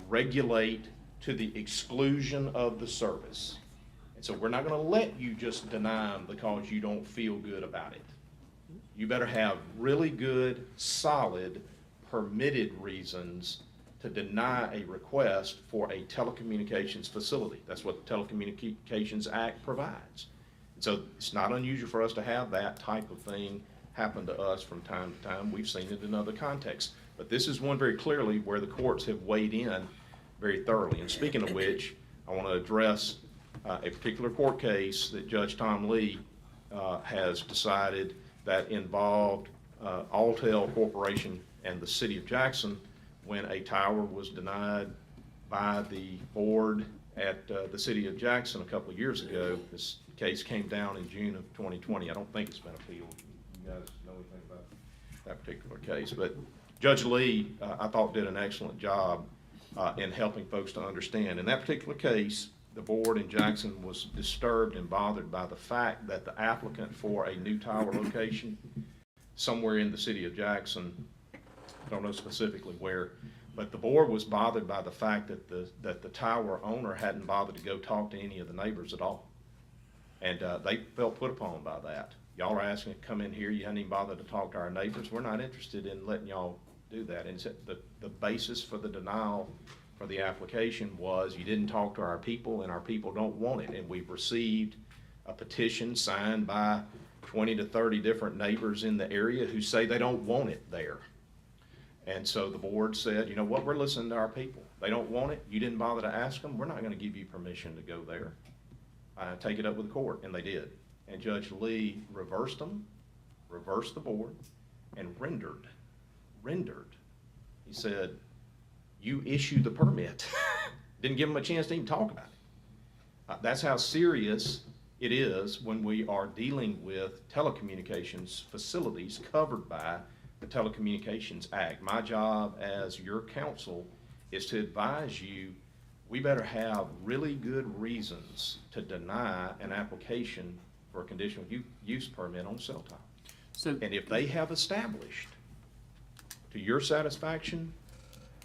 regulate to the exclusion of the service. And so we're not going to let you just deny them because you don't feel good about it. You better have really good, solid, permitted reasons to deny a request for a telecommunications facility. That's what the Telecommunications Act provides. So it's not unusual for us to have that type of thing happen to us from time to time. We've seen it in other contexts. But this is one very clearly where the courts have weighed in very thoroughly. And speaking of which, I want to address a particular court case that Judge Tom Lee has decided that involved Alltel Corporation and the city of Jackson when a tower was denied by the board at the city of Jackson a couple of years ago. This case came down in June of 2020. I don't think it's been appealed. You guys know anything about that particular case? But Judge Lee, I thought, did an excellent job in helping folks to understand. In that particular case, the board in Jackson was disturbed and bothered by the fact that the applicant for a new tower location somewhere in the city of Jackson, I don't know specifically where, but the board was bothered by the fact that the tower owner hadn't bothered to go talk to any of the neighbors at all. And they felt put upon by that. Y'all are asking to come in here, you hadn't even bothered to talk to our neighbors. We're not interested in letting y'all do that. And the basis for the denial for the application was you didn't talk to our people and our people don't want it. And we've received a petition signed by 20 to 30 different neighbors in the area who say they don't want it there. And so the board said, you know what, we're listening to our people. They don't want it. You didn't bother to ask them. We're not going to give you permission to go there. Take it up with the court. And they did. And Judge Lee reversed them, reversed the board, and rendered. He said, you issued the permit. Didn't give them a chance to even talk about it. That's how serious it is when we are dealing with telecommunications facilities covered by the Telecommunications Act. My job as your counsel is to advise you we better have really good reasons to deny an application for a conditional use permit on cell tower. And if they have established to your satisfaction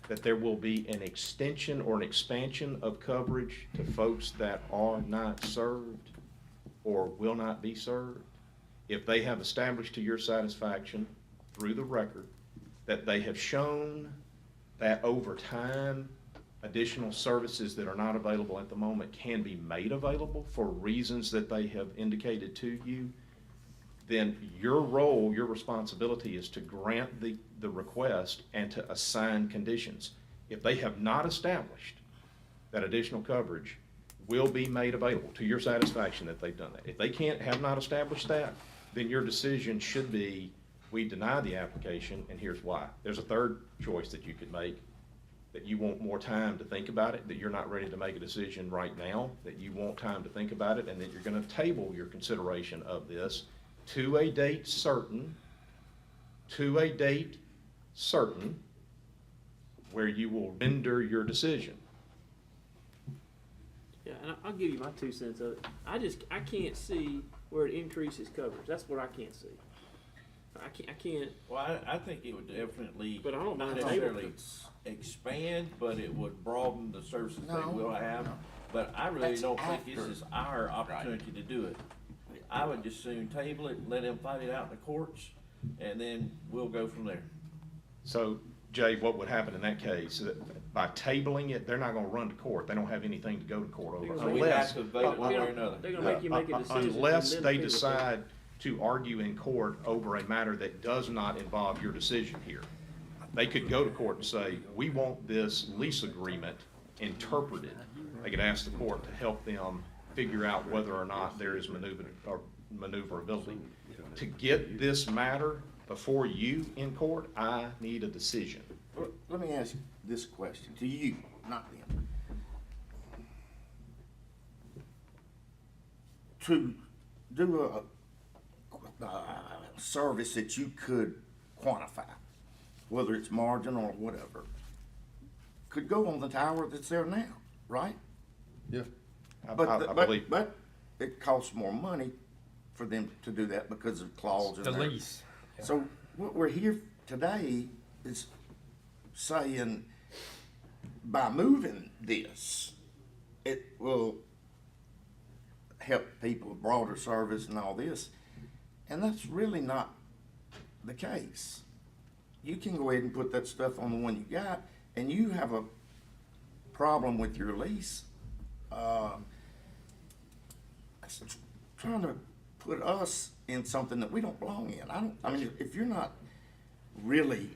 that there will be an extension or an expansion of coverage to folks that are not served or will not be served, if they have established to your satisfaction through the record that they have shown that over time additional services that are not available at the moment can be made available for reasons that they have indicated to you, then your role, your responsibility is to grant the request and to assign conditions. If they have not established that additional coverage will be made available to your satisfaction that they've done that. If they have not established that, then your decision should be, we deny the application, and here's why. There's a third choice that you could make, that you want more time to think about it, that you're not ready to make a decision right now, that you want time to think about it, and that you're going to table your consideration of this to a date certain, where you will render your decision.
Yeah, and I'll give you my 2 cents of it. I can't see where it increases coverage. That's what I can't see. I can't.
Well, I think it would definitely,
But I don't
not
mind
necessarily expand, but it would broaden the services they will have. But I really
That's
don't think this
after.
is our opportunity to do it. I would just soon table it, let them fight it out in the courts, and then we'll go from there.
So, Jay, what would happen in that case, that by tabling it, they're not gonna run to court. They don't have anything to go to court over.
So we'd have to vote one way or another.
They're gonna make you make a decision.
Unless
and then
they
appeal it.
decide to argue in court over a matter that does not involve your decision here. They could go to court and say, we want this lease agreement interpreted. They could ask the court to help them figure out whether or not there is maneuverability. To get this matter before you in court, I need a decision.
Well, let me ask this question to you, not them. To do a service that you could quantify, whether it's marginal or whatever, could go on the tower that's there now, right?
Yeah.
I
But
believe.
but it costs more money for them to do that because of clauses.
The lease.
So what we're here today is saying by moving this, it will help people with broader service and all this. And that's really not the case. You can go ahead and put that stuff on the one you got, and you have a problem with your lease. It's trying to put us in something that we don't belong in. I mean, if you're not really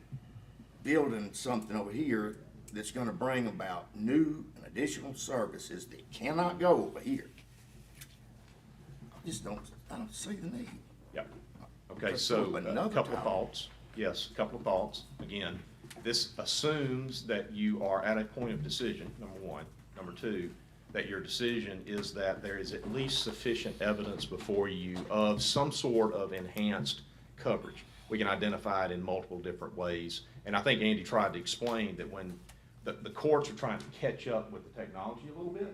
building something over here, that's gonna bring about new and additional services that cannot go over here. I don't see the need.
Yep. Okay,
Just
so
put
a
another
couple of
tower.
thoughts. Yes, a couple of thoughts. Again, this assumes that you are at a point of decision, number one. Number two, that your decision is that there is at least sufficient evidence before you of some sort of enhanced coverage. We can identify it in multiple different ways. And I think Andy tried to explain that when the courts are trying to catch up with the technology a little bit.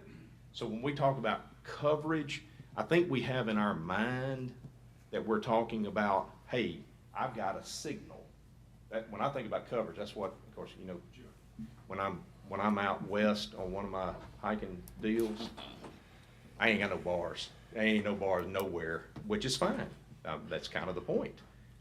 So when we talk about coverage, I think we have in our mind that we're talking about, hey, I've got a signal. That, when I think about coverage, that's what, of course, you know, when I'm out west on one of my hiking deals, I ain't got no bars. There ain't no bars nowhere, which is fine. That's kind of the point.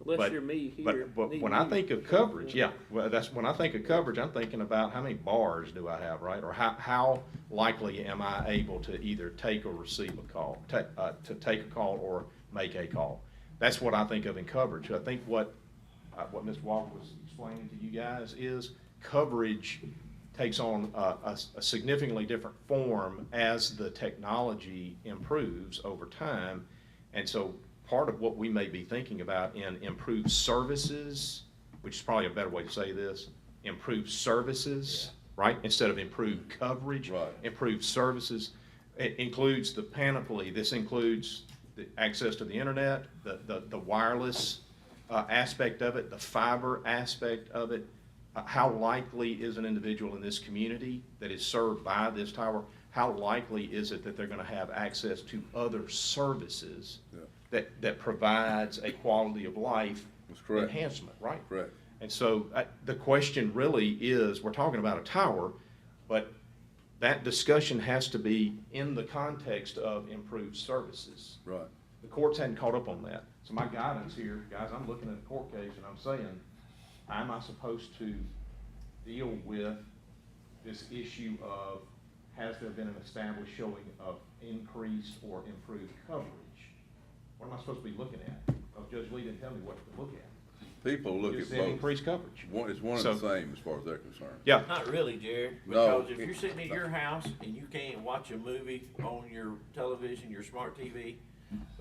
Unless
But-
you're me here.
But
need
when
you.
I think of coverage, yeah, well, that's, when I think of coverage, I'm thinking about how many bars do I have, right? Or how likely am I able to either take or receive a call, to take a call or make a call? That's what I think of in coverage. I think what Mr. Walker was explaining to you guys is coverage takes on a significantly different form as the technology improves over time. And so part of what we may be thinking about in improved services, which is probably a better way to say this, improved services, right? Instead of improved coverage,
Right.
improved services. It includes the panoply. This includes the access to the internet, the wireless aspect of it, the fiber aspect of it. How likely is an individual in this community that is served by this tower, how likely is it that they're gonna have access to other services that provides a quality of life
That's correct.
enhancement, right?
Correct.
And so the question really is, we're talking about a tower, but that discussion has to be in the context of improved services.
Right.
The courts hadn't caught up on that. So my guidance here, guys, I'm looking at a court case and I'm saying, how am I supposed to deal with this issue of, has there been an established showing of increased or improved coverage? What am I supposed to be looking at? Oh, Judge Lee didn't tell me what to look at.
People look
Just
at
said
both.
increased coverage.
It's one
So-
and the same as far as they're concerned.
Yeah.
Not really, Jared,
No.
because if you're sitting at your house and you can't watch a movie on your television, your smart TV,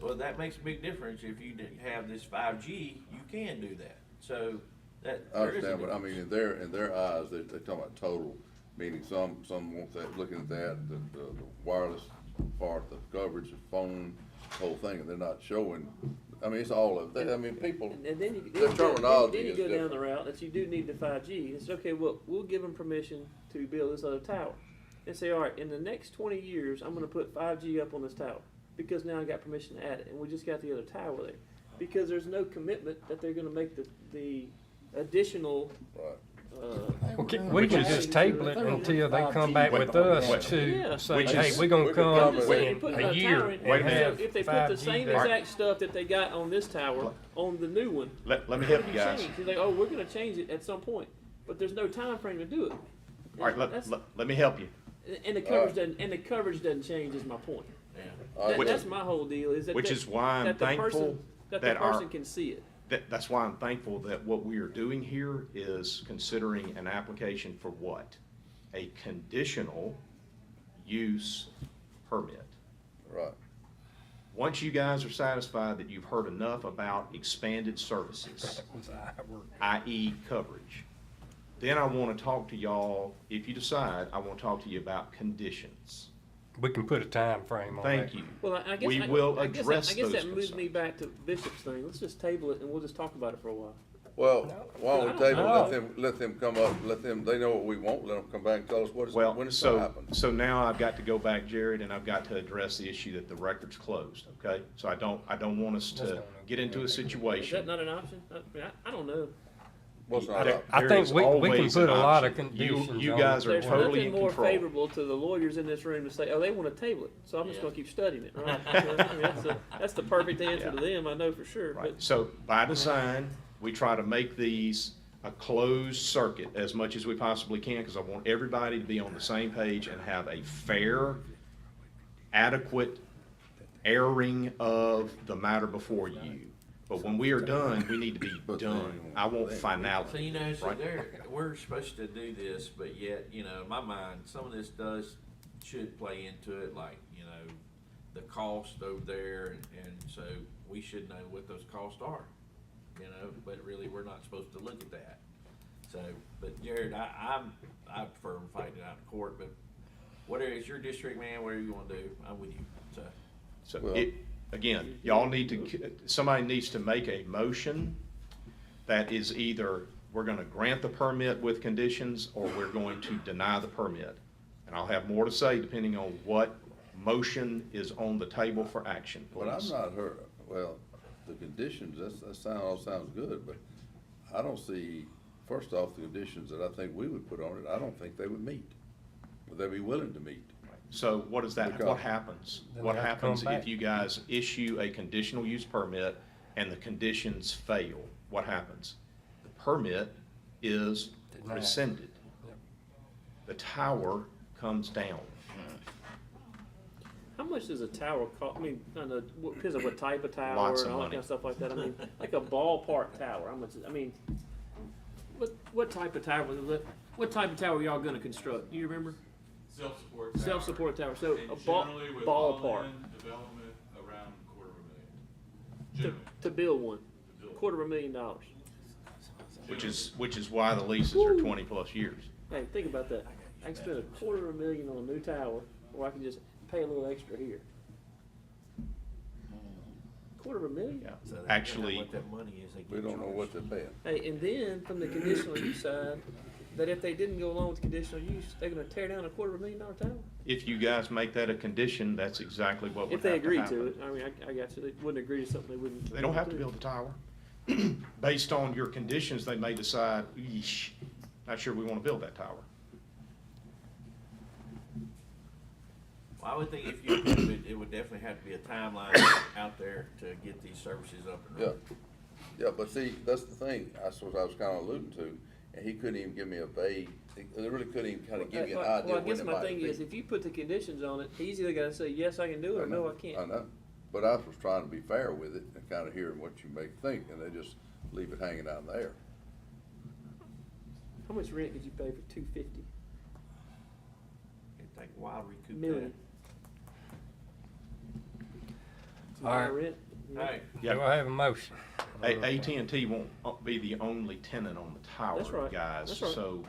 well, that makes a big difference. If you have this 5G, you can do that. So that.
I
there is a
understand, but I mean,
difference.
in their eyes, they're talking about total, meaning some want that, looking at that, the wireless part, the coverage, the phone, whole thing, and they're not showing, I mean, it's all of that, I mean, people,
And then you,
their terminology
then you
is
go down
different.
the route that you do need the 5G. It's okay, well, we'll give them permission to build this other tower. And say, all right, in the next 20 years, I'm gonna put 5G up on this tower, because now I got permission to add it, and we just got the other tower there. Because there's no commitment that they're gonna make the additional,
We can just table it until they come back with us to say,
Which
hey,
is-
we're gonna
we could
come
come
If they put
in
another
a year
tower in,
and
Wait a minute.
have
if they put the
5G
same
there.
exact stuff that they got on this tower, on the new one,
Let me help you guys.
change. He's like, oh, we're gonna change it at some point, but there's no time frame to do it.
All right,
That's-
let me help you.
And the coverage doesn't change is my point.
All right,
That's my whole deal, is that.
Which is why I'm
that the
thankful
person- that the
that our-
person can see it.
That's why I'm thankful that what we are doing here is considering an application for what? A conditional use permit.
Right.
Once you guys are satisfied that you've heard enough about expanded services, i.e. coverage, then I want to talk to y'all, if you decide, I want to talk to you about conditions.
We can put a time frame on that.
Thank you.
Well, I guess.
We
I
will
guess
address
I guess
those
that moves me
concerns.
back to Bishop's thing. Let's just table it and we'll just talk about it for a while.
Well, why don't we table,
No.
let them come up, they know what we want, let them come back and tell us when
Well,
it's gonna
so,
happen.
so now I've got to go back, Jared, and I've got to address the issue that the record's closed, okay? So I don't want us to get into a
Is that
situation.
not an option? I don't know.
What's not
There-
up?
I
there
think
is
we can
always
put
an
a lot of
option.
conditions
You
on
guys
it.
are
There's
totally
nothing
in
more
control.
favorable to the lawyers in this room to say, oh, they want to table it, so I'm just
Yeah.
going to keep studying it, right? I mean, that's the perfect answer to them, I know for sure.
Right,
But
so by design, we try to make these a closed circuit as much as we possibly can, because I want everybody to be on the same page and have a fair, adequate airing of the matter before you. But when we are done, we need to be
But
done. I want finality.
So, you know, so
right?
we're supposed to do this, but yet, you know, in my mind, some of this should play into it, like, you know, the cost over there, and so we should know what those costs are, you know, but really, we're not supposed to look at that. So, but Jared, I prefer fighting it out in court, but whatever, it's your district, man, whatever you wanna do, I'm with you, so.
So
Well-
again, y'all need to, somebody needs to make a motion that is either we're gonna grant the permit with conditions or we're going to deny the permit. And I'll have more to say depending on what motion is on the table for action,
But I'm
please.
not hurt, well, the conditions, all sounds good, but I don't see, first off, the conditions that I think we would put on it, I don't think they would meet. Would they be willing to meet?
So what is that,
Because-
what happens?
Then
What
they have to come
happens
back.
if you guys issue a conditional use permit and the conditions fail? What happens? The permit is
Denied.
rescinded.
Yep.
The tower comes down.
How much does a tower cost? I mean, I know, depends on what type of tower
Lots of
and all that
money.
kind of stuff like that. I mean, like a ballpark tower, how much, I mean, what type of tower, what type of tower are y'all gonna construct? Do you remember?
Self-support tower.
Self-support tower, so
And
a
generally with
ballpark
all-in development around $250,000. Generally.
to build one,
To build.
$250,000.
Which is why the leases are 20+ years.
Hey, think about that. I can spend $250,000 on a new tower, or I can just pay a little extra here. $250,000?
Yeah.
So they don't know
Actually,
what that money is they
We
get
don't know
charged.
what they're paying.
Hey, and then from the conditional use side, that if they didn't go along with conditional use, they're gonna tear down a $250,000 tower?
if you guys make that a condition, that's exactly what would
If they
have to
agreed
happen.
to it, I mean, I got you, they wouldn't agree to something they wouldn't.
They don't have to build a tower. Based on your conditions, they may decide, yeesh, not sure we want to build that tower.
Well, I would think if you do it, it would definitely have to be a timeline out there to get these services up and
Yeah,
running.
yeah, but see, that's the thing, that's what I was kinda alluding to, and he couldn't even give me a vague, they really couldn't even kinda give you an idea
Well, I
when
guess
it
my
might
thing
be.
is, if you put the conditions on it, he's either gotta say, yes, I can do it, or no, I can't.
I know, but I was trying to be fair with it and kinda hearing what you may think, and they just leave it hanging out in the air.
How much rent could you pay for $250
It'd take a while to recoup
million?
All right.
Rent?
that. Hey,
Do I have a motion?
AT&T won't be the only tenant on the tower,
That's right.
guys.
That's right.
So,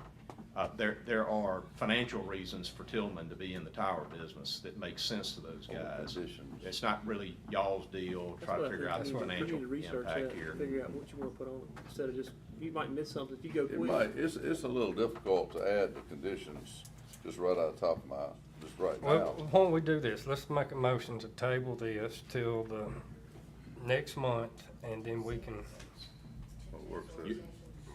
there are financial reasons for Tillman to be in the tower business that makes sense to those guys.
Conditions.
It's not really y'all's deal,
That's
try to
what I
figure
think
out the
we need-
financial
We need to research
impact
that,
here.
figure out what you wanna put on it, instead of just, you might miss something if you go
It
quick.
might, it's a little difficult to add the conditions, just right out the top of my, just right
Well,
now.
why don't we do this? Let's make a motion to table this till the next month, and then we can,
Work session.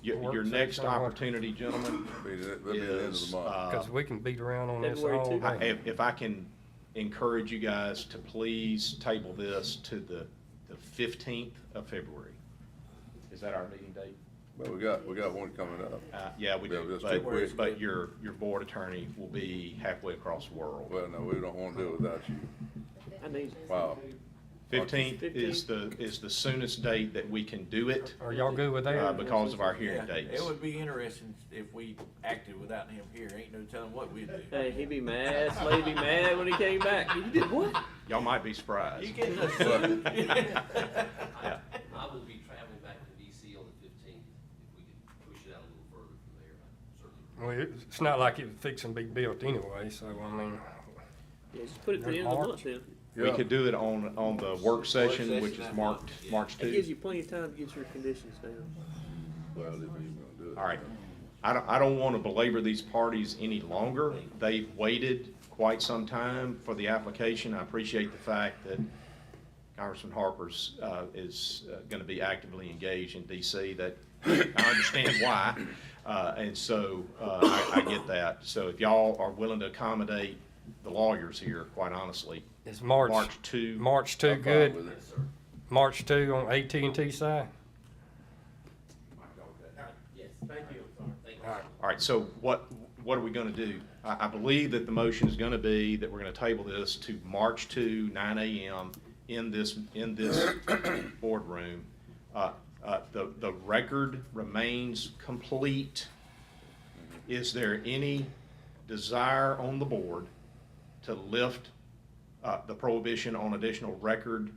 Your
Work
next
session or what?
opportunity, gentlemen,
That'll be the end of
is,
the month.
cause we can beat around on this
February
all
2.
day.
if I can encourage you guys to please table this to the 15th of February. Is that our meeting date?
But we got one coming up.
Yeah, we
Yeah,
do,
just too quick.
but your board attorney will be halfway across the world.
Well, no, we don't wanna do it without you.
I need,
Wow.
15th is the soonest date that we can do it,
Are y'all good with that?
because of our hearing
yeah,
dates.
it would be interesting if we acted without him here. Ain't no telling what we'd do.
hey, he'd be mad, Slade be mad when he came back. You did what?
Y'all might be surprised.
You getting us?
Yeah.
I will be traveling back to DC on the 15th. If we could push it out a little further from there, I certainly.
Well, it's not like it's fixing to be built anyway, so I mean,
Yeah, just put it to the end of the month then.
We could do it on the work session, which is
that
March
month, yeah.
March
It gives
2.
you plenty of time to get your conditions down.
Well, if you gonna do it.
All right. I don't want to belabor these parties any longer. They've waited quite some time for the application. I appreciate the fact that Congressman Harper's is going to be actively engaged in DC. That I understand why, and so I get that. So if y'all are willing to accommodate the lawyers here, quite honestly,
is March
2.
March 2
I'm fine
good?
with it.
March 2 on AT&T side?
Yes, thank you.
All right, so what are we gonna do? I believe that the motion is gonna be that we're gonna table this to March 2, 9 a.m. in this boardroom. The record remains complete. Is there any desire on the board to lift the prohibition on additional record,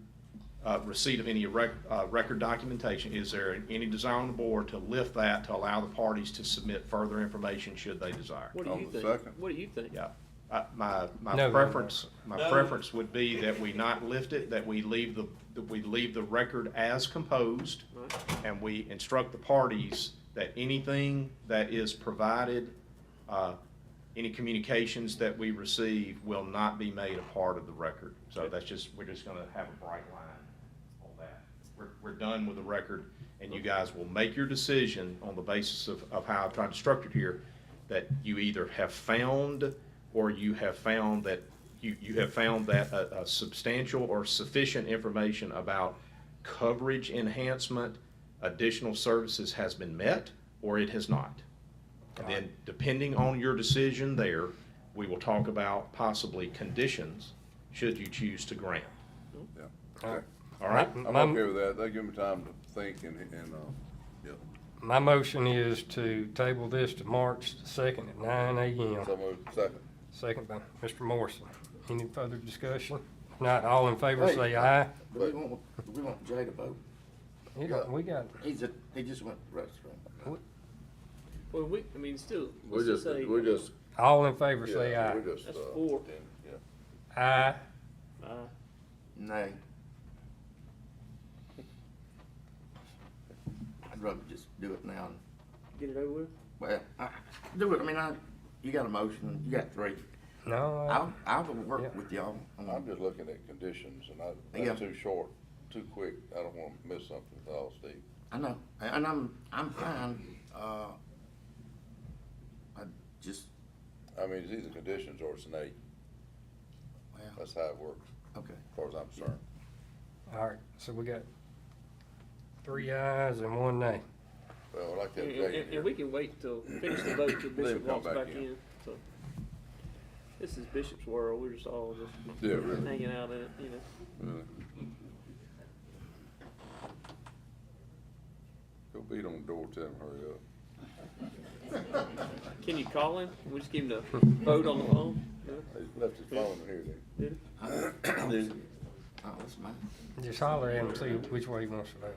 receipt of any record documentation? Is there any desire on the board to lift that to allow the parties to submit further information should they desire?
What do you think? What do you think?
Yeah, my
No.
preference would be that we not lift it, that we leave the record as composed, and we instruct the parties that anything that is provided, any communications that we receive will not be made a part of the record. So we're just gonna have a bright line on that. We're done with the record, and you guys will make your decision on the basis of how I've tried to structure it here, that you either have found or you have found that a substantial or sufficient information about coverage enhancement, additional services has been met, or it has not. And then, depending on your decision there, we will talk about possibly conditions, should you choose to grant.
Yeah. Okay.
All right?
I'm okay with that. That give me time to think and yeah.
My motion is to table this to March 2nd at 9 a.m.
So moved. Second.
Second by Mr. Morrison. Any further discussion? If not, all in favor say aye.
Do we want Jay to vote?
We got,
He just went to the restroom.
Well, I mean, still,
We're
let's
just,
say.
all in favor say
yeah,
aye.
we're just,
That's 4.
yeah.
Aye.
Nay. I'd rather just do it now.
Get it over with?
Well, do it, I mean, you got a motion, you got 3.
No.
I will work with y'all.
I'm just looking at conditions, and
Yeah.
that's too short, too quick. I don't want to miss something at all, Steve.
I know, and I'm fine,
I mean, it's either conditions or it's an 8.
Well,
That's how it works,
okay.
as far as I'm concerned.
All right, so we got 3 ayes and 1 nay.
Well, I like that Jay in here.
And we can wait till, finish the vote till
Let him
Bishop
come
walks
back
back
in.
in, so. This is Bishop's world, we're just all
Yeah, really.
hanging out in it, you know.
Really. Go beat on the door, tell him hurry up.
Can you call him? We just give him the vote on the phone?
He left his phone in here,
Did
did he?
Oh, that's mine.
Just holler at him and see which way he wants to vote.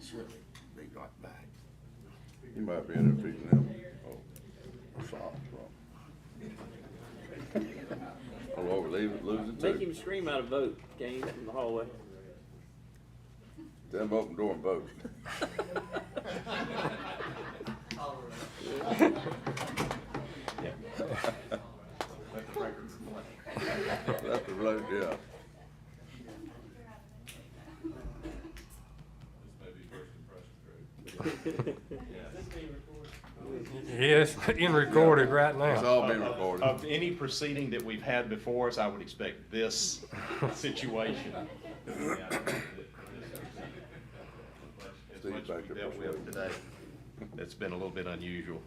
Should be right back.
You might be in there feeding him. Oh, socks, wrong. Oh, Lord, losing
Make
too.
him scream out a vote, Gaines, from the hallway.
Tell him open the door and vote. Let the record, yeah.
Yes, being recorded right
It's
now.
all being recorded.
Of any proceeding that we've had before us, I would expect this situation.
Steve's back there
Dealt with today. It's been a little bit unusual.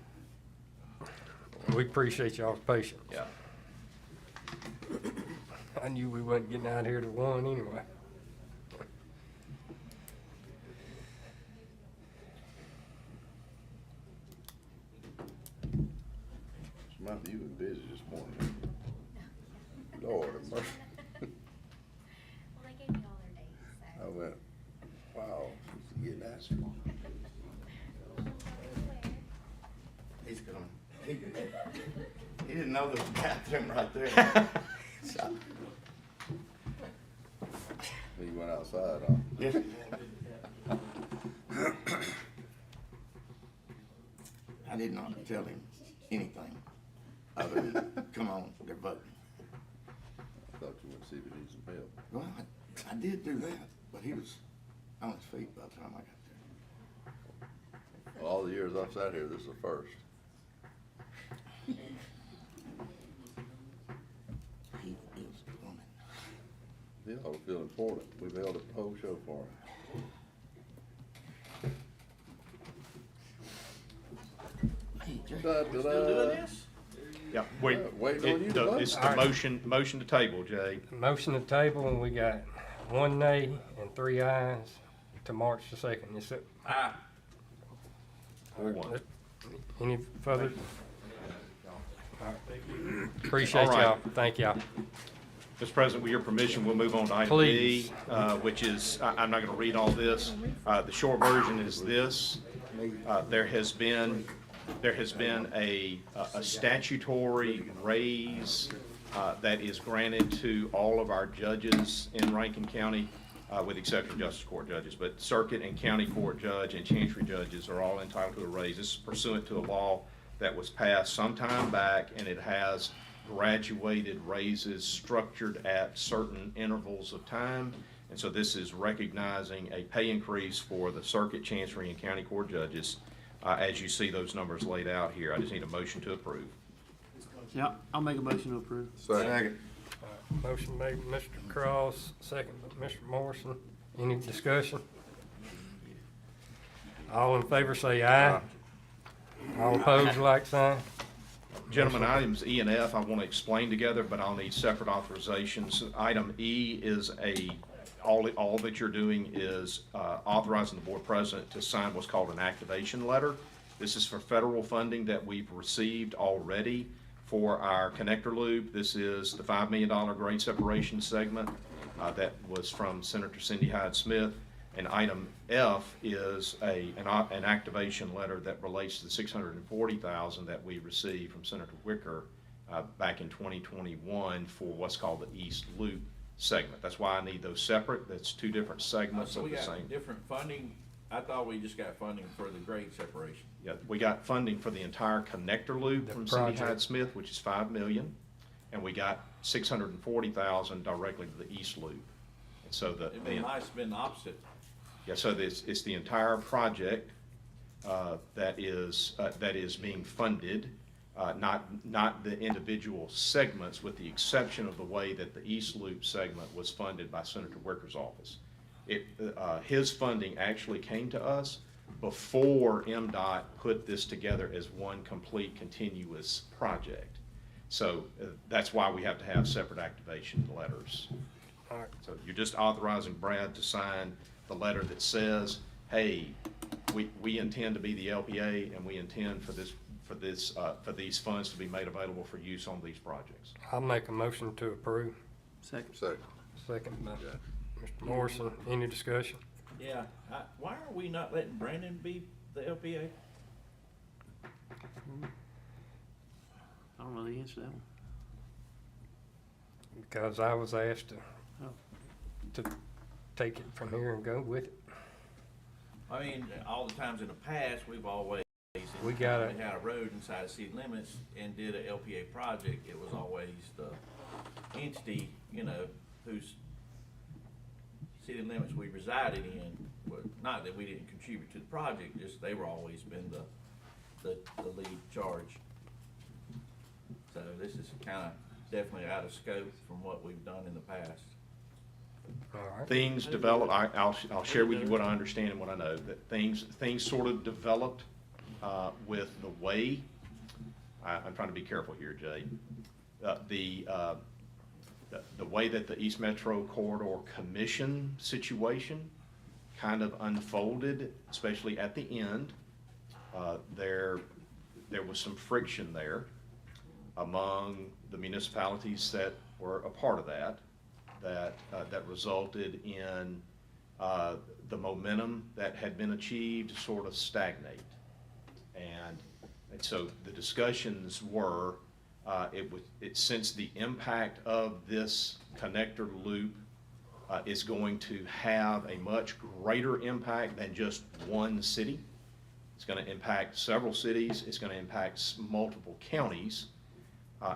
We appreciate y'all's patience.
Yeah.
I knew we wasn't getting out here to 1 anyway.
Samantha, you were busy this morning. Lord have mercy.
Well, they gave me all their dates, so.
I went, wow, she's getting nasty.
He's coming. He didn't know there was a bathroom right there. So,
He went outside, huh?
yes. I did not tell him anything other than, come on, they're voting.
I thought you went to see if he needs some help.
Well, I did do that, but he was on his feet by the time I got there.
All the years I've sat here, this is the first.
He is coming.
He ought to feel important. We've held a whole show for him.
Hey, Jay.
Da, da,
Still doing
da.
this?
Yeah,
Waiting on you to vote.
it's the motion to table, Jay.
Motion to table, and we got 1 nay and 3 ayes to March the 2nd. Is it?
Aye.
4-1.
Any further? All right. Appreciate
All right.
y'all. Thank y'all.
Mr. President, with your permission, we'll move on to item
Please.
B, which is, I'm not going to read all this. The short version is this. There has been a statutory raise that is granted to all of our judges in Rankin County, with the exception of Justice Court judges, but circuit and county court judge and chancery judges are all entitled to a raise. This is pursuant to a law that was passed some time back, and it has graduated raises structured at certain intervals of time. And so this is recognizing a pay increase for the circuit, chancery, and county court judges, as you see those numbers laid out here. I just need a motion to approve.
Yeah, I'll make a motion to approve.
Second.
Motion made by Mr. Cross, second by Mr. Morrison. Any discussion? All in favor say aye. All opposed, like sign.
Gentlemen, items E and F I want to explain together, but I'll need separate authorizations. Item E is all that you're doing is authorizing the board president to sign what's called an activation letter. This is for federal funding that we've received already for our connector loop. This is the $5 million grade separation segment that was from Senator Cindy Hyde-Smith. And item F is an activation letter that relates to the $640,000 that we received from Senator Wicker back in 2021 for what's called the East Loop segment. That's why I need those separate. That's two different segments
So
of
we
the
got
same.
different funding. I thought we just got funding for the grade separation.
Yeah, we got funding for the entire connector loop from Cindy
project.
Hyde-Smith, which is $5 million, and we got $640,000 directly to the East Loop. And so
It'd be nice to been the opposite.
yeah, so it's the entire project that is being funded, not the individual segments, with the exception of the way that the East Loop segment was funded by Senator Wicker's office. His funding actually came to us before MDOT put this together as one complete continuous project. So that's why we have to have separate activation letters.
All right.
So you're just authorizing Brad to sign the letter that says, hey, we intend to be the LPA, and we intend for these funds to be made available for use on these projects.
I'll make a motion to approve.
Second.
Second by Mr. Morrison. Any discussion?
Yeah, why are we not letting Brandon be the LPA?
I don't know the answer to that one.
Because I was asked
Oh.
to take it from here and go with it.
I mean, all the times in the past, we've always,
We got it.
had a road inside the city limits and did a LPA project. It was always the entity, whose city limits we resided in. But not that we didn't contribute to the project, just they were always been the lead charge. So this is kind of definitely out of scope from what we've done in the past.
All right.
Things develop, I'll share with you what I understand and what I know, that things sort of developed with the way, I'm trying to be careful here, Jay, the way that the East Metro Corridor Commission situation kind of unfolded, especially at the end. There was some friction there among the municipalities that were a part of that resulted in the momentum that had been achieved sort of stagnate. And so the discussions were, since the impact of this connector loop is going to have a much greater impact than just one city. It's going to impact several cities. It's going to impact multiple counties.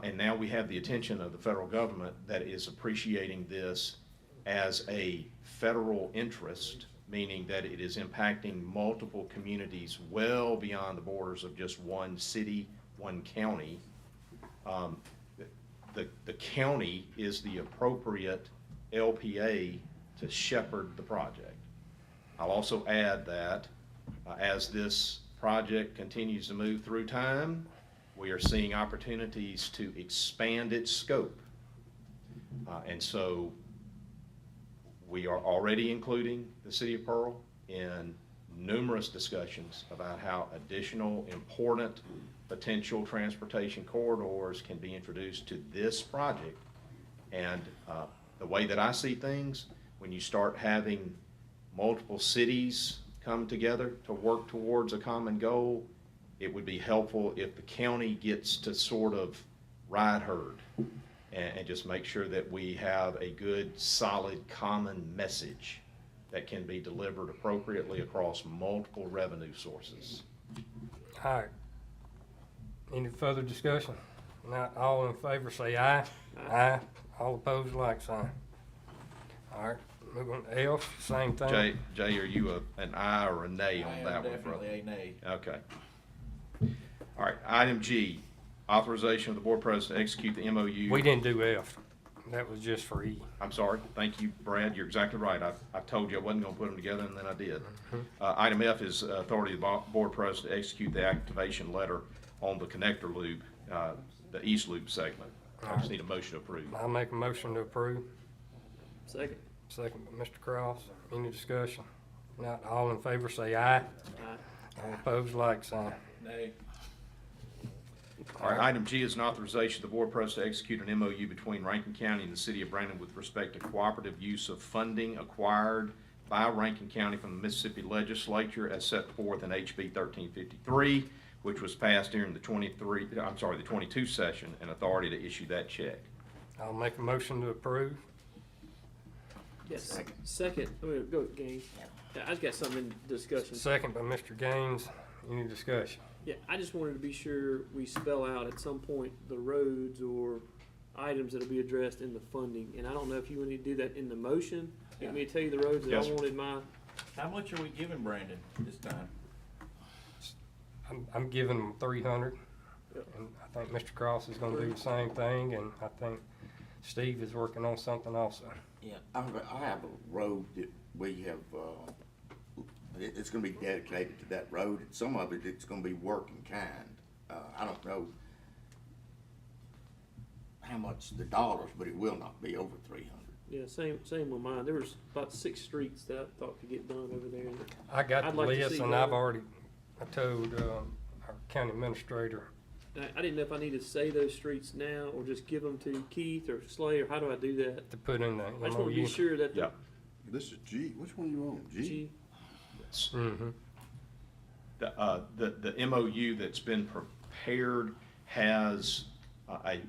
And now we have the attention of the federal government that is appreciating this as a federal interest, meaning that it is impacting multiple communities well beyond the borders of just one city, one county. The county is the appropriate LPA to shepherd the project. I'll also add that as this project continues to move through time, We are seeing opportunities to expand its scope. And so we are already including the city of Pearl in numerous discussions about how additional important potential transportation corridors can be introduced to this project. And the way that I see things, when you start having multiple cities come together to work towards a common goal, it would be helpful if the county gets to sort of ride herd and just make sure that we have a good, solid, common message that can be delivered appropriately across multiple revenue sources.
All right. Any further discussion? Not all in favor, say aye. Aye. All opposed, like sign. All right, move on to F, same thing.
Jay, are you an aye or a nay on that one, brother?
Definitely a nay.
Okay. All right, item G, authorization of the board president to execute the MOU.
We didn't do F. That was just for E.
I'm sorry. Thank you, Brad. You're exactly right. I told you I wasn't going to put them together, and then I did. Item F is authority of the board president to execute the activation letter on the connector loop, the East Loop segment. I just need a motion to approve.
I'll make a motion to approve.
Second.
Second by Mr. Cross. Any discussion? Not all in favor, say aye.
Aye.
All opposed, like sign.
Nay.
All right, item G is an authorization of the board president to execute an MOU between Rankin County and the city of Brandon with respect to cooperative use of funding acquired by Rankin County from the Mississippi Legislature as set forth in HB 1353, which was passed during the 22 session, and authority to issue that check.
I'll make a motion to approve.
Yes. Second. Go, Gaines. Yeah, I just got something in discussion.
Second by Mr. Gaines. Any discussion?
Yeah, I just wanted to be sure we spell out at some point the roads or items that'll be addressed in the funding. And I don't know if you want to do that in the motion. You want me to tell you the roads that
Yes,
I
sir.
wanted my,
How much are we giving Brandon this time?
I'm giving them 300.
Yep.
And I think Mr. Cross is gonna do the same thing, and I think Steve is working on something also.
Yeah, I have a road that we have, it's gonna be dedicated to that road, and some of it, it's gonna be work in kind. I don't know how much the dollars, but it will not be over 300.
yeah, same with mine. There was about 6 streets that I thought could get done over there.
I got
I'd
the
like to
list,
see
and
that.
I told our county administrator,
I didn't know if I need to say those streets now or just give them to Keith or Slay, or how do I do that?
to put in the
I just want to be
MOU.
sure that the
Yeah.
This is G, which one you on, G?
Mm-hmm.
The MOU that's been prepared has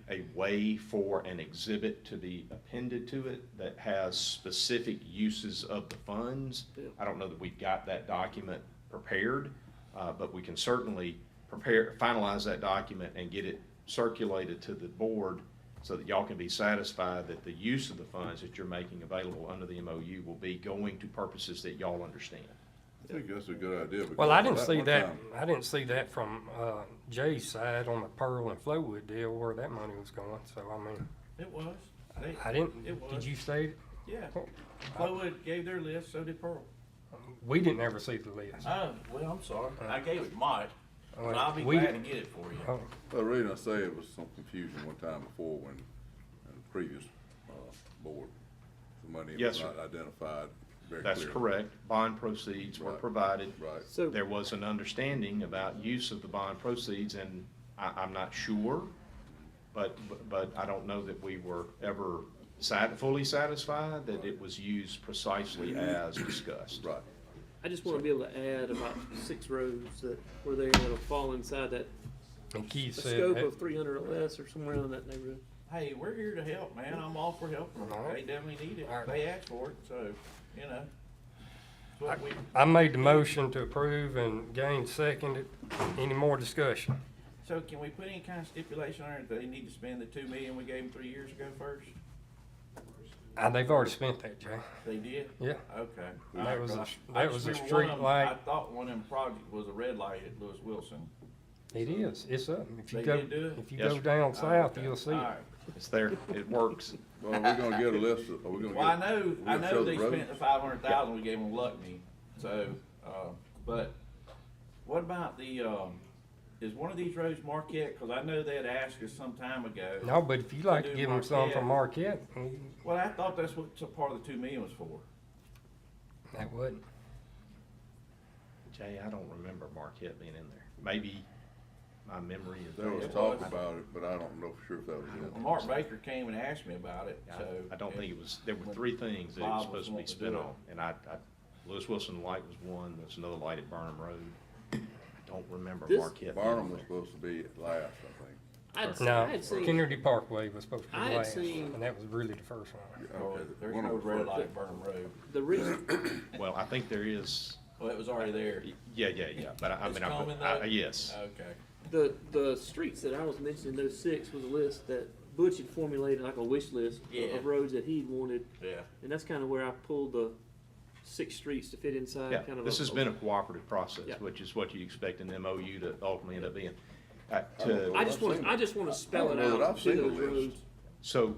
a way for an exhibit to be appended to it that has specific uses of the funds.
Yeah.
I don't know that we've got that document prepared, but we can certainly finalize that document and get it circulated to the board so that y'all can be satisfied that the use of the funds that you're making available under the MOU will be going to purposes that y'all understand.
I think that's a good idea.
Well, I didn't
because
see
one
that,
time-
I didn't see that from, Jay's side on the Pearl and Flowwood deal where that money was going, so I mean,
It was.
I didn't,
It was.
did you say it?
Yeah. Flowood gave their list, so did Pearl.
We didn't ever see the list.
Oh, well, I'm sorry. I gave it to Mike, but I'll be
We
glad to
didn't-
get it for you.
Oh,
The reason I say it was some confusion one time before when, in the previous, board, the money
Yes,
was
sir.
not identified very
That's
clearly.
correct. Bond proceeds were
Right.
provided.
Right.
So,
There was an understanding about use of the bond proceeds, and I'm not sure, but I don't know that we were ever fully satisfied that it was used precisely as discussed.
Right.
I just want to be able to add about 6 roads that were there that'll fall inside that
and Keith
a
said,
scope of 300 or less or somewhere in that neighborhood.
Hey, we're here to help, man. I'm all for helping them.
All right.
They definitely need it.
All right.
They asked for it, so, you know. It's what we,
I made the motion to approve and Gaines seconded. Any more discussion?
so can we put any kind of stipulation on it that they need to spend the $2 million we gave them 3 years ago first?
They've already spent that, Jay.
They did?
Yeah.
Okay.
That
All right,
was a-
'cause
that
I just
was a
remember
street
one of 'em-
light.
I thought one of them projects was a red light at Lewis Wilson.
It is, it's up. If you
They
go,
did do it?
if you
Yes,
go
sir.
down
Oh,
south,
okay.
you'll see
All
it.
right.
It's there. It works.
Well, we're gonna get a list of, are we gonna get?
Well, I know
we're gonna show
they
the roads?
spent the 500,000 we gave them Luckney, so, but what about the is one of these roads Marquette? Cause I know they'd asked us some time ago.
No, but if you like to
do
give them some from
Marquette.
Marquette,
Well, I thought that's what part of the 2 million was for.
that wouldn't.
Jay, I don't remember Marquette being in there. Maybe my memory is.
There was talk about it, but I don't know for sure if that was it.
Mark Baker came and asked me about it, so.
I don't think it was, there were 3 things that it was supposed to be spent on, and Lewis Wilson Light was one, there's another light at Burnham Road. I don't remember
This-
Marquette.
Barnum was supposed to be last, I think.
No,
I'd seen-
Kennedy Parkway was supposed to be
I had
last,
seen-
and that was really the first one.
Okay,
There's
one
no
of the
red
first.
light at Burnham Road.
The reason,
Well, I think there is,
Well, it was already there.
yeah, but I
It's
mean,
coming though?
yes.
Okay.
the streets that I was mentioning, those 6 was a list that Butch had formulated like a wish list
Yeah.
of roads that he wanted.
Yeah.
And that's kind of where I pulled the 6 streets to fit inside
Yeah,
kind of.
this has been a cooperative process,
Yeah.
which is what you expect an MOU to ultimately end up being.
I just want to spell it
I don't know that
out
I've
to
seen the
those
list.
roads.
So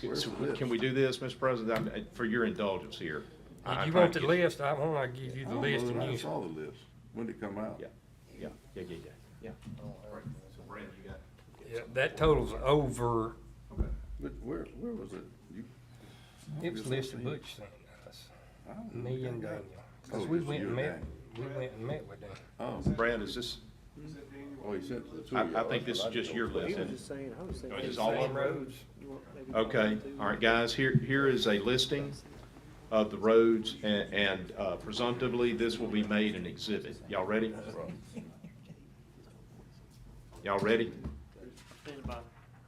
Where's the list?
can we do this, Mr. President, for your indulgence here?
If you want the list, I want to give you the list and
I
you.
saw the list. When did it come out?
Yeah. So Brandon, you got?
Yeah, that totals over,
But where was it? You?
it was listed Butch sent us,
I don't know.
me and Daniel. Cause
Oh,
we
just
went
you
and
and
met, we went and met with them.
Oh,
Brad, is this,
oh, he sent the two of
I
y'all.
think this is
I didn't
just
know
your
if that-
list,
He was
isn't it?
just saying, I was saying.
Oh, it's
the
all
same
on
roads. You want maybe
Okay, all right, guys, here is a listing of the roads, and presumptively, this will be made an exhibit. Y'all ready? Y'all ready?
Stand by.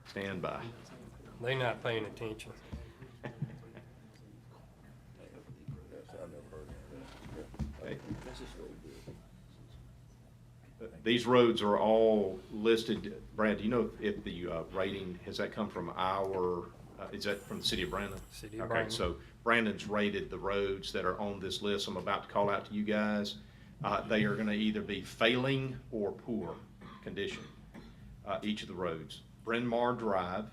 Stand by.
They not paying attention.
Yes, I never heard of that.
Okay.
That's just road bid.
These roads are all listed. Brad, do you know if the rating, has that come from our, is that from the city of Brandon?
City of
Okay,
Brandon.
so Brandon's rated the roads that are on this list I'm about to call out to you guys. They are gonna either be failing or poor condition, each of the roads. Bryn Mawr Drive,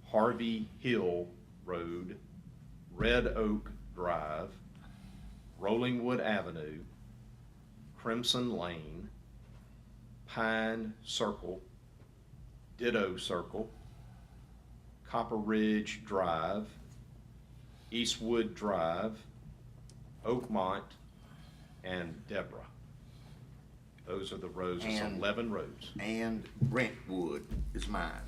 Harvey Hill Road, Red Oak Drive, Rollingwood Avenue, Crimson Lane, Pine Circle, Ditto Circle, Copper Ridge Drive, Eastwood Drive, Oakmont, and Deborah. Those are the roads, it's
And-
11 roads.
And Brentwood is mine.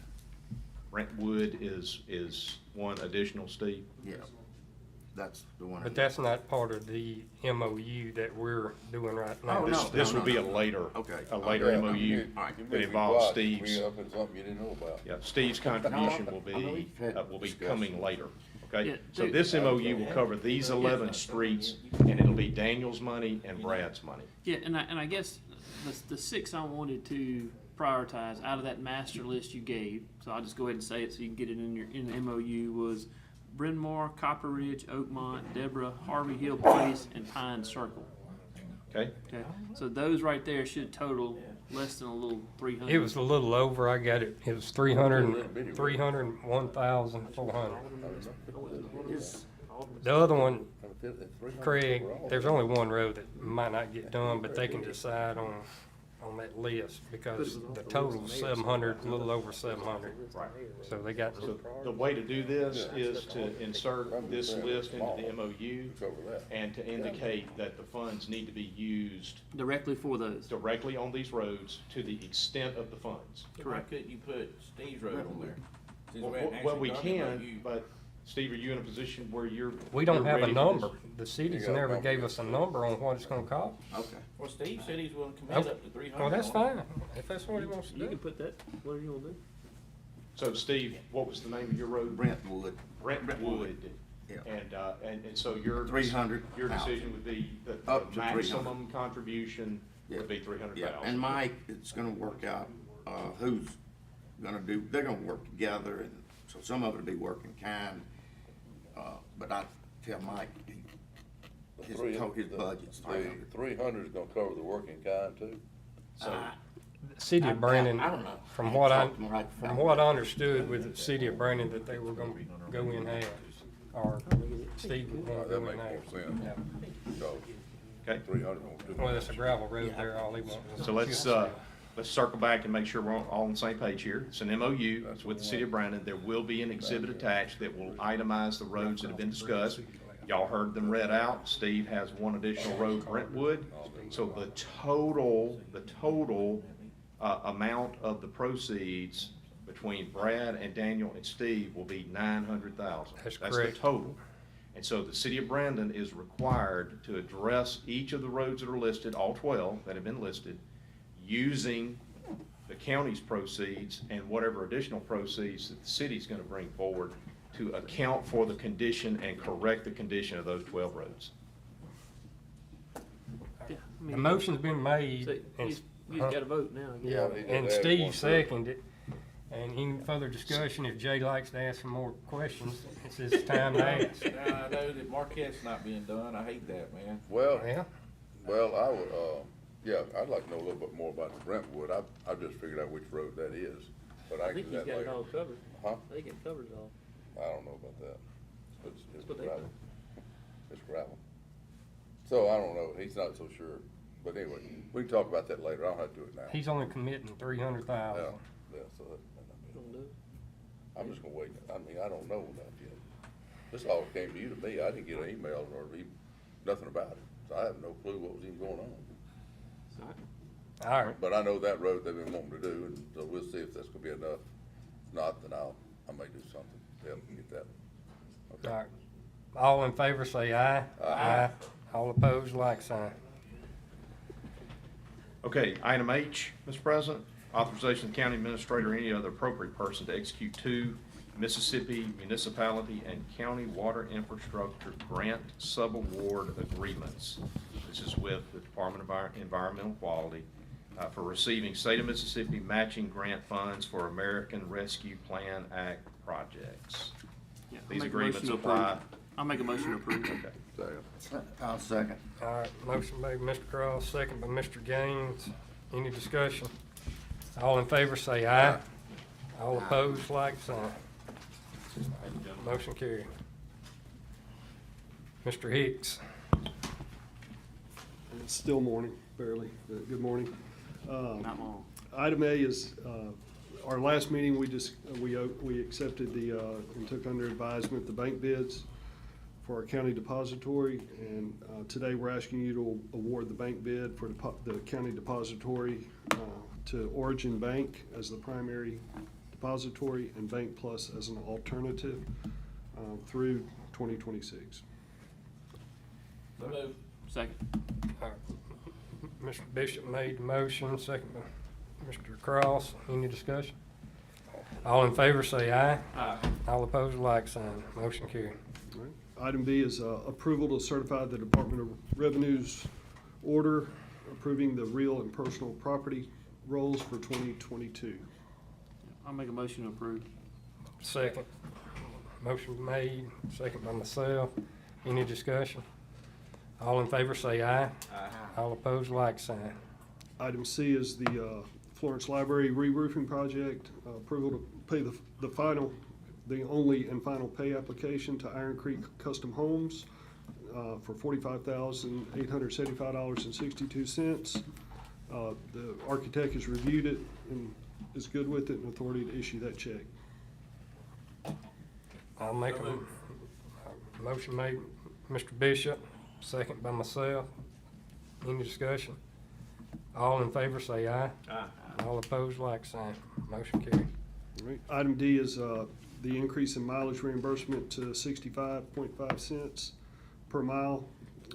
Brentwood is one additional, Steve?
Yeah, that's the one.
But that's not part of the MOU that we're doing right now.
Oh, no.
This will be a later,
Okay.
a later
Yeah,
MOU
you
that
may be
involves
quiet.
Steve's.
Bring up in something you didn't know about.
Yeah, Steve's contribution will
I know
be,
we've had
will be
discussion.
coming later, okay?
Yeah,
So
dude.
this MOU will cover these 11 streets, and it'll be Daniel's money and Brad's money.
Yeah, and I guess the 6 I wanted to prioritize out of that master list you gave, so I'll just go ahead and say it so you can get it in the MOU, was Bryn Mawr, Copper Ridge, Oakmont, Deborah, Harvey Hill Place, and Pine Circle.
Okay?
Okay, so those right there should total less than a little 300.
It was a little over, I got it, it was 301,400. The other one, Craig, there's only one road that might not get done, but they can decide on that list, because the total's 700, a little over 700.
Right.
So they got,
So the way to do this is to insert this list into the MOU and to indicate that the funds need to be used
Directly for those.
directly on these roads to the extent of the funds.
Why couldn't you put Steve's Road on there? Since we hadn't
Well, we
actually done the
can,
MOU.
but Steve, are you in a position where you're?
we don't
you're
have a
ready for this?
number. The city's never gave us a number on what it's gonna cost.
Okay.
Well, Steve said he's willing to commit up to 300.
Well, that's
on it.
fine, if that's what he wants to
You can
do.
put that, whatever you want to do.
So Steve, what was the name of your road?
Brentwood.
Brentwood.
Yeah.
And so your.
300,000.
Your decision would be that
Up
the
to 300.
maximum contribution would be 300,000.
Yeah, and Mike, it's gonna work out, who's gonna do, they're gonna work together, and so some of it'll be working kind. But I tell Mike, his budget's 300.
300 is gonna cover the working kind too.
So,
The City of Brandon,
I don't know.
from what I,
Talk to him right
from
now.
what I understood with the City of Brandon, that they were gonna go in halves, or Steve was
All
gonna
right, that
go in
makes
halves.
more sense.
Yeah.
So,
Okay.
300 won't do
Well,
much.
it's a gravel road there, all he wants. is-
So let's circle back and make sure we're all on the same page here. It's an MOU, it's with the city of Brandon. There will be an exhibit attached that will itemize the roads that have been discussed. Y'all heard them read out. Steve has one additional road, Brentwood. So the total amount of the proceeds between Brad and Daniel and Steve will be $900,000.
That's
the
correct.
total. And so the city of Brandon is required to address each of the roads that are listed, all 12 that have been listed, using the county's proceeds and whatever additional proceeds that the city's gonna bring forward to account for the condition and correct the condition of those 12 roads.
Yeah, I
The
mean,
motion's been made.
so
and-
you just gotta vote now. I guess.
Yeah,
he did
and
add
Steve
one.
seconded it. And any further discussion, if Jay likes to ask some more questions, it's his time to ask.
Now, I know that Marquette's not being done, I hate that, man.
Well,
Yeah,
I would, yeah, I'd like to know a little bit more about the Brentwood. I've just figured out which road that is, but I
I
can
think
do
he's
that
got it
later.
all covered.
Huh?
I think it covers all.
I don't know about that. It's
That's what they
gravel. It's gravel. So I don't know, he's not so sure, but anyway, we can talk about that later, I don't have to do it now.
he's only committing 300,000.
Yeah, so
Don't do it.
I'm just gonna wait, I mean, I don't know enough yet. This all came to you to me, I didn't get an email or even, nothing about it, so I have no clue what was even going on.
All right,
But I know that road they've been wanting to do, and so we'll see if that's gonna be enough. If not, then I may do something to help get that.
all right. All in favor, say aye.
Aye.
All opposed, like sign.
Okay, item H, Mr. President, authorization of the county administrator or any other appropriate person to execute 2 Mississippi municipality and county water infrastructure grant subaward agreements. This is with the Department of Environmental Quality for receiving state of Mississippi matching grant funds for American Rescue Plan Act projects.
Yeah, I'll
These
make a motion
agreements
to
apply.
approve. I'll make a motion to approve.
Okay.
I'll second.
All right, motion made by Mr. Cross, second by Mr. Gaines. Any discussion? All in favor, say aye. All opposed, like sign. Motion carried. Mr. Hicks.
It's still morning, barely, but good morning.
Not long.
Item A is, our last meeting, we accepted and took under advisement the bank bids for our county depository, and today we're asking you to award the bank bid for the county depository to Origin Bank as the primary depository and Bank Plus as an alternative through 2026.
So moved.
Second.
All right. Mr. Bishop made the motion, second by Mr. Cross. Any discussion? All in favor, say aye.
Aye.
All opposed, like sign. Motion carried.
All right. Item B is approval to certify the Department of Revenue's order approving the real and personal property rolls for 2022.
I'll make a motion to approve.
Second. Motion made, second by myself. Any discussion? All in favor, say aye.
Aye.
All opposed, like sign.
Item C is the Florence Library re-roofing project, approval to pay the only and final pay application to Iron Creek Custom Homes for $45,875.62. The architect has reviewed it and is good with it and authority to issue that check.
I'll make a motion made, Mr. Bishop, second by myself. Any discussion? All in favor, say aye.
Aye.
All opposed, like sign. Motion carried.
All right. Item D is the increase in mileage reimbursement to 65.5 cents per mile.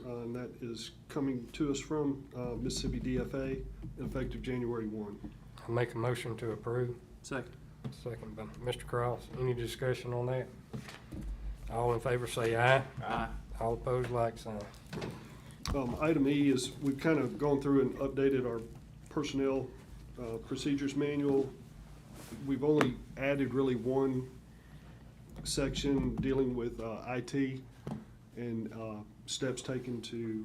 And that is coming to us from Mississippi DFA, effective January 1.
I'll make a motion to approve.
Second.
Second by Mr. Cross. Any discussion on that? All in favor, say aye.
Aye.
All opposed, like sign.
Item E is, we've kind of gone through and updated our personnel procedures manual. We've only added really one section dealing with IT and steps taken to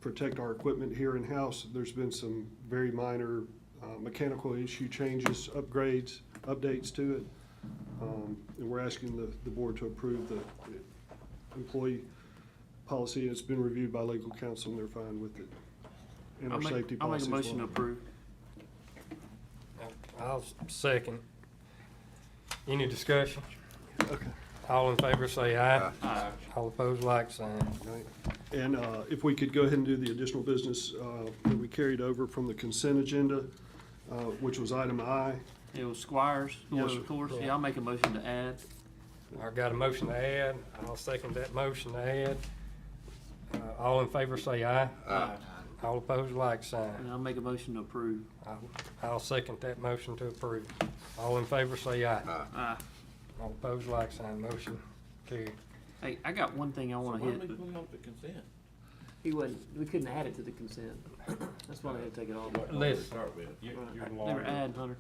protect our equipment here in-house. There's been some very minor mechanical issue changes, upgrades, updates to it. And we're asking the board to approve the employee policy. It's been reviewed by legal counsel and they're fine with it. And our safety
I'll make a
policies
motion to
will-
approve.
I'll second. Any discussion?
Okay.
All in favor say aye.
Aye.
All opposed, like sign.
Right. And if we could go ahead and do the additional business that we carried over from the consent agenda, which was item I.
It was Squires,
Yes,
of
sir.
course. Yeah, I'll make a motion to add.
I got a motion to add. I'll second that motion to add. All in favor say aye.
Aye.
All opposed, like sign.
And I'll make a motion to approve.
I'll second that motion to approve. All in favor say aye.
Aye.
All opposed, like sign. Motion carried.
Hey, I got one thing I
So
wanna
why
hit.
don't we put it off the consent?
We couldn't add it to the consent. That's why they had to take it off.
What
Let's-
to start with?
Your
They were
lawyer
adding, Hunter.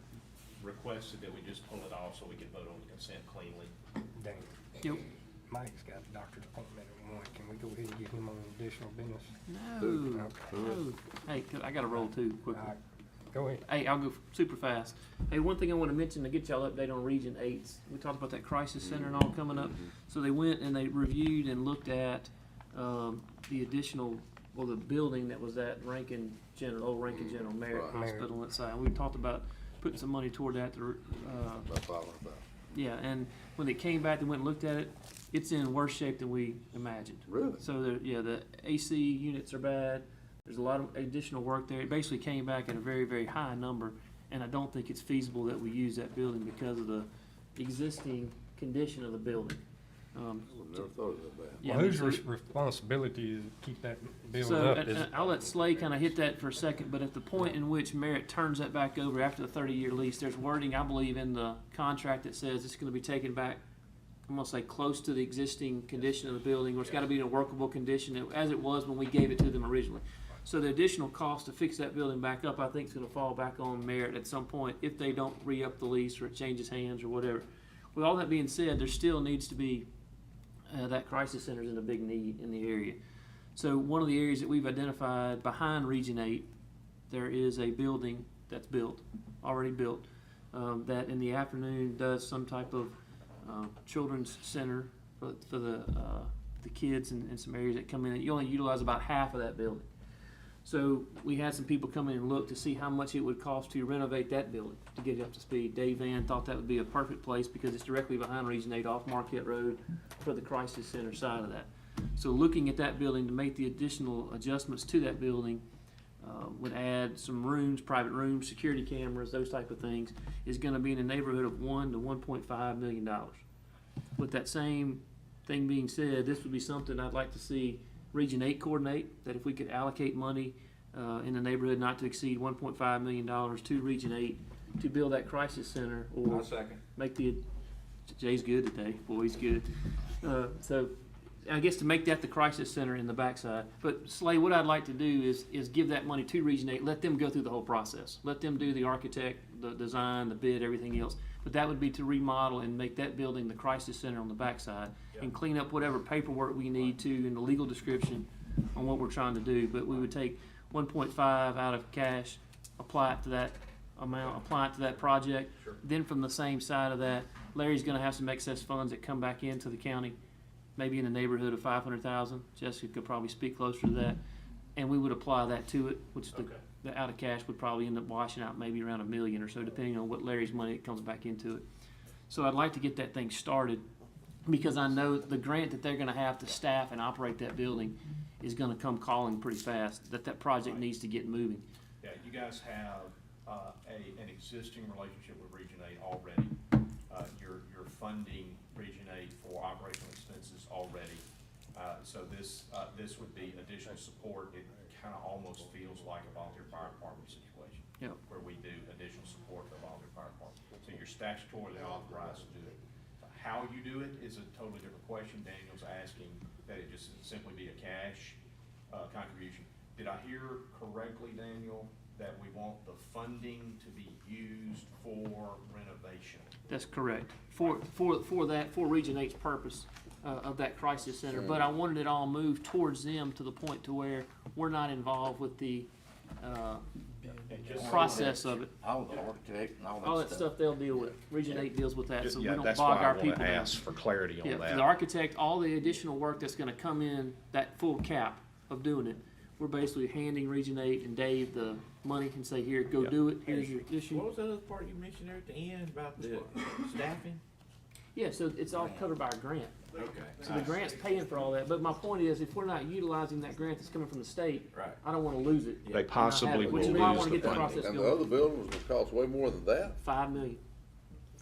requested that we just pull it off so we could vote on the consent cleanly.
Dang.
Yep.
Mike's got a doctor's appointment at 1. Can we go ahead and get him on additional business?
No, no. Hey, I gotta roll too, quickly.
All right. Go ahead.
Hey, I'll go super fast. Hey, one thing I want to mention to get y'all update on Region 8. We talked about that crisis center and all coming up. So they went and they reviewed and looked at the additional, well, the building that was at Rankin General, old Rankin General Merritt
Right.
Hospital on that side. We talked about putting some money toward that. Yeah, and when they came back, they went and looked at it. It's in worse shape than we imagined.
Really?
So the AC units are bad. There's a lot of additional work there. It basically came back at a very, very high number, and I don't think it's feasible that we use that building because of the existing condition of the building.
Never thought of that bad.
Yeah,
Well,
I
whose
mean, so-
responsibility is to keep that building
So,
up?
and I'll let Slay kind of hit that for a second, but at the point in which Merritt turns that back over after the 30-year lease, there's wording, I believe, in the contract that says it's gonna be taken back, I'm gonna say close to the existing condition of the building, or it's gotta be in a workable condition as it was when we gave it to them originally. So the additional cost to fix that building back up, I think is gonna fall back on Merritt at some point if they don't re-up the lease or it changes hands or whatever. With all that being said, there still needs to be, that crisis center is in a big need in the area. So one of the areas that we've identified behind Region 8, there is a building that's built, already built, that in the afternoon does some type of children's center for the kids in some areas that come in. You only utilize about half of that building. So we had some people come in and look to see how much it would cost to renovate that building to get it up to speed. Dave Van thought that would be a perfect place because it's directly behind Region 8 off Marquette Road for the crisis center side of that. So looking at that building to make the additional adjustments to that building would add some rooms, private rooms, security cameras, those type of things, is gonna be in the neighborhood of $1 to $1.5 million. With that same thing being said, this would be something I'd like to see Region 8 coordinate, that if we could allocate money in the neighborhood not to exceed $1.5 million to Region 8 to build that crisis center or make the, Jay's good today, boy, he's good. So I guess to make that the crisis center in the backside. But Slay, what I'd like to do is give that money to Region 8, let them go through the whole process. Let them do the architect, the design, the bid, everything else. But that would be to remodel and make that building the crisis center on the backside and clean up whatever paperwork we need to in the legal description on what we're trying to do. But we would take 1.5 out of cash, apply it to that amount, apply it to that project. Then from the same side of that, Larry's gonna have some excess funds that come back into the county, maybe in the neighborhood of 500,000. Jessica could probably speak closer to that. And we would apply that to it, which the out of cash would probably end up washing out maybe around $1 million or so, depending on what Larry's money comes back into it. So I'd like to get that thing started because I know the grant that they're gonna have to staff and operate that building is gonna come calling pretty fast, that project needs to get moving.
Yeah, you guys have an existing relationship with Region 8 already. You're funding Region 8 for operational expenses already. So this would be additional support. It kind of almost feels like a volunteer fire department situation.
Yep.
Where we do additional support for the volunteer fire department. So you're statutorily authorized to do it. How you do it is a totally different question. Daniel's asking that it just simply be a cash contribution. Did I hear correctly, Daniel, that we want the funding to be used for renovation?
That's correct. For Region 8's purpose of that crisis center. But I wanted it all moved towards them to the point to where we're not involved with the process of it.
All the architect and
All that stuff they'll deal with. Region 8 deals with that, so we
Yeah,
don't
that's
bog
why I
our
wanna
people down.
ask for clarity on
Yeah,
that.
for the architect, all the additional work that's gonna come in, that full cap of doing it, we're basically handing Region 8 and Dave the money and say, here, go do it, here's your issue.
What was the other part you mentioned there at the end about the staffing?
Yeah, so it's all covered by a grant.
Okay.
So the grant's paying for all that, but my point is, if we're not utilizing that grant that's coming from the state,
Right.
I don't wanna lose it.
They possibly
Which is
will
why I
lose
wanna
the
get the
funding.
process
And the
going.
other building was gonna cost way more than that?
5 million.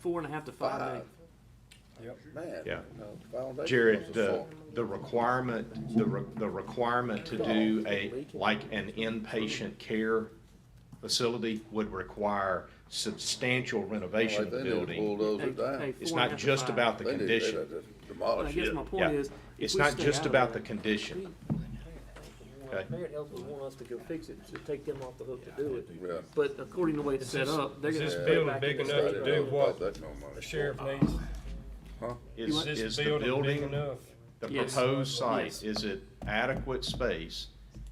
4.5 to 5 million.
Man.
Yeah.
the foundation
Jared,
was a fault.
the requirement, the requirement to do like an inpatient care facility would require substantial renovation of the
They need to
building.
bulldoze it down.
It's not just about the
They need to
condition.
But I
demolish
guess
it.
my point
Yeah.
is, if
It's
we
not
stay
just
out of
about
there-
the condition. Okay.
Merit Health will want us to go fix it, to take them off the hook to do it.
Yeah.
But according to the way it's set up, they're
Is
gonna
this
put it
building
back
big
in the
enough
state.
to do what
That's no money.
the sheriff needs?
Huh?
Is
this
the
building big
building,
enough?
the
Yes.
proposed site,
Yes.
is it adequate space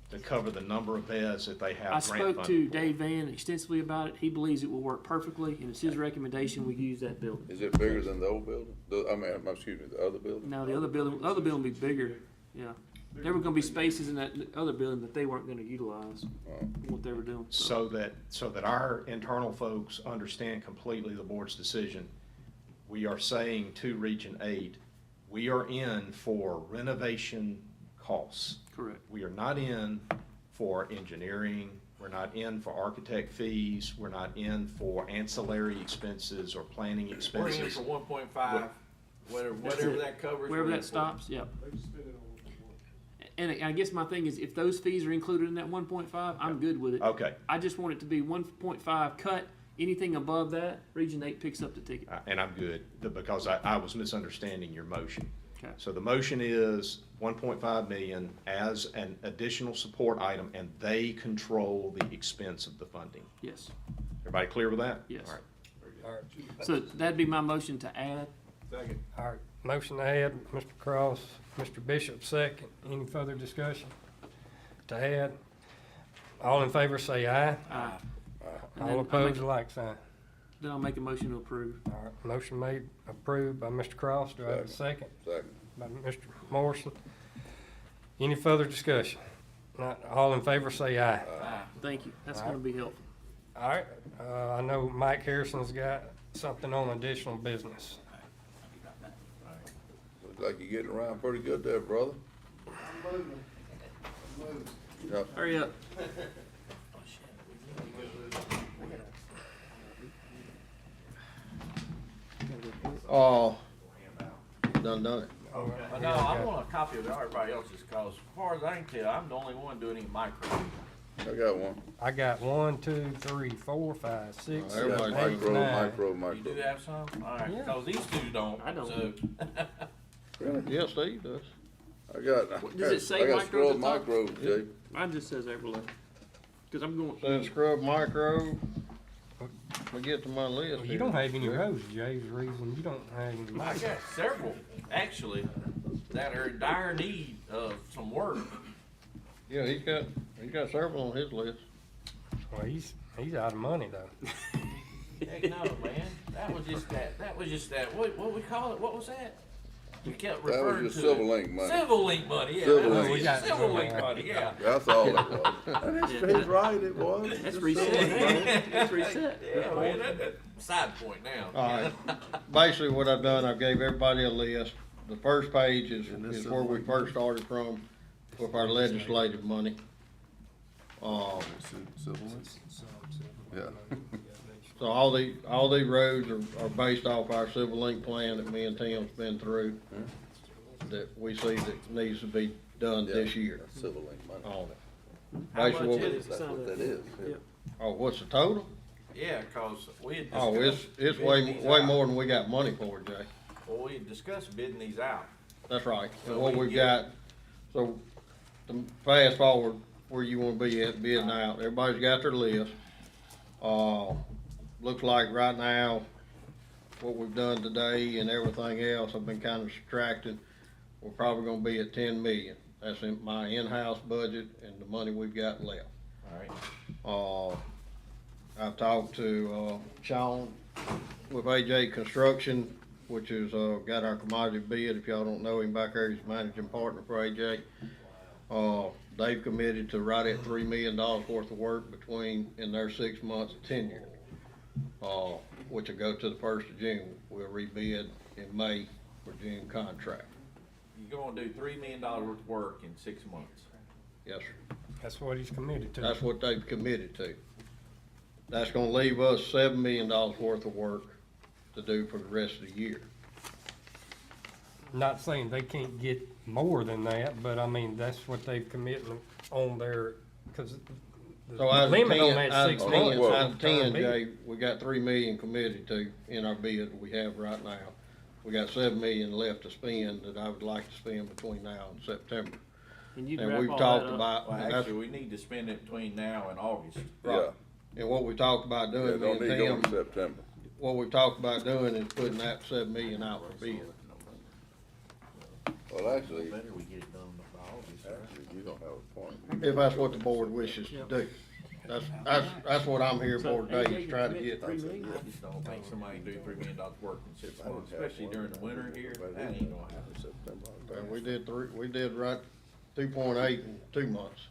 to cover the number of beds that they have
I
grant
spoke to
funded?
Dave Van extensively about it. He believes it will work perfectly, and it's his recommendation we use that building.
Is it bigger than the old building? Excuse me, the other building?
Now, the other building will be bigger, yeah. There were gonna be spaces in that other building that they weren't gonna utilize, what they were doing, so.
So that our internal folks understand completely the board's decision, we are saying to Region 8, we are in for renovation costs.
Correct.
We are not in for engineering, we're not in for architect fees, we're not in for ancillary expenses or planning
We're in
expenses.
for 1.5, whatever that covers.
Wherever
we're in
that
for.
stops, yep. And I guess my thing is, if those fees are included in that 1.5, I'm good with it.
Okay.
I just want it to be 1.5 cut, anything above that, Region 8 picks up the ticket.
And I'm good, because I was misunderstanding your motion.
Okay.
So the motion is 1.5 million as an additional support item, and they control the expense of the funding.
Yes.
Everybody clear with that?
Yes.
All right.
All right.
So that'd be my motion to add.
Second.
All right, motion to add, Mr. Cross, Mr. Bishop second. Any further discussion? To add, all in favor say aye.
Aye. And then
All
I
opposed,
make-
like sign.
Then I'll make a motion to approve.
All right, motion made, approved by Mr. Cross. Do I have a second?
Second.
By Mr. Morrison. Any further discussion? Not, all in favor say aye.
Thank you. That's
Aye.
gonna be helpful.
All right, I know Mike Harrison's got something on additional business.
Looks like you're getting around pretty good there, brother. Yep.
Hurry up.
Oh, done it.
No, I want a copy of everybody else's, cause as far as I can tell, I'm the only one doing any micro.
I got one.
I got 1, 2, 3, 4, 5, 6,
All
7,
right,
8,
Micro,
9.
micro,
You
micro.
do have some? Alright,
Yeah.
cause these two don't.
I don't.
So,
Yeah, Steve does.
I got,
Does it say
I got
micro
scroll
at the top?
micro, Jay.
Mine just says Everly. Cause I'm going.
Says scrub micro. We get to my list.
Well,
here.
you don't have any roads, Jay, is the reason you don't have any.
I got several, actually, that are in dire need of some work.
Yeah, he's got several on his list.
Well, he's out of money though.
Heck no, man, that was just that, what we call it, what was that? We kept
That was
referring
your
to.
Civil Link money.
Civil Link money, yeah.
Civil
that was
Link.
just Civil Link money, yeah.
That's all it was. And he's right, it was.
That's
Just
reset.
Civil Link.
Man. That's reset.
Yeah, man, that side point now.
All right. Basically, what I've done, I've gave everybody a list. The first page is where we first started from with our legislative money.
Civil Link? Yeah.
So all these roads are based off our Civil Link plan that me and Tim's been through, that we see that needs to be done this year.
That's Civil Link money.
All that.
How
Basically,
much
what we-
is it?
That's what that is.
Yeah.
Oh, what's the total?
Yeah, cause we had
Oh,
discussed.
it's
bidding
way
these
way
out.
more than we got money for, Jay.
Well, we had discussed bidding these out.
That's right.
So
And what
we
we've
get-
got, so to fast forward where you wanna be at bidding out, everybody's got their list. Looks like right now, what we've done today and everything else, I've been kinda subtracting. We're probably gonna be at 10 million. That's in my in-house budget and the money we've got left.
Alright.
I've talked to, Sean with AJ Construction, which is, got our commodity bid. If y'all don't know him back there, he's managing partner for AJ. They've committed to right at $3 million worth of work in their 6 months to 10 years. Which will go to the 1st of June. We'll rebid in May for June contract.
You're gonna do $3 million worth of work in 6 months.
Yes, sir.
That's what he's committed to.
That's what they've committed to. That's gonna leave us $7 million worth of work to do for the rest of the year.
Not saying they can't get more than that, but I mean, that's what they've committed on their, because the
So out of
limit on
10,
that
out
6
of
months.
10, out of 10,
term bid.
Jay, we got $3 million committed to in our bid we have right now. We got $7 million left to spend that I would like to spend between now and September.
Can you
And
wrap
we've
all
talked
that up?
about,
Well,
that's
actually, we need to spend it between now and August.
right. And what we talked about
Yeah,
doing, me
don't
and
need to go in
Tim,
September.
what we talked about doing is putting that $7 million out for bid.
Well, actually,
Better we get it done by August, right?
actually, you don't have a point.
If that's what the board wishes to do. That's what I'm here for today, is try to get.
I just don't think somebody can do $3 million work in 6 months, especially during the winter here. That ain't gonna happen.
And we did right 2.8 in 2 months.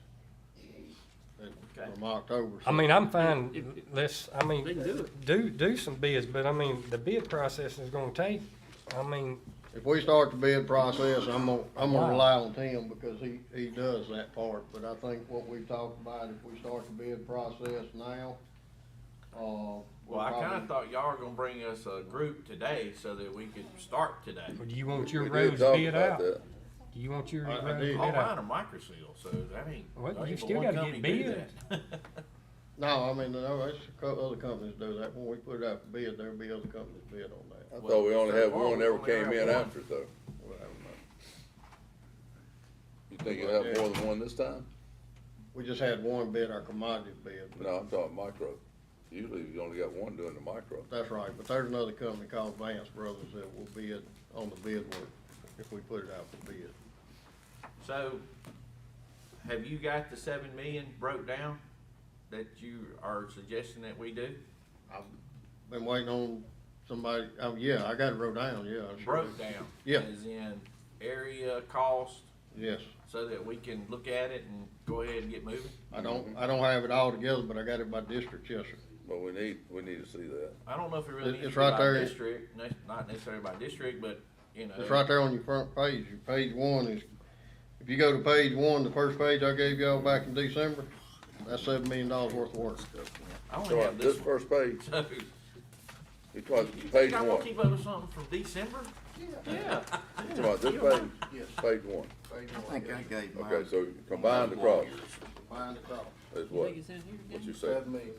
From October.
I mean, I'm fine,
They can do it.
do some bids, but I mean, the bid process is gonna take, I mean,
If we start the bid process, I'm gonna rely on Tim because he does that part. But I think what we talked about, if we start the bid process now,
Well, I kinda thought y'all were gonna bring us a group today so that we could start today.
do you want your
We did
roads
talk
bid
about
out?
that.
Do you want your
I
roads
did.
bid
All mine
out?
are microseal, so that ain't.
Well,
there
you
ain't but
still
one
gotta
company
get
do
bids.
that.
No, I mean, no, there's a couple other companies do that. When we put it out for bid, there'll be other companies bid on that.
I thought we only had
so far,
one
we
ever
only
came
have
in
one.
after it though. Well, I don't know. You think you'll have more than one this time?
We just had one bid, our commodity bid.
No, I'm talking micro. Usually you only got one doing the micro.
That's right, but there's another company called Vance Brothers that will bid on the bid work if we put it out for bid.
So, have you got the 7 million broke down that you are suggesting that we do?
I've been waiting on somebody, oh, yeah, I got it wrote down, yeah. I sure
Broke
do.
down?
Yeah.
As in area, cost,
Yes,
so that we can look at it and go ahead and get moving?
I don't have it all together, but I got it by district, yes, sir.
But we need to see that.
I don't know if it really needs
It's
to be
right
by
there.
district, not necessarily by district, but, you know.
It's right there on your front page. Your page one is, if you go to page one, the first page I gave y'all back in December, that's $7 million worth of work.
I only
So
have
this
this one.
first page,
So,
you talking
you
page
think I'm
one.
gonna keep up with something from December? Yeah.
You talking about this page?
Yes.
Page one.
I think I gave mine.
Okay, so combined across
Find the cross.
is what?
Think it's in here
What
again?
you say?
$7 million.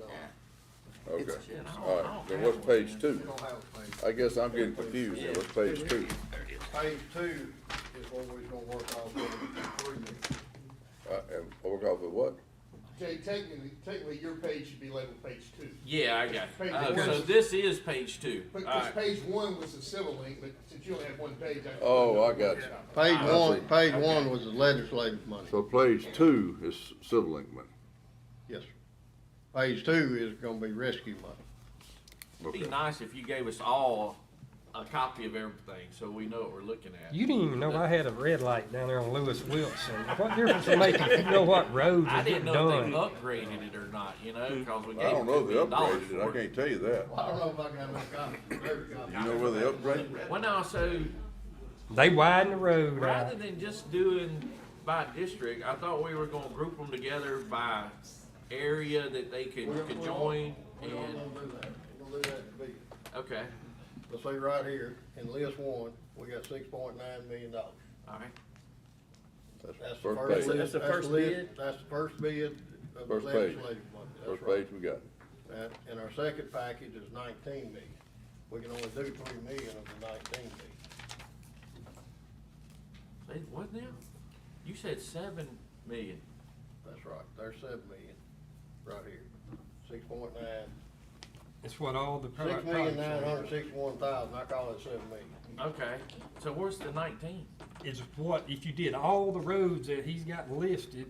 Okay,
Shit, I don't-
all
I
right,
don't
then
have
what's
one,
page
man.
two?
We don't have a page.
I guess I'm getting confused here. What's page two?
Page two is what we're gonna work off of, 3 million.
And work off of what?
Jay, technically, your page should be labeled page 2.
Yeah, I got
Page
it.
one.
So this is page 2.
But,
All
cause
right.
page 1 was the civil link, but since you only have one page, I.
Oh, I got you.
Page one was the legislative money.
So page two is civil link money.
Yes, sir. Page two is gonna be rescue money.
It'd be
Okay.
nice if you gave us all a copy of everything, so we know what we're looking at.
You didn't even know I had a red light down there on Lewis Wilson. What difference does it make if you know what roads
I
are
didn't
getting
know if they
done?
upgraded it or not, you know, because we
I
gave
don't
them
know
$2
if they
million
upgraded it.
for
I
it.
can't tell you that.
I don't know if I got enough copies.
You know where they upgraded it?
Well, no, so
They widen the road
rather
out.
than just doing by district, I thought we were gonna group them together by area that they could join
We don't
and,
wanna do that. We're gonna do that in bid.
okay,
Let's see right here, in list one, we got $6.9 million.
all right.
That's the
First
first
page.
list,
That's the
that's
first
the list,
bid?
that's the first bid of the
First page.
legislative money, that's
First
right.
page we got.
And our second package is 19 million. We can only do 3 million of the 19 million.
Say, what now? You said 7 million.
That's right, there's 7 million, right here, 6.9.
It's what all the.
6,961,000, I call it 7 million.
Okay, so where's the 19?
Is what, if you did all the roads that he's got listed,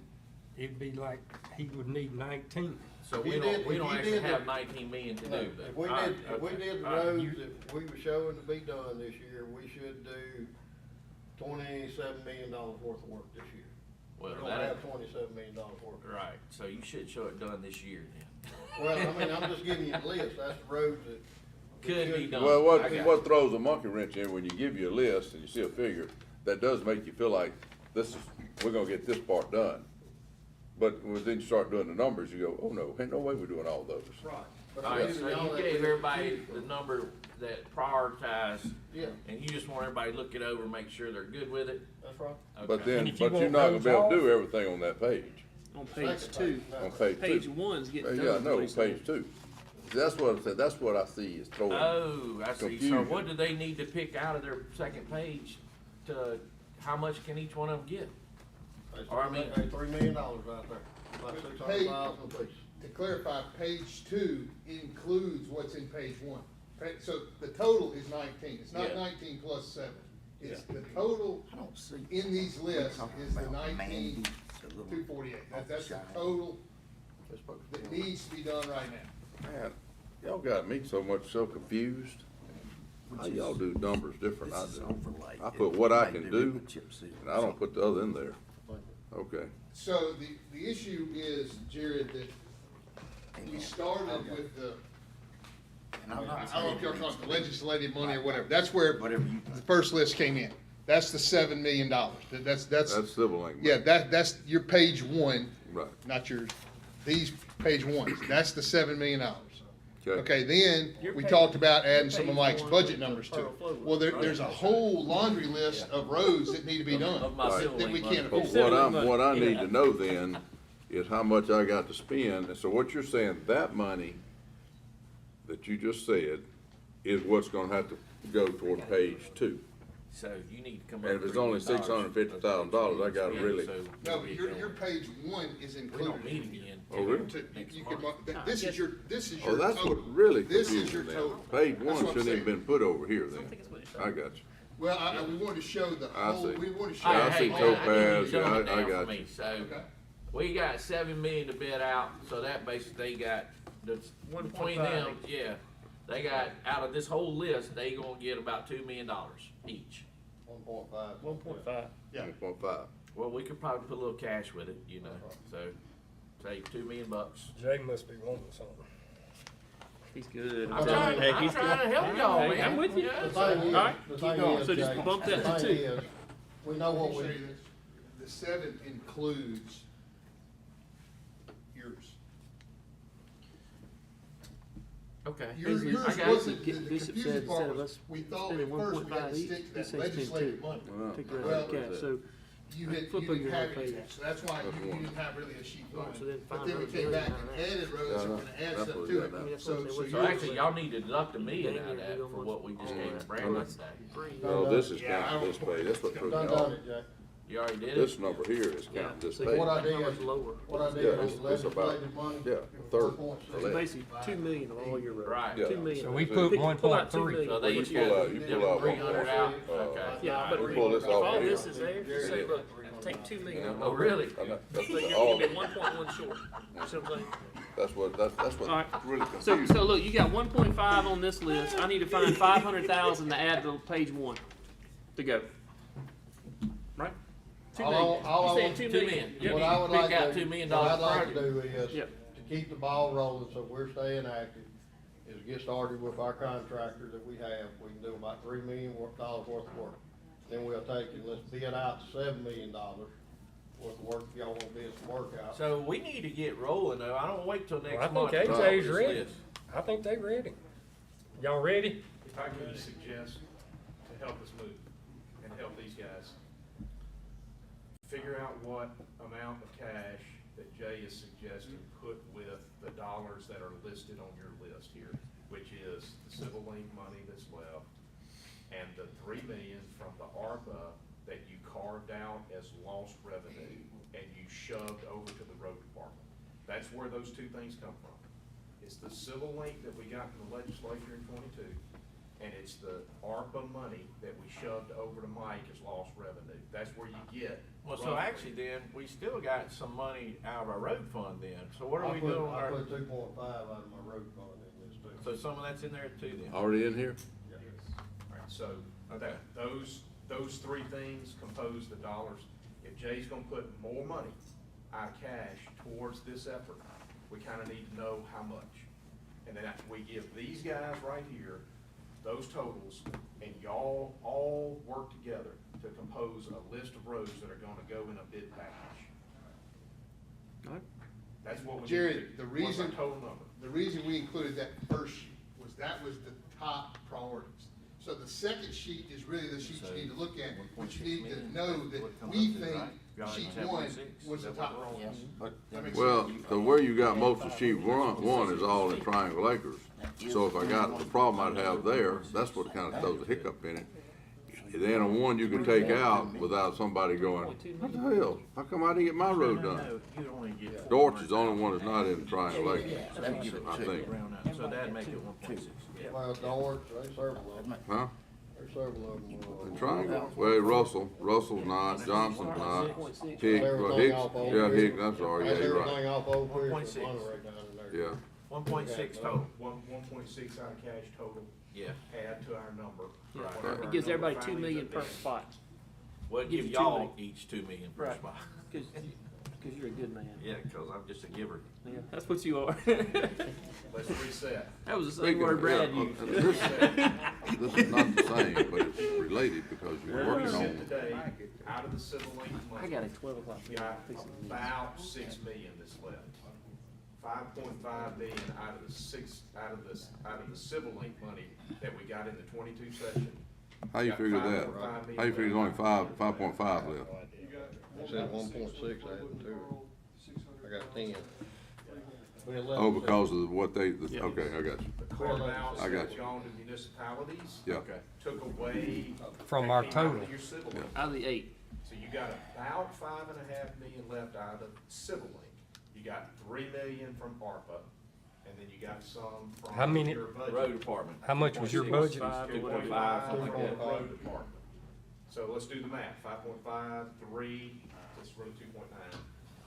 it'd be like, he would need 19.
So
If
we
you
don't,
did-
we
if
don't
you
actually
did the-
have 19 million to
No,
do, but.
if we
all right,
did, if we
okay,
did the
all right.
roads that we were showing to be done this year, we should do $27 million worth of work this year.
Well,
We don't
that-
have $27 million worth.
Right, so you should show it done this year then.
Well, I mean, I'm just giving you the list, that's the roads that.
Could be done.
Well,
I got
what throws a monkey wrench in when you give you a list and you see a figure, that does make you feel like we're gonna get this part done. But when then you start doing the numbers, you go, oh no, ain't no way we're doing all those.
Right. But
All
I'm
right,
giving
so
y'all
you
that
gave
list.
everybody the number that prioritized.
Yeah.
And you just want everybody to look it over, make sure they're good with it?
That's right.
But
Okay.
then,
And if you
but you're
want
not gonna
those
be able to
off-
do everything on that page.
On page
Second
two.
page, no.
On page two.
Page one's getting done.
Yeah,
is
no,
what he's saying.
page two. That's what I said, that's what I see is throwing.
Oh, I see. So
Confusion.
what do they need to pick out of their second page to, how much can each one of them get?
That's
Or I mean-
$3 million right there, about 600,000 apiece.
To clarify, page 2 includes what's in page 1. So the total is 19. It's not
Yeah.
19 plus 7. It's the total
I don't see.
in these lists is the
about
19,248. That's the total that needs to be done right now.
Man, y'all got me so confused. How y'all do numbers different? I do. I put what I can do, and I don't put the other in there. Okay.
So the issue is, Jared, that we started with the, I don't know if y'all call it the legislative money or whatever. That's where the first list came in. That's the $7 million. That's
Civil link.
yeah, that's your page 1,
Right.
not yours. These page 1s. That's the $7 million. Okay, then we talked about adding some of Mike's budget numbers to it. Well, there's a whole laundry list of roads that need to be done
Of my civil
that we
link
can't
money.
afford.
What I need to know then is how much I got to spend, and so what you're saying, that money that you just said is what's gonna have to go toward page 2.
So you need to come up.
And if
with
it's only
$3
$650,000, I gotta really.
No, your page 1 is
We
included.
don't meet again.
Oh, really?
You can mark, this is your
Oh, that's
total.
what really
This is
confused
your
me
total.
then. Page
That's
1
what I'm
shouldn't
saying.
have been put over here then. I got you.
Well, we wanted to show the
I
whole,
see.
we wanted to show.
All
I
right,
see
hey,
topaz,
I
yeah,
need you to dumb it
I
down
got
for
you.
me. So,
Okay.
we got $7 million to bid out, so that basically they got, between them, yeah, they got, out of this whole list, they gonna get about $2 million each.
1.5.
1.5.
Yeah.
1.5.
Well, we could probably put a little cash with it, so, say $2 million.
Jay must be wanting something.
He's good.
I'm trying to help y'all,
Hey,
man.
I'm with you.
Yeah,
The
so-
thing is,
All right,
the
keep
thing
going.
is,
So just
Jay,
bump that
the
to
thing
2.
is, we know what
Let me
we,
show you this. The 7 includes yours.
Okay.
Yours
I got
wasn't,
Bishop
the
said
confusing
instead
part
of
was,
us
we thought
spending
at first we had
1.5
to
each,
stick
he
to that
said spend
legislative
2.
money.
Take the
Well,
rest of the cash, so
You
flip over
didn't
your
have
whole
it,
page.
so that's why
That's
you
one.
didn't have really a sheet
Right,
one.
so then
But then we
500
came back
million
and
out of that.
added roads, and we're gonna add
That's
stuff
what
to
we
it.
got now.
That's
So,
what I'm
so
saying.
So
yours
actually,
was-
y'all need to deduct $1 million
Dang,
out of
you
that
do
for
almost
what we just
all
gave
that.
Brandon today.
No, this is
Yeah, I
counting this page, that's what threw me
done
off.
done it, Jay.
You already did it?
This number here is counting this
So
page.
What I
that
did,
number's lower.
what I
Yeah,
did
it's
was
about-
legislative money.
yeah, a third.
1.6.
So basically, 2 million of all your roads.
Right.
Yeah.
2 million.
So we
So
put
you
pull out 2
1.3.
million.
So they
You
each
pull
got
out- you pull out
300 out, okay.
Yeah, but
You pull this
if
off
all
here.
this is there, just say, look, take 2 million.
Oh, really?
I know, that's
So you're
all,
gonna be 1.1 short. You see what I'm saying?
that's what
All right.
really
So,
confused.
so look, you got 1.5 on this list. I need to find 500,000 to add to page 1 to go. Right? 2 million.
All
You
I
said 2
2
million.
million.
Yeah.
What I would
Pick
like
out
to,
$2 million
what I'd like to
project.
do is,
Yep.
to keep the ball rolling so we're staying active, is get started with our contractors that we have. We can do about $3 million worth of work. Then we'll take and let's bid out $7 million worth of work, if y'all wanna bid some work out.
So we need to get rolling though. I don't wait till next
Well, I
month.
think
to
AJ's
drop this
ready.
list.
I think they ready. Y'all ready?
If I can suggest to help us move and help these guys, figure out what amount of cash that Jay is suggesting put with the dollars that are listed on your list here, which is the civil link money that's left and the $3 million from the ARPA that you carved out as lost revenue and you shoved over to the road department. That's where those two things come from. It's the civil link that we got from the legislature in 22 and it's the ARPA money that we shoved over to Mike as lost revenue. That's where you get.
Well, so
roughly-
actually then, we still got some money out of our road fund then, so what are we doing? with
I
our-
put 2.5 out of my road fund in this too.
So some of that's in there too then?
Already in here?
Alright, so that, those three things compose the dollars. If Jay's gonna put more money out of cash towards this effort, we kinda need to know how much. And then after we give these guys right here those totals, and y'all all work together to compose a list of roads that are gonna go in a bid package. That's what we need to do.
Jared, the
What's our
reason,
total number?
the reason we included that first sheet was that was the top priorities. So the second sheet is really the sheet you need to look at, but you need to know that we think sheet one was the top priority. That makes
Well,
sense?
the where you got most of sheet one is all in Triangle Acres. So if I got the problem I'd have there, that's what kind of throws a hiccup in it. Then on one you can take out without somebody going, what the hell? How come I didn't get my road done? Dorch is the only one that's not in Triangle Acres, I think.
So that'd make it 1.6.
Well, Dorch, there's several of them.
Huh?
There's several of them.
In Triangle? Well, Russell's not, Johnson's not, Hicks, well,
Everything off over
yeah,
here.
Hicks, I'm sorry, yeah,
That's
you're
everything
right.
off over here.
1.6.
There's one right down in there.
Yeah.
1.6 total.
1.6 out of cash total.
Yeah.
Add to our number.
Yeah.
Whatever
It
our
gives
number
everybody 2
finally
million
ends
per
up being.
spot.
Well,
Give
give
you $2
y'all
million.
each 2 million per
Right.
spot.
Cause you're a good man.
Yeah, cause I'm just a giver.
Yeah, that's what you are.
Let's reset.
That was the same
Speaking
word
of-
Brad
yeah,
used.
This is not the same, but it's related because you're
Where we
working
sit
on,
today, out of the civil link money.
I got a 12 o'clock
We got about 6 million that's left. 5.5 million out of the civil link money that we got in the 22 session.
how you
Got
figure
5.5
that?
million
How you figure there's only
left.
5.5 left?
It said 1.6, I had two. I got 10.
Oh, because of what they, okay, I got you.
The carve-outs
I got
that
you.
gone to municipalities.
Yeah.
Okay. Took away.
From
that
our
came out of
total.
your civil
Yeah.
link.
Out of the 8.
So you got about 5.5 million left out of civil link. You got 3 million from ARPA, and then you got some from
How many-
your budget.
Road department.
How much was your budget?
2.5 from the road department. So let's do the math, 5.5, 3, that's really 2.9.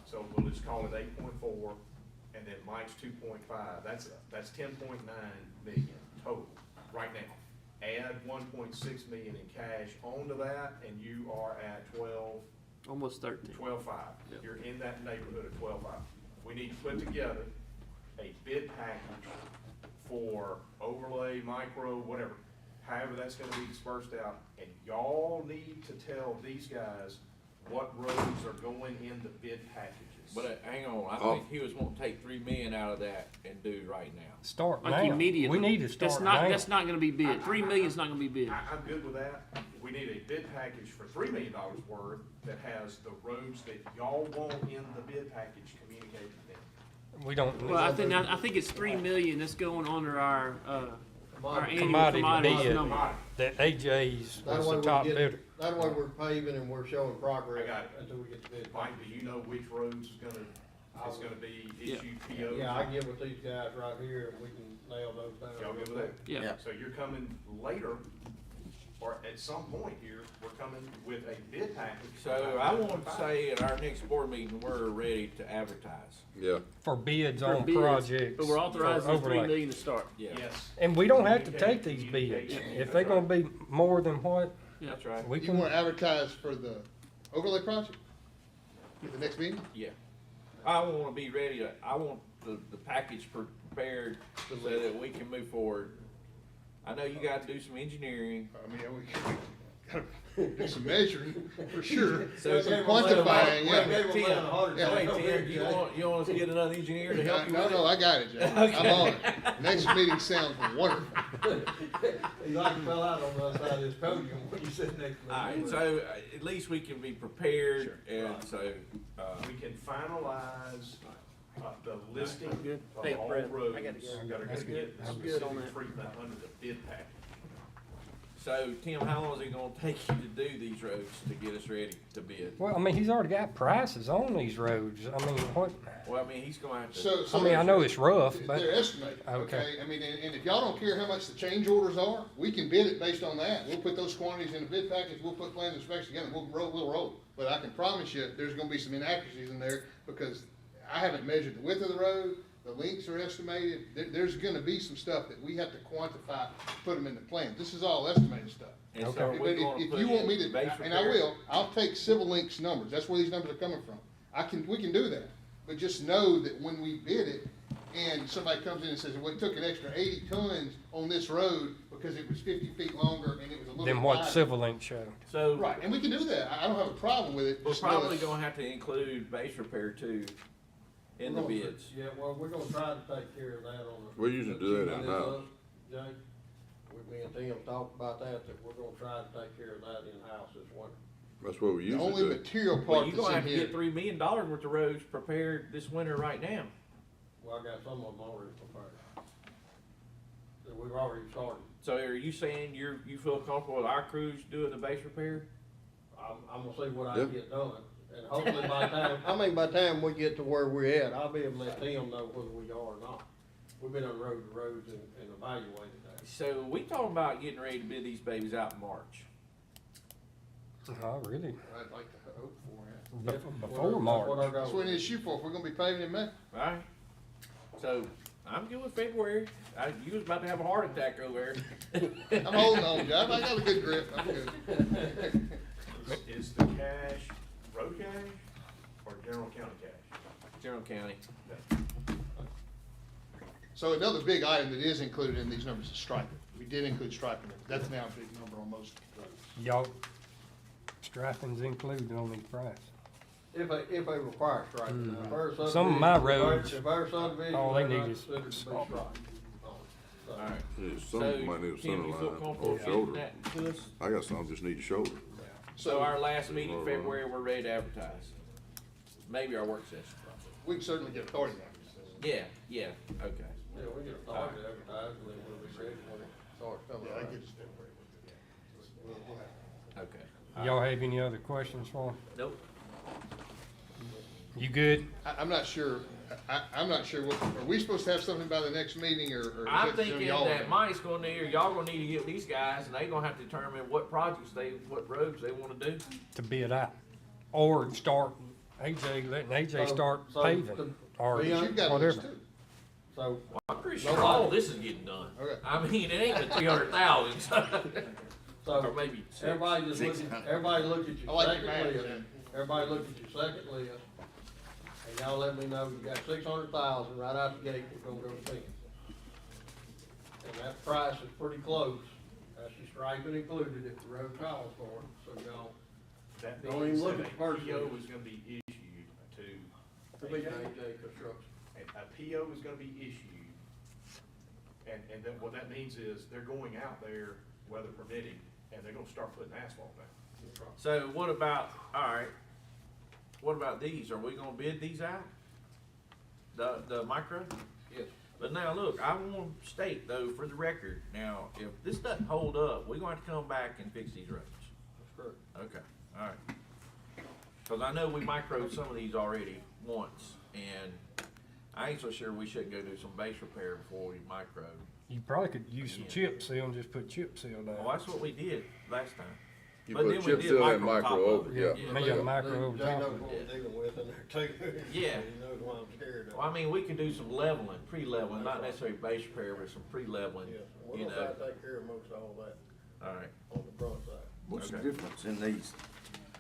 So we'll just call it 8.4, and then Mike's 2.5, that's 10.9 million total, right now. Add 1.6 million in cash onto that, and you are at 12,
Almost 13.
12.5.
Yep.
You're in that neighborhood of 12.5. We need to put together a bid package for overlay, micro, whatever, however that's gonna be dispersed out, and y'all need to tell these guys what roads are going in the bid packages.
But hang on, I
Oh.
think he was wanting to take 3 million out of that and do right now.
Start
Like
now.
immediately.
We need to start now.
That's not gonna be bid. 3 million's not gonna be bid.
I'm good with that. We need a bid package for $3 million worth that has the roads that y'all want in the bid package communicated in.
We don't.
Well, I think it's 3 million that's going under our annual
Commodity
commodities
bid.
number.
That AJ's
That
was
way
the
we
top
get-
bidder.
That way we're paving and we're showing progress
I got it.
until we get the bid.
Mike, do you know which roads is gonna be
Yeah.
issued POs?
Yeah, I get with these guys right here and we can nail those down.
Y'all good with that?
Yeah.
So you're coming later, or at some point here, we're coming with a bid package.
So I want to say at our next board meeting, we're ready to advertise.
Yeah.
For bids
For
on
bids,
projects.
But we're authorizing
for
3
overlay.
million to start.
Yeah,
Yes.
And we don't have to take these bids. If they're gonna be more than what,
that's right.
we
You
can.
wanna advertise for the overlay project? At the next meeting?
Yeah. I want to be ready to, I want the package prepared so that we can move forward. I know you got to do some engineering.
I mean, we gotta do some measuring, for sure,
So
some
Tim,
quantifying, yeah.
Tim,
Yeah.
wait, Tim, you want us to get another engineer to help you with it?
No, I got it, Jay. I'm on it. Next meeting sounds wonderful.
You like fell out on the other side of this podium when you sit next to me.
All right, so at least we can be prepared, and so,
We can finalize the listing
Good.
of
Hey,
all
Brett, I
roads
gotta go.
that are gonna
That's
get
I'm good on
specific
that.
treatment under the bid package.
So, Tim, how long is it gonna take you to do these roads to get us ready to bid?
Well, I mean, he's already got prices on these roads. I mean, what,
Well, I mean, he's gonna have to.
I mean, I know it's rough, but.
They're estimated, okay? I mean, and if y'all don't care how much the change orders are, we can bid it based on that. We'll put those quantities in the bid package, we'll put plans and specs together, we'll roll. But I can promise you, there's gonna be some inaccuracies in there, because I haven't measured the width of the road, the lengths are estimated. There's gonna be some stuff that we have to quantify, put them in the plan. This is all estimated stuff.
And so
Okay.
are we
But
gonna
if
put
you want
in
me to,
base
and I
repair?
will, I'll take Civil Link's numbers, that's where these numbers are coming from. We can do that, but just know that when we bid it, and somebody comes in and says, well, it took an extra 80 tons on this road because it was 50 feet longer and it was a little
Then
bit
what
wider.
Civil Link showed.
So.
Right, and we can do that, I don't have a problem with it.
We're
just know
probably
that-
gonna have to include base repair too in the bids.
Yeah, well, we're gonna try to take care of that on the.
We usually do that in-house.
Jay, me and Tim talked about that we're gonna try to take care of that in-house this winter.
That's what we
The
usually
only
do.
material
Well,
part
you're
that's
gonna
in
have to
here.
get $3 million worth of roads prepared this winter right now.
Well, I got some of them already prepared. That we've already started.
So are you saying you feel comfortable with our crews doing the base repair?
I'm gonna see what I
Yeah.
can get done, and hopefully by the time we get to where we're at, I'll be able to let Tim know whether we are or not. We've been on road to roads and evaluated that.
So we talking about getting ready to bid these babies out in March.
Oh, really?
I'd like to hope for it.
Before March.
That's what we need to shoot for, if we're gonna be paving in May.
Right? So I'm good with February. You was about to have a heart attack over there.
I'm holding on, Jeff, I got a good grip, I'm good.
Is the cash road cash or general county cash?
General County.
So another big item that is included in these numbers is striping. We did include striping, that's now a big number on most roads.
Y'all, striping's included on these prices.
If they require striping. Now, if our
Mm. Some of my
subdivision-
roads,
If our subdivision.
all they
are
need
not
is
considered to be
salt.
striped. So-
All right.
Yeah,
So,
some might need a
Tim,
center
you feel
line
comfortable
or
getting
shoulder.
that to us?
I got some just need a shoulder.
So our last meeting in February, we're ready to advertise. Maybe our work session.
We can certainly get authority now.
Yeah, okay.
Yeah, we get started advertising, and then we'll be ready when it starts coming.
Yeah,
out.
that gives us February. We'll have it.
Okay.
Y'all have any other questions for him?
Nope.
You good?
I'm not sure, I'm not sure what, are we supposed to have something by the next meeting, or is
I'm
that
thinking
y'all?
that Mike's gonna need, or y'all gonna need to get these guys, and they gonna have to determine what projects what roads they wanna do.
To bid out? Or start, letting AJ start
So,
paving,
to
or
be
But you've got a list
whatever.
too.
So,
I'm pretty sure all this is getting done.
Okay.
I mean, it ain't the 300,000,
so
or maybe six.
everybody just look at, everybody look at
I
your
like
second
your math,
list.
Jim.
Everybody look at your second list. And y'all let me know, you got 600,000 right out the gate, we're gonna go to 10. And that price is pretty close. That's your striping included if the road calls for it, so y'all.
That
Don't
being
even look
said,
at the first
a PO
one.
is gonna be issued to
To be AJ Construction.
a PO is gonna be issued. And then what that means is they're going out there, weather permitting, and they're gonna start putting asphalt down.
So what about, all right, what about these? Are we gonna bid these out? The micro?
Yes.
But now, look, I want to state though, for the record, now, if this doesn't hold up, we're gonna have to come back and fix these roads.
That's correct.
Okay, all right. Cause I know we microed some of these already once, and I ain't so sure we shouldn't go do some base repair before we micro.
You probably could use some chip seal and just put chip seal down.
Well, that's what we did last time.
You
But
put
then we
chip
did
seal and
micro
micro
top
over,
of
yeah.
it.
Maybe a micro over
Jay
top
knows
of it.
what we're dealing with in there too.
Yeah.
He knows why I'm scared of.
Well, I mean, we can do some leveling, pre-leveling, not necessarily base repair, but some pre-leveling,
Yes, we're
you
gonna
know.
try to take care of most of all that
All right.
on the front side.
What's the
Okay.
difference in these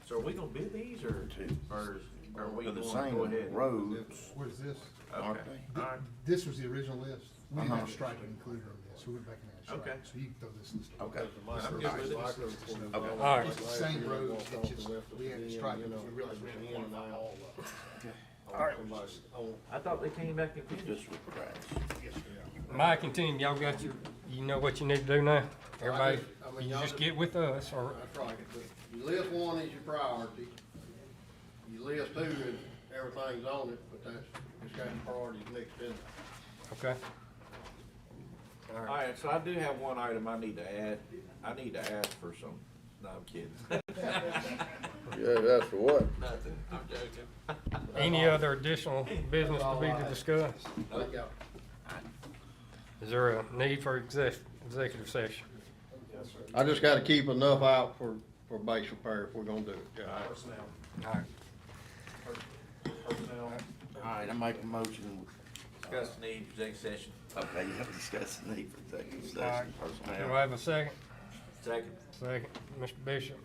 So are we gonna bid these, or are we
They're
gonna
the
go
same
ahead?
roads,
What is this?
aren't
Okay,
they?
all right.
This was the original list. We didn't
Uh-huh.
have striping included in this, so we went back and added striping.
Okay.
So you can throw this list.
Okay.
I'm good with it.
Okay.
All right.
It's the same road, it's just, we added striping, because we realized we had to quantify all of them.
I thought they came back and finished.
This would crash.
Mike and Tim, y'all got you know what you need to do now? Everybody,
I mean,
you
y'all
just
just-
get with us, or,
That's right. You list one is your priority. You list two and everything's on it, but that's, it's got priorities mixed in.
okay?
All right, so I do have one item I need to add. I need to ask for some, no, I'm kidding.
Yeah, that's for what?
Nothing, I'm joking.
Any other additional business to be discussed? Is there a need for executive session?
I just gotta keep enough out for base repair if we're gonna do it. Yeah.
All right.
All right, I make a motion.
Discuss the need for executive session.
Okay, you have to discuss the need for executive
All right.
session,
Do I
personnel.
have a second?
Second.
Second. Mr. Bishop.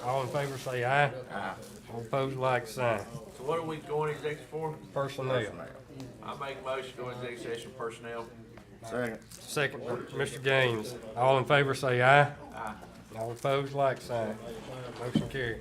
All in favor say aye.
Aye.
All opposed, like sign.
So what are we going executive for?
Personnel.
I make a motion to go into executive session personnel.
Second.
Second, Mr. Gaines. All in favor say aye.
Aye.
All opposed, like sign. Motion carried.